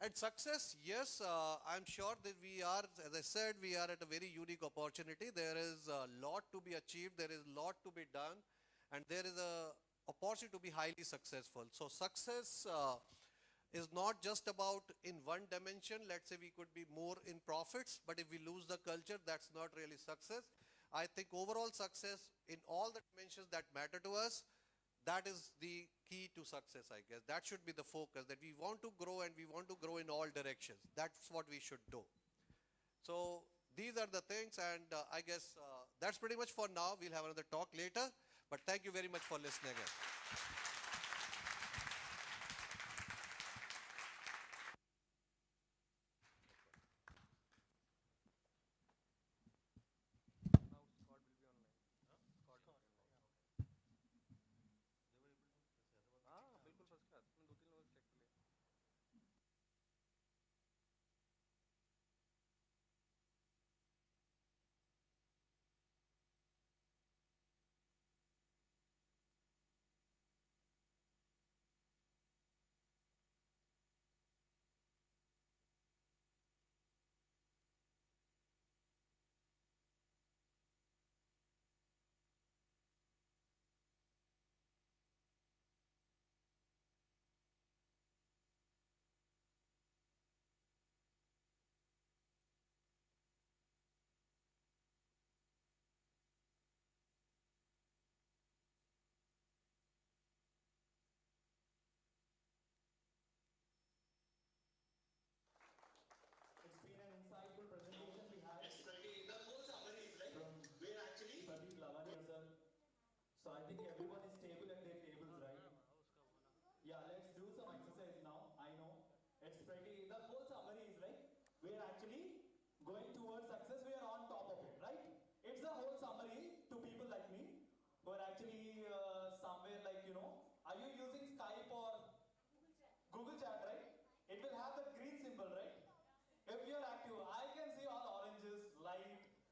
S6: And success, yes, I'm sure that we are, as I said, we are at a very unique opportunity. There is a lot to be achieved. There is a lot to be done. And there is a opportunity to be highly successful. So success is not just about in one dimension. Let's say we could be more in profits, but if we lose the culture, that's not really success. I think overall success in all the dimensions that matter to us, that is the key to success, I guess. That should be the focus, that we want to grow and we want to grow in all directions. That's what we should do. So these are the things, and I guess that's pretty much for now. We'll have another talk later, but thank you very much for listening again.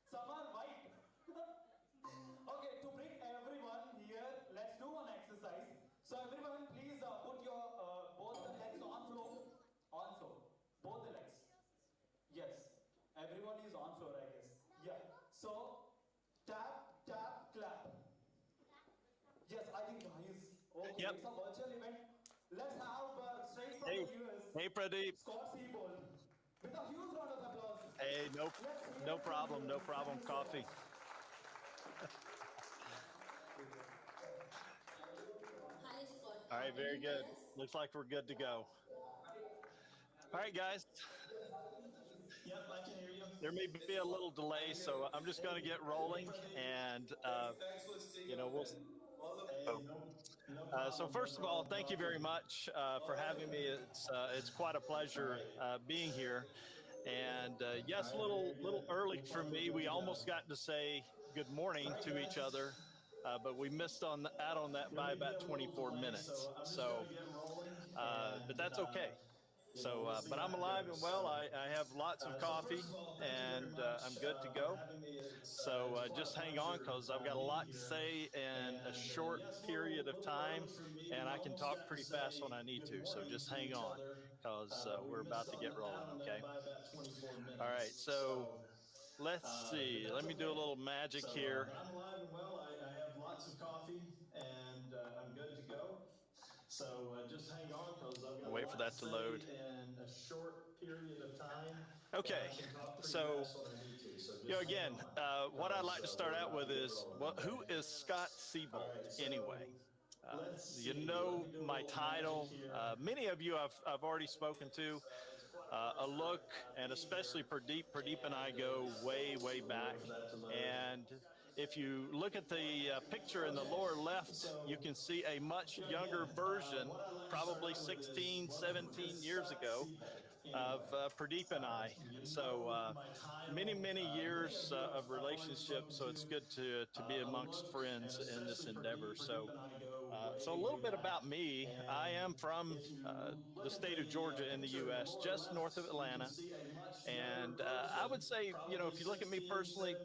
S8: Some are white. Okay, to bring everyone here, let's do one exercise. So everyone, please put your both the legs on floor. On floor. Both the legs. Yes. Everyone is on floor, I guess. Yeah. So tap, tap, clap. Yes, I think he's okay.
S17: Yep.
S8: It's a virtual event. Let's have straight from
S17: Hey,
S8: the US.
S17: hey, Pradeep.
S8: Scott Seabold. With a huge round of applause.
S17: Hey, no problem, no problem. Coffee. All right, very good. Looks like we're good to go. All right, guys.
S8: Yep, I can hear you.
S17: There may be a little delay, so I'm just going to get rolling, and we'll. So first of all, thank you very much for having me. It's quite a pleasure being here, and yes, a little early for me. We almost got to say good morning to each other, but we missed out on that by about 24 minutes. So, but that's okay. So, but I'm alive and well. I have lots of coffee, and I'm good to go. So just hang on, because I've got a lot to say in a short period of time, and I can talk pretty fast when I need to. So just hang on, because we're about to get rolling, okay? All right, so let's see. Let me do a little magic here.
S8: But I'm alive and well. I have lots of coffee, and I'm good to go. So just hang on, because I've got
S17: Wait for that to load.
S8: in a short period of time.
S17: Okay, so again, what I'd like to start out with is, who is Scott Seabold anyway? You know my title. Many of you I've already spoken to. A look, and especially Pradeep. Pradeep and I go way back. And if you look at the picture in the lower left, you can see a much younger version, probably 16, 17 years ago, of Pradeep and I. So many years of relationship. So it's good to be amongst friends in this endeavor. So so a little bit about me. I am from the state of Georgia in the U.S., just north of Atlanta. And I would say, if you look at me personally,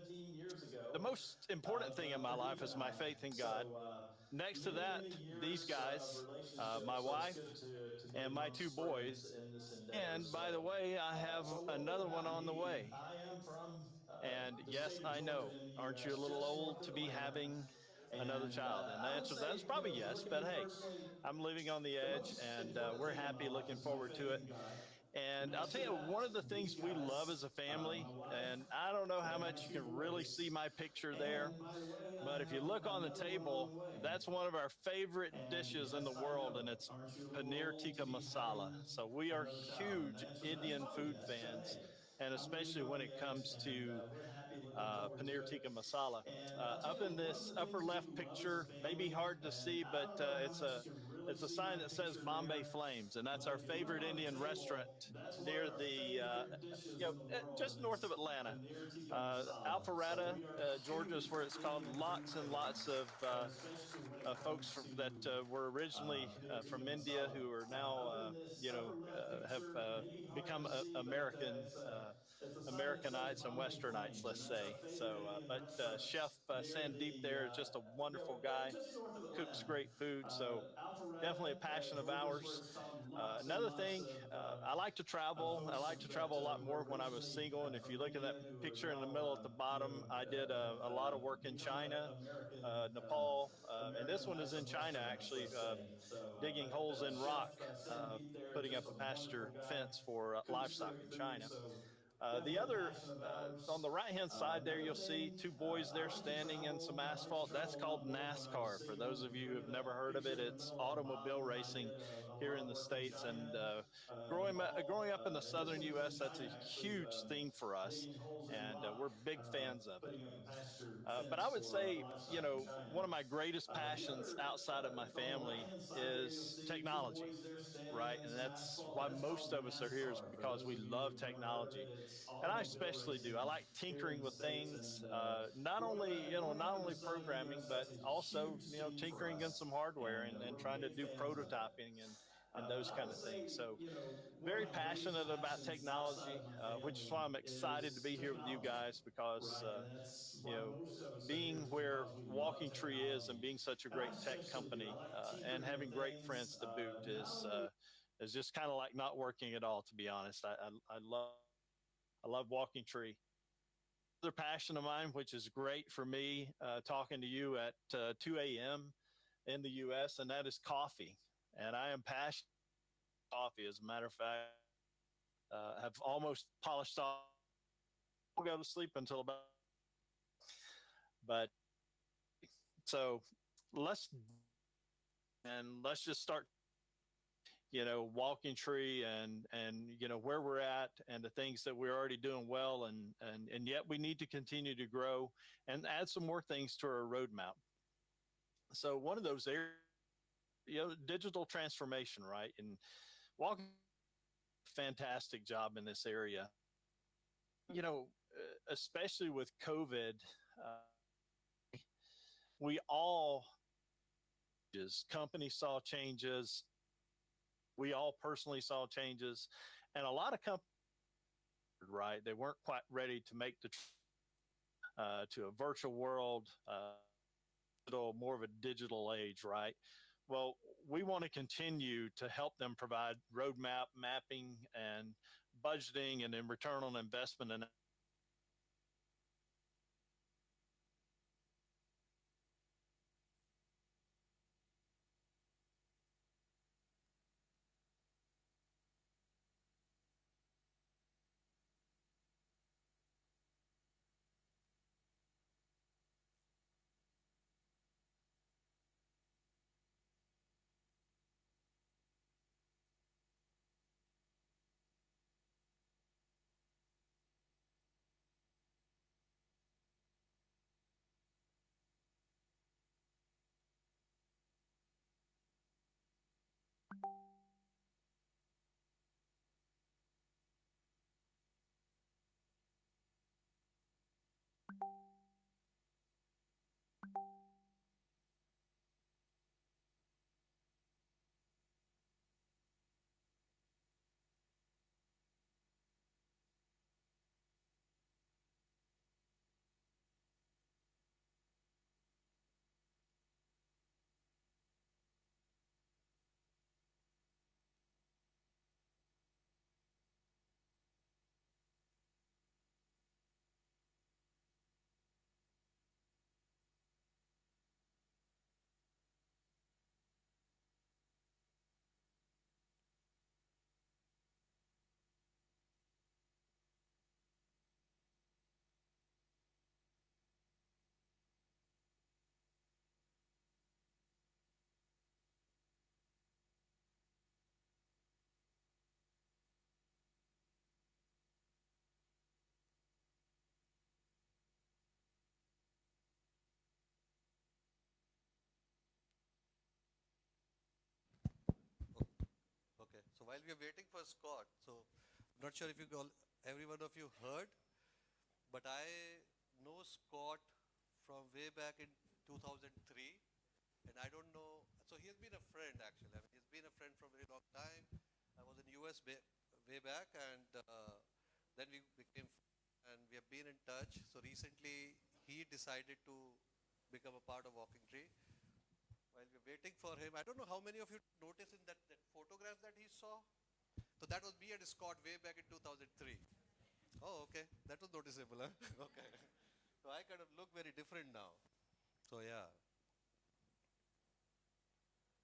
S17: the most important thing in my life is my faith in God. Next to that, these guys, my wife, and my two boys. And by the way, I have another one on the way. And yes, I know, aren't you a little old to be having another child? And the answer to that is probably yes, but hey, I'm living on the edge, and we're happy, looking forward to it. And I'll tell you, one of the things we love as a family, and I don't know how much you can really see my picture there, but if you look on the table, that's one of our favorite dishes in the world, and it's paneer tikka masala. So we are huge Indian food fans, and especially when it comes to paneer tikka masala. Up in this upper left picture, maybe hard to see, but it's a sign that says Bombay Flames, and that's our favorite Indian restaurant near the just north of Atlanta. Alpharetta, Georgia is where it's called. Lots and lots of folks that were originally from India who are now have become Americanites and Westernites, let's say. So, but Chef Sandeep there is just a wonderful guy, cooks great food. So definitely a passion of ours. Another thing, I like to travel. I like to travel a lot more when I was single. And if you look at that picture in the middle at the bottom, I did a lot of work in China, Nepal, and this one is in China, actually, digging holes in rock, putting up a pasture fence for livestock in China. The other, on the right-hand side there, you'll see two boys there standing in some asphalt. That's called NASCAR. For those of you who have never heard of it, it's automobile racing here in the States. And growing up in the southern U.S., that's a huge thing for us, and we're big fans of it. But I would say, one of my greatest passions outside of my family is technology, right? And that's why most of us are here, is because we love technology. And I especially do. I like tinkering with things, not only programming, but also, tinkering in some hardware and trying to do prototyping and those kind of things. So very passionate about technology, which is why I'm excited to be here with you guys because, you know, being where Walking Tree is and being such a great tech company and having great friends to boot is just kind of like not working at all, to be honest. I love Walking Tree. Another passion of mine, which is great for me, talking to you at 2 a.m. in the U.S., and that is coffee. And I am passionate about coffee. As a matter of fact, have almost polished off. I'll go to sleep until about. But so let's just start, you know, Walking Tree and you know where we're at and the things that we're already doing well, and yet we need to continue to grow and add some more things to our roadmap. So one of those areas, you know, digital transformation, right? And Walking, fantastic job in this area. You know, especially with COVID, we all, companies saw changes. We all personally saw changes, and a lot of companies, right, they weren't quite ready to make the to a virtual world, more of a digital age, right? Well, we want to continue to help them provide roadmap mapping and budgeting and then return on investment. And
S6: Okay, so while we are waiting for Scott, so I'm not sure if every one of you heard, but I know Scott from way back in 2003, and I don't know. So he has been a friend actually. I mean, he's been a friend for a very long time. I was in US way back, and then we became, and we have been in touch. So recently, he decided to become a part of Walking Tree. While we're waiting for him, I don't know how many of you noticed in that photograph that he saw. So that was me and Scott way back in 2003. Oh, okay. That was noticeable, huh? Okay. So I kind of look very different now. So yeah.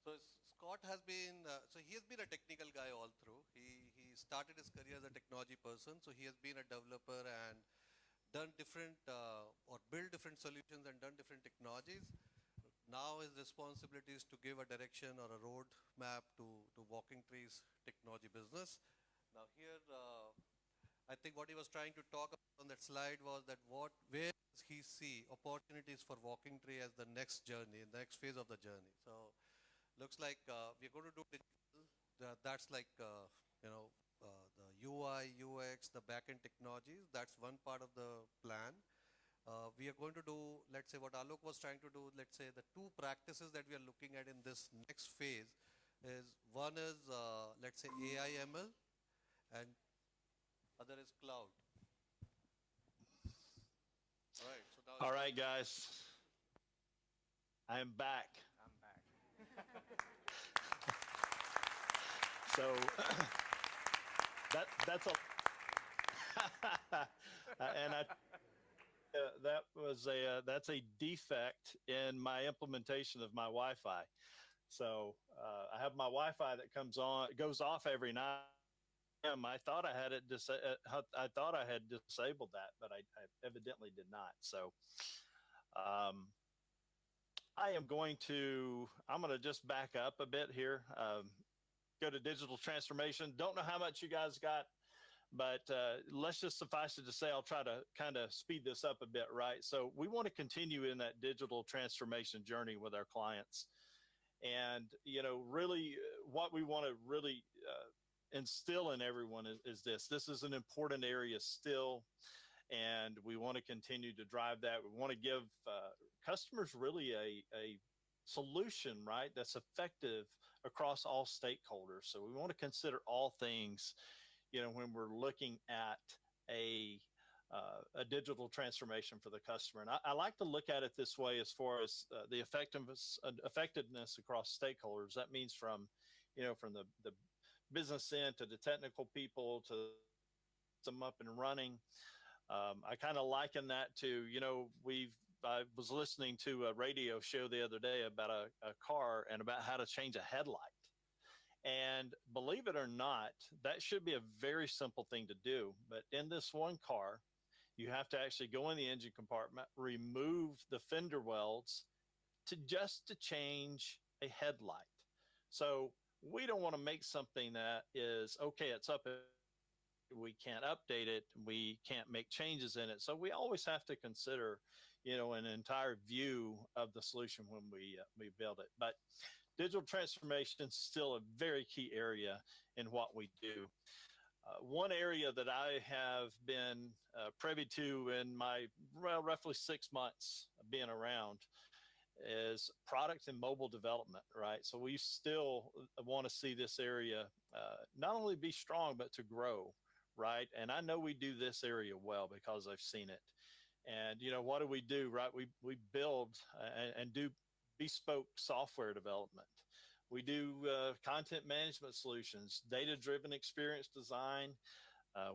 S6: So Scott has been, so he has been a technical guy all through. He started his career as a technology person. So he has been a developer and done different, or built different solutions and done different technologies. Now his responsibility is to give a direction or a road map to Walking Tree's technology business. Now here, I think what he was trying to talk about on that slide was that where does he see opportunities for Walking Tree as the next journey, the next phase of the journey. So looks like we're going to do digital. That's like, you know, the UI, UX, the backend technologies. That's one part of the plan. We are going to do, let's say what Alok was trying to do, let's say the two practices that we are looking at in this next phase. is one is let's say AI ML and other is cloud. All right. So now
S17: All right, guys. I am back.
S11: I'm back.
S17: So that's a and that was that's a defect in my implementation of my Wi-Fi. So I have my Wi-Fi that goes off every night. I thought I had I thought I had disabled that, but I evidently did not. So um, I'm going to just back up a bit here. Go to digital transformation. Don't know how much you guys got, but let's just suffice it to say, I'll try to kind of speed this up a bit, right? So we want to continue in that digital transformation journey with our clients. And, really what we want to really instill in everyone is this. This is an important area still, and we want to continue to drive that. We want to give customers really a solution, right, that's effective across all stakeholders. So we want to consider all things, when we're looking at a digital transformation for the customer. And I like to look at it this way as far as the effectiveness across stakeholders. That means from the business end to the technical people to them up and running. I kind of liken that to, I was listening to a radio show the other day about a car and about how to change a headlight. And believe it or not, that should be a very simple thing to do. But in this one car, you have to actually go in the engine compartment, remove the fender welds to change a headlight. So we don't want to make something that is, okay, it's up, we can't update it, we can't make changes in it. So we always have to consider, an entire view of the solution when we build it. But digital transformation is still a very key area in what we do. One area that I have been privy to in my roughly 6 months of being around is product and mobile development, right? So we still want to see this area not only be strong, but to grow, right? And I know we do this area well because I've seen it. And, what do we do, right? We build and do bespoke software development. We do content management solutions, data-driven experience design.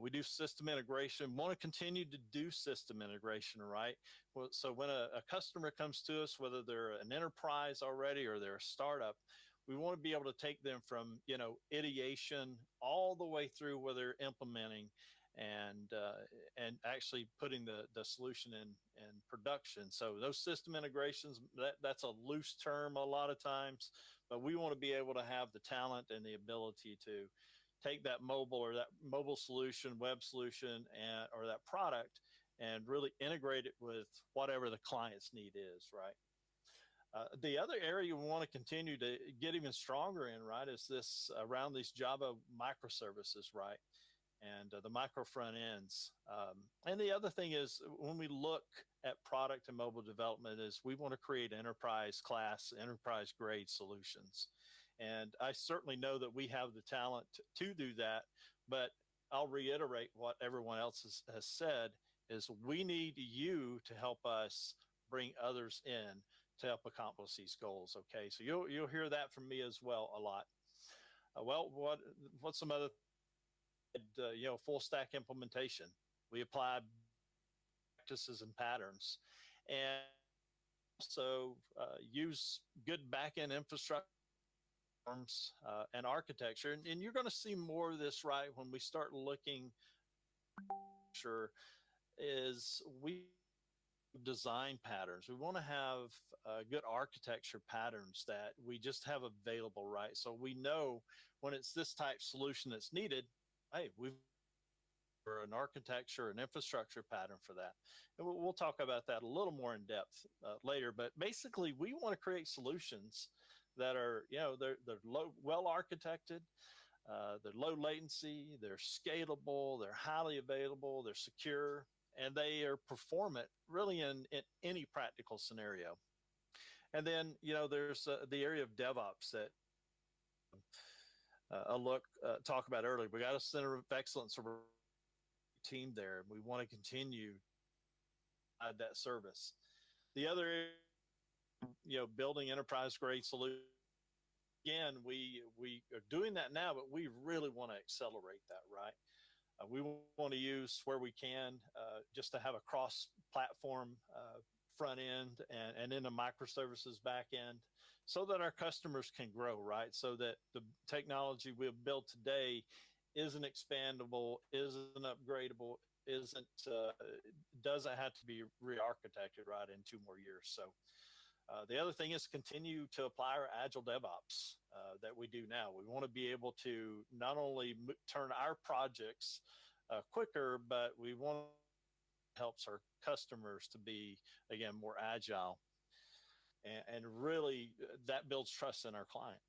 S17: We do system integration. Want to continue to do system integration, right? Well, so when a customer comes to us, whether they're an enterprise already or they're a startup, we want to be able to take them from, ideation all the way through where they're implementing and actually putting the solution in production. So those system integrations, that's a loose term a lot of times, but we want to be able to have the talent and the ability to take that mobile solution, web solution, or that product and really integrate it with whatever the client's need is, right? The other area we want to continue to get even stronger in, right, is this around these Java microservices, right? And the micro front ends. And the other thing is when we look at product and mobile development is we want to create enterprise class, enterprise grade solutions. And I certainly know that we have the talent to do that, but I'll reiterate what everyone else has said is we need you to help us bring others in to help accomplish these goals. Okay. So you'll hear that from me as well a lot. What's some other full stack implementation. We apply practices and patterns, and also use good backend infrastructure and architecture. And you're going to see more of this, right, when we start looking. Sure, is we design patterns. We want to have good architecture patterns that we just have available, right? So we know when it's this type solution that's needed. Hey, we've got an architecture and infrastructure pattern for that. And we'll talk about that a little more in depth later. But basically, we want to create solutions that are, they're well architected, they're low latency, they're scalable, they're highly available, they're secure, and they are performant really in any practical scenario. And then, there's the area of DevOps that talk about earlier. We got a center of excellence team there. We want to continue that service. The other, building enterprise grade solutions. Again, we are doing that now, but we really want to accelerate that, right? We want to use where we can just to have a cross-platform front end and then a microservices back end so that our customers can grow, right? So that the technology we build today isn't expandable, isn't upgradable, doesn't have to be re-architected, right, in 2 more years. So the other thing is continue to apply our agile DevOps that we do now. We want to be able to not only turn our projects quicker, but we want to help our customers to be, again, more agile. And really, that builds trust in our client.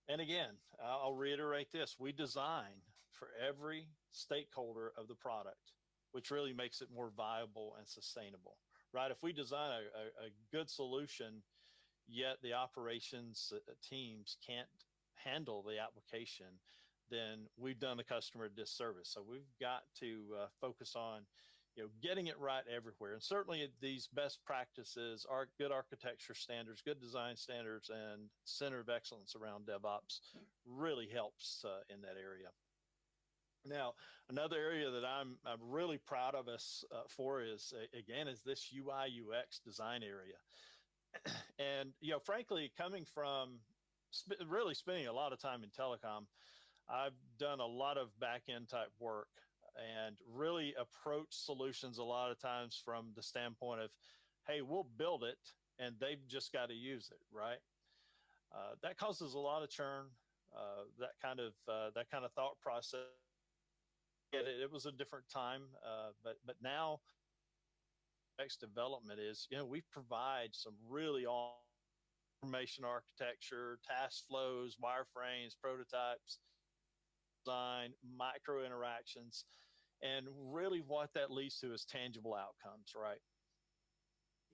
S17: And again, I'll reiterate this. We design for every stakeholder of the product, which really makes it more viable and sustainable, right? If we design a good solution, yet the operations teams can't handle the application, then we've done the customer a disservice. So we've got to focus on, getting it right everywhere. And certainly these best practices are good architecture standards, good design standards, and center of excellence around DevOps really helps in that area. Now, another area that I'm really proud of us for is this UI UX design area. And, frankly, coming from really spending a lot of time in telecom, I've done a lot of back-end type work and really approach solutions a lot of times from the standpoint of, hey, we'll build it and they've just got to use it, right? That causes a lot of churn, that kind of thought process. It was a different time, but now next development is, we provide some really awesome information architecture, task flows, wireframes, prototypes, design, micro interactions, and really what that leads to is tangible outcomes, right?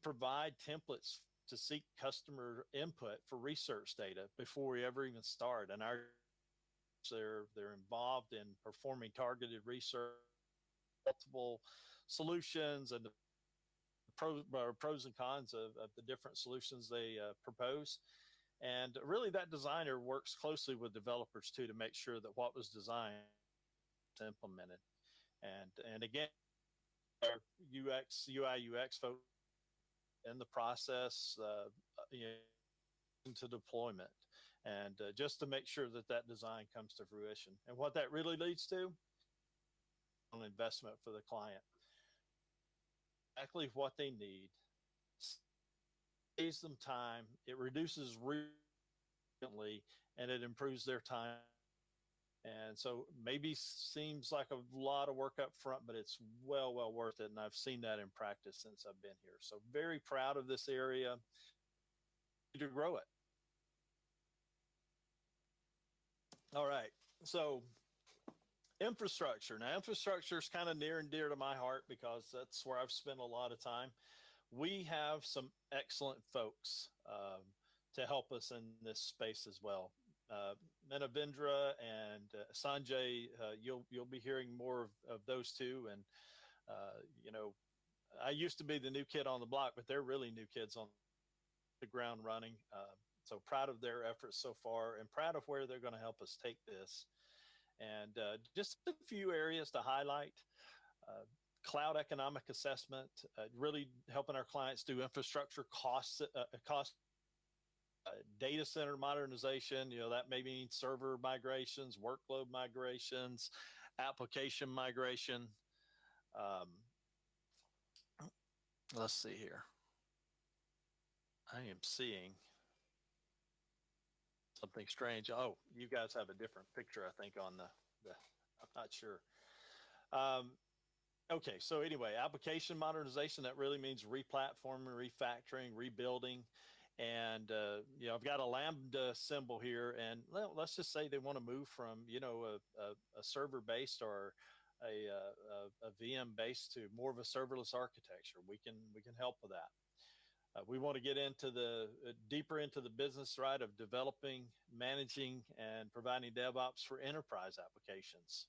S17: Provide templates to seek customer input for research data before we ever even start, and they're involved in performing targeted research, multiple solutions, and the pros and cons of the different solutions they propose. And really that designer works closely with developers too to make sure that what was designed is implemented. And again, our UI UX folks in the process, into deployment, and just to make sure that that design comes to fruition. And what that really leads to, an investment for the client. Exactly what they need, saves them time, it reduces recently, and it improves their time. And so maybe seems like a lot of work up front, but it's well worth it. And I've seen that in practice since I've been here. So very proud of this area to grow it. All right. So infrastructure. Now, infrastructure is kind of near and dear to my heart because that's where I've spent a lot of time. We have some excellent folks to help us in this space as well. Menavendra and Sanjay, you'll be hearing more of those two. And, I used to be the new kid on the block, but they're really new kids on the ground running. So proud of their efforts so far and proud of where they're going to help us take this. And just a few areas to highlight. Cloud economic assessment, really helping our clients do infrastructure cost data center modernization. That may mean server migrations, workload migrations, application migration. Let's see here. I am seeing something strange. Oh, you guys have a different picture, I think, on the I'm not sure. Okay, so anyway, application modernization, that really means replatforming, refactoring, rebuilding. And, I've got a Lambda symbol here, and let's just say they want to move from, a server based or a VM based to more of a serverless architecture. We can help with that. We want to get into the deeper into the business, right, of developing, managing, and providing DevOps for enterprise applications.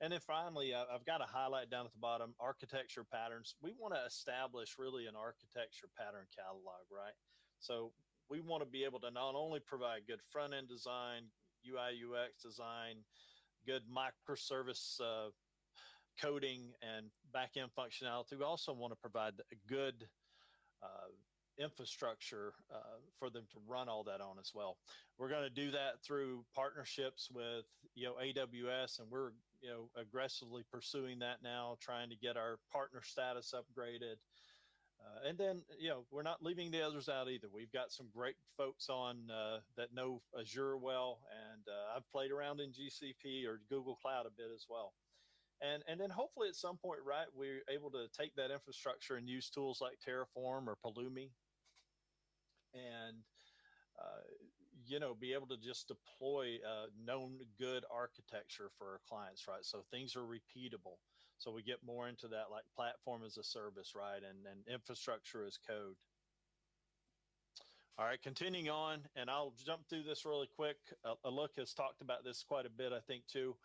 S17: And then finally, I've got a highlight down at the bottom, architecture patterns. We want to establish really an architecture pattern catalog, right? So we want to be able to not only provide good front-end design, UI, UX design, good microservice coding and back-end functionality. We also want to provide a good infrastructure for them to run all that on as well. We're going to do that through partnerships with AWS, and we're aggressively pursuing that now, trying to get our partner status upgraded. And then we're not leaving the others out either. We've got some great folks on that know Azure well, and I've played around in GCP or Google Cloud a bit as well. And then hopefully at some point, right, we're able to take that infrastructure and use tools like Terraform or Pulumi and, be able to just deploy known good architecture for our clients, right? So things are repeatable. So we get more into that like platform as a service, right? And infrastructure as code. All right, continuing on, and I'll jump through this really quick. Alok has talked about this quite a bit, I think, too.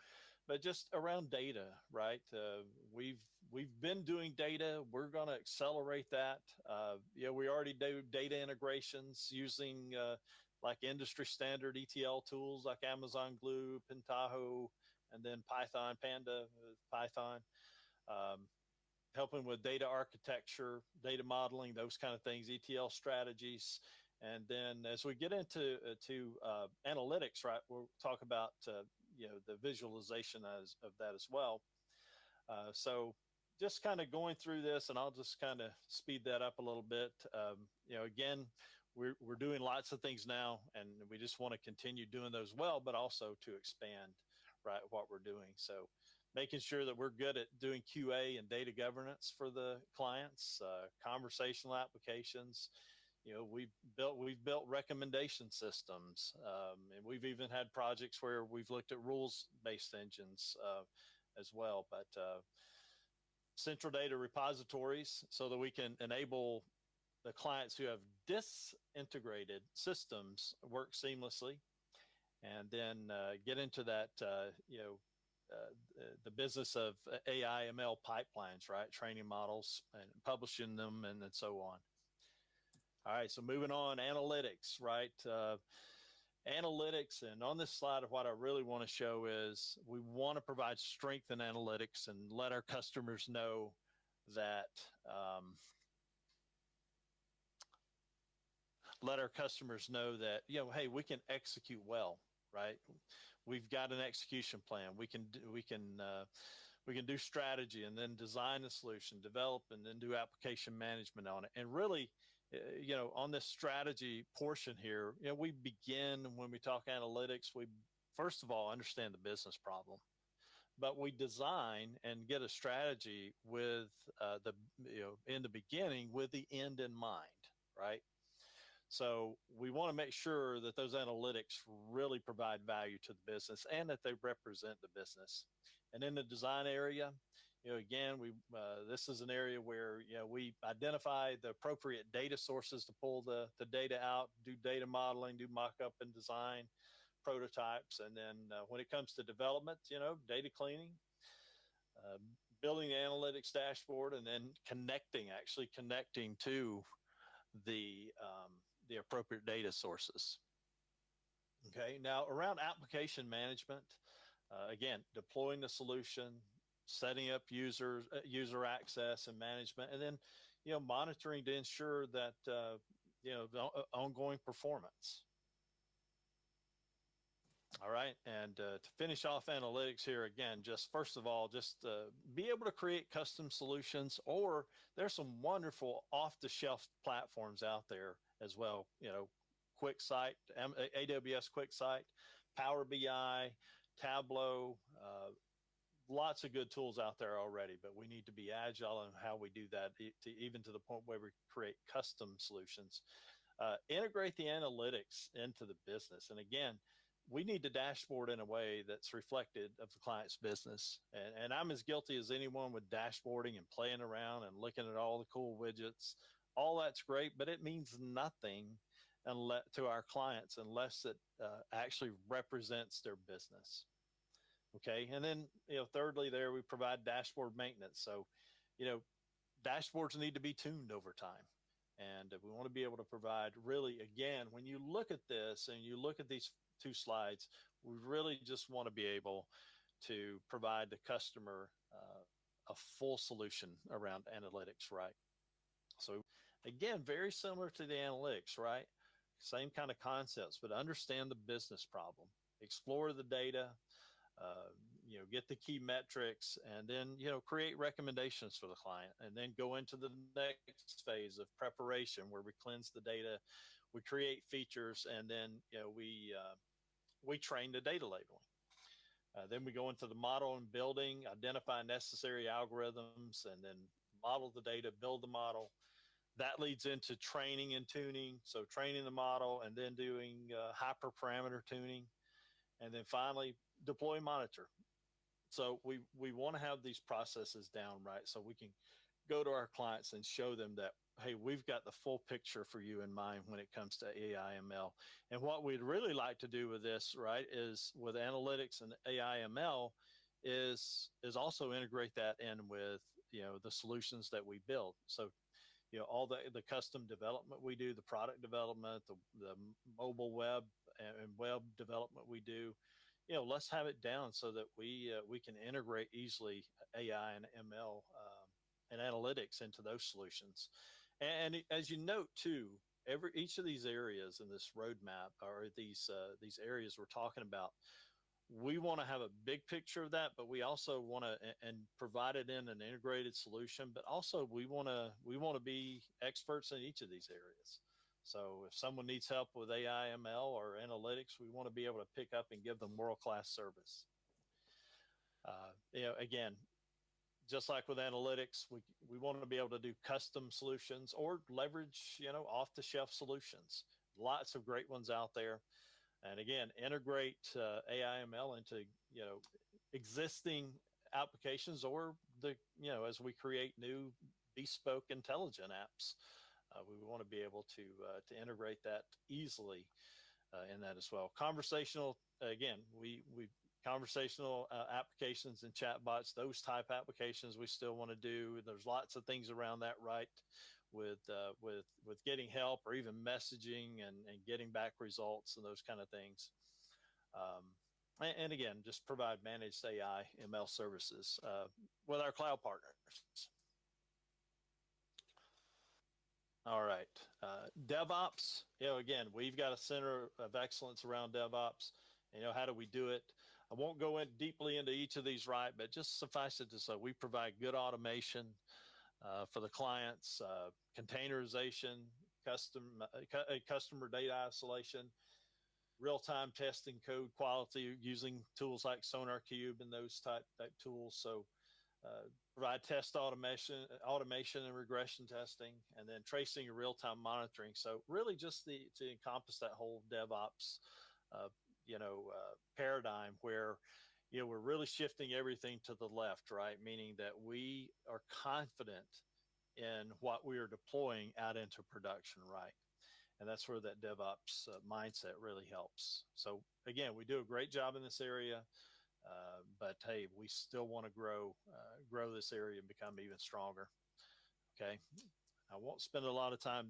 S17: But just around data, right? We've been doing data. We're going to accelerate that. We already do data integrations using like industry standard ETL tools like Amazon Glue, Pentaho, and then Python, Panda, Python, helping with data architecture, data modeling, those kind of things, ETL strategies. And then as we get into analytics, right, we'll talk about the visualization of that as well. So just kind of going through this, and I'll just kind of speed that up a little bit. Again, we're doing lots of things now, and we just want to continue doing those well, but also to expand, right, what we're doing. So making sure that we're good at doing QA and data governance for the clients, conversational applications. We've built recommendation systems, and we've even had projects where we've looked at rules-based engines as well. But central data repositories so that we can enable the clients who have disintegrated systems work seamlessly, and then get into that the business of AI ML pipelines, right? Training models and publishing them, and so on. All right, so moving on, analytics, right? Analytics, and on this slide, what I really want to show is we want to provide strength in analytics and let our customers know that hey, we can execute well, right? We've got an execution plan. We can do strategy and then design the solution, develop, and then do application management on it. And really, on this strategy portion here, we begin when we talk analytics, we first of all understand the business problem, but we design and get a strategy with in the beginning with the end in mind, right? So we want to make sure that those analytics really provide value to the business and that they represent the business. And in the design area, again, this is an area where we identify the appropriate data sources to pull the data out, do data modeling, do mock-up and design prototypes, and then when it comes to development, data cleaning, building the analytics dashboard, and then actually connecting to the appropriate data sources. Okay, now around application management, again, deploying the solution, setting up user access and management, and then monitoring to ensure that the ongoing performance. All right, and to finish off analytics here, again, just first of all, be able to create custom solutions, or there's some wonderful off-the-shelf platforms out there as well. QuickSight, AWS QuickSight, Power BI, Tableau, lots of good tools out there already, but we need to be agile in how we do that, even to the point where we create custom solutions. Integrate the analytics into the business. And again, we need to dashboard in a way that's reflected of the client's business. And I'm as guilty as anyone with dashboarding and playing around and looking at all the cool widgets, all that's great, but it means nothing unless, to our clients unless it actually represents their business. Okay. And then, thirdly, there we provide dashboard maintenance. So, dashboards need to be tuned over time. And we want to be able to provide really, again, when you look at this and you look at these two slides, we really just want to be able to provide the customer a full solution around analytics, right? So again, very similar to the analytics, right? Same kind of concepts, but understand the business problem, explore the data, get the key metrics, and then, create recommendations for the client, and then go into the next phase of preparation where we cleanse the data, we create features, and then, we train the data labeling. Then we go into the model and building, identify necessary algorithms, and then model the data, build the model. That leads into training and tuning. So training the model and then doing hyperparameter tuning. And then finally, deploy, monitor. So we want to have these processes down right so we can go to our clients and show them that, hey, we've got the full picture for you in mind when it comes to AI/ML. And what we'd really like to do with this, right, is with analytics and AI/ML is also integrate that in with, the solutions that we build. So, all the custom development we do, the product development, the mobile web and web development we do, let's have it down so that we can integrate easily AI and ML and analytics into those solutions. And as you note too, each of these areas in this roadmap or these areas we're talking about, we want to have a big picture of that, but we also want to and provide it in an integrated solution. But also we want to be experts in each of these areas. So if someone needs help with AI/ML or analytics, we want to be able to pick up and give them world-class service. Again, just like with analytics, we want to be able to do custom solutions or leverage, off-the-shelf solutions. Lots of great ones out there. And again, integrate AI/ML into, existing applications or as we create new bespoke intelligent apps. We want to be able to integrate that easily in that as well. Conversational, again, conversational applications and chatbots, those type applications we still want to do. There's lots of things around that, right? With getting help or even messaging and getting back results and those kind of things. And again, just provide managed AI/ML services with our cloud partners. All right. DevOps, again, we've got a center of excellence around DevOps. How do we do it? I won't go in deeply into each of these, right? But just suffice it to say, we provide good automation for the clients, containerization, customer data isolation, real-time testing code quality using tools like SonarQube and those type tools. So provide test automation and regression testing, and then tracing and real-time monitoring. So really just to encompass that whole DevOps, paradigm where, we're really shifting everything to the left, right? Meaning that we are confident in what we are deploying out into production, right? And that's where that DevOps mindset really helps. So again, we do a great job in this area. But hey, we still want to grow this area and become even stronger. Okay. I won't spend a lot of time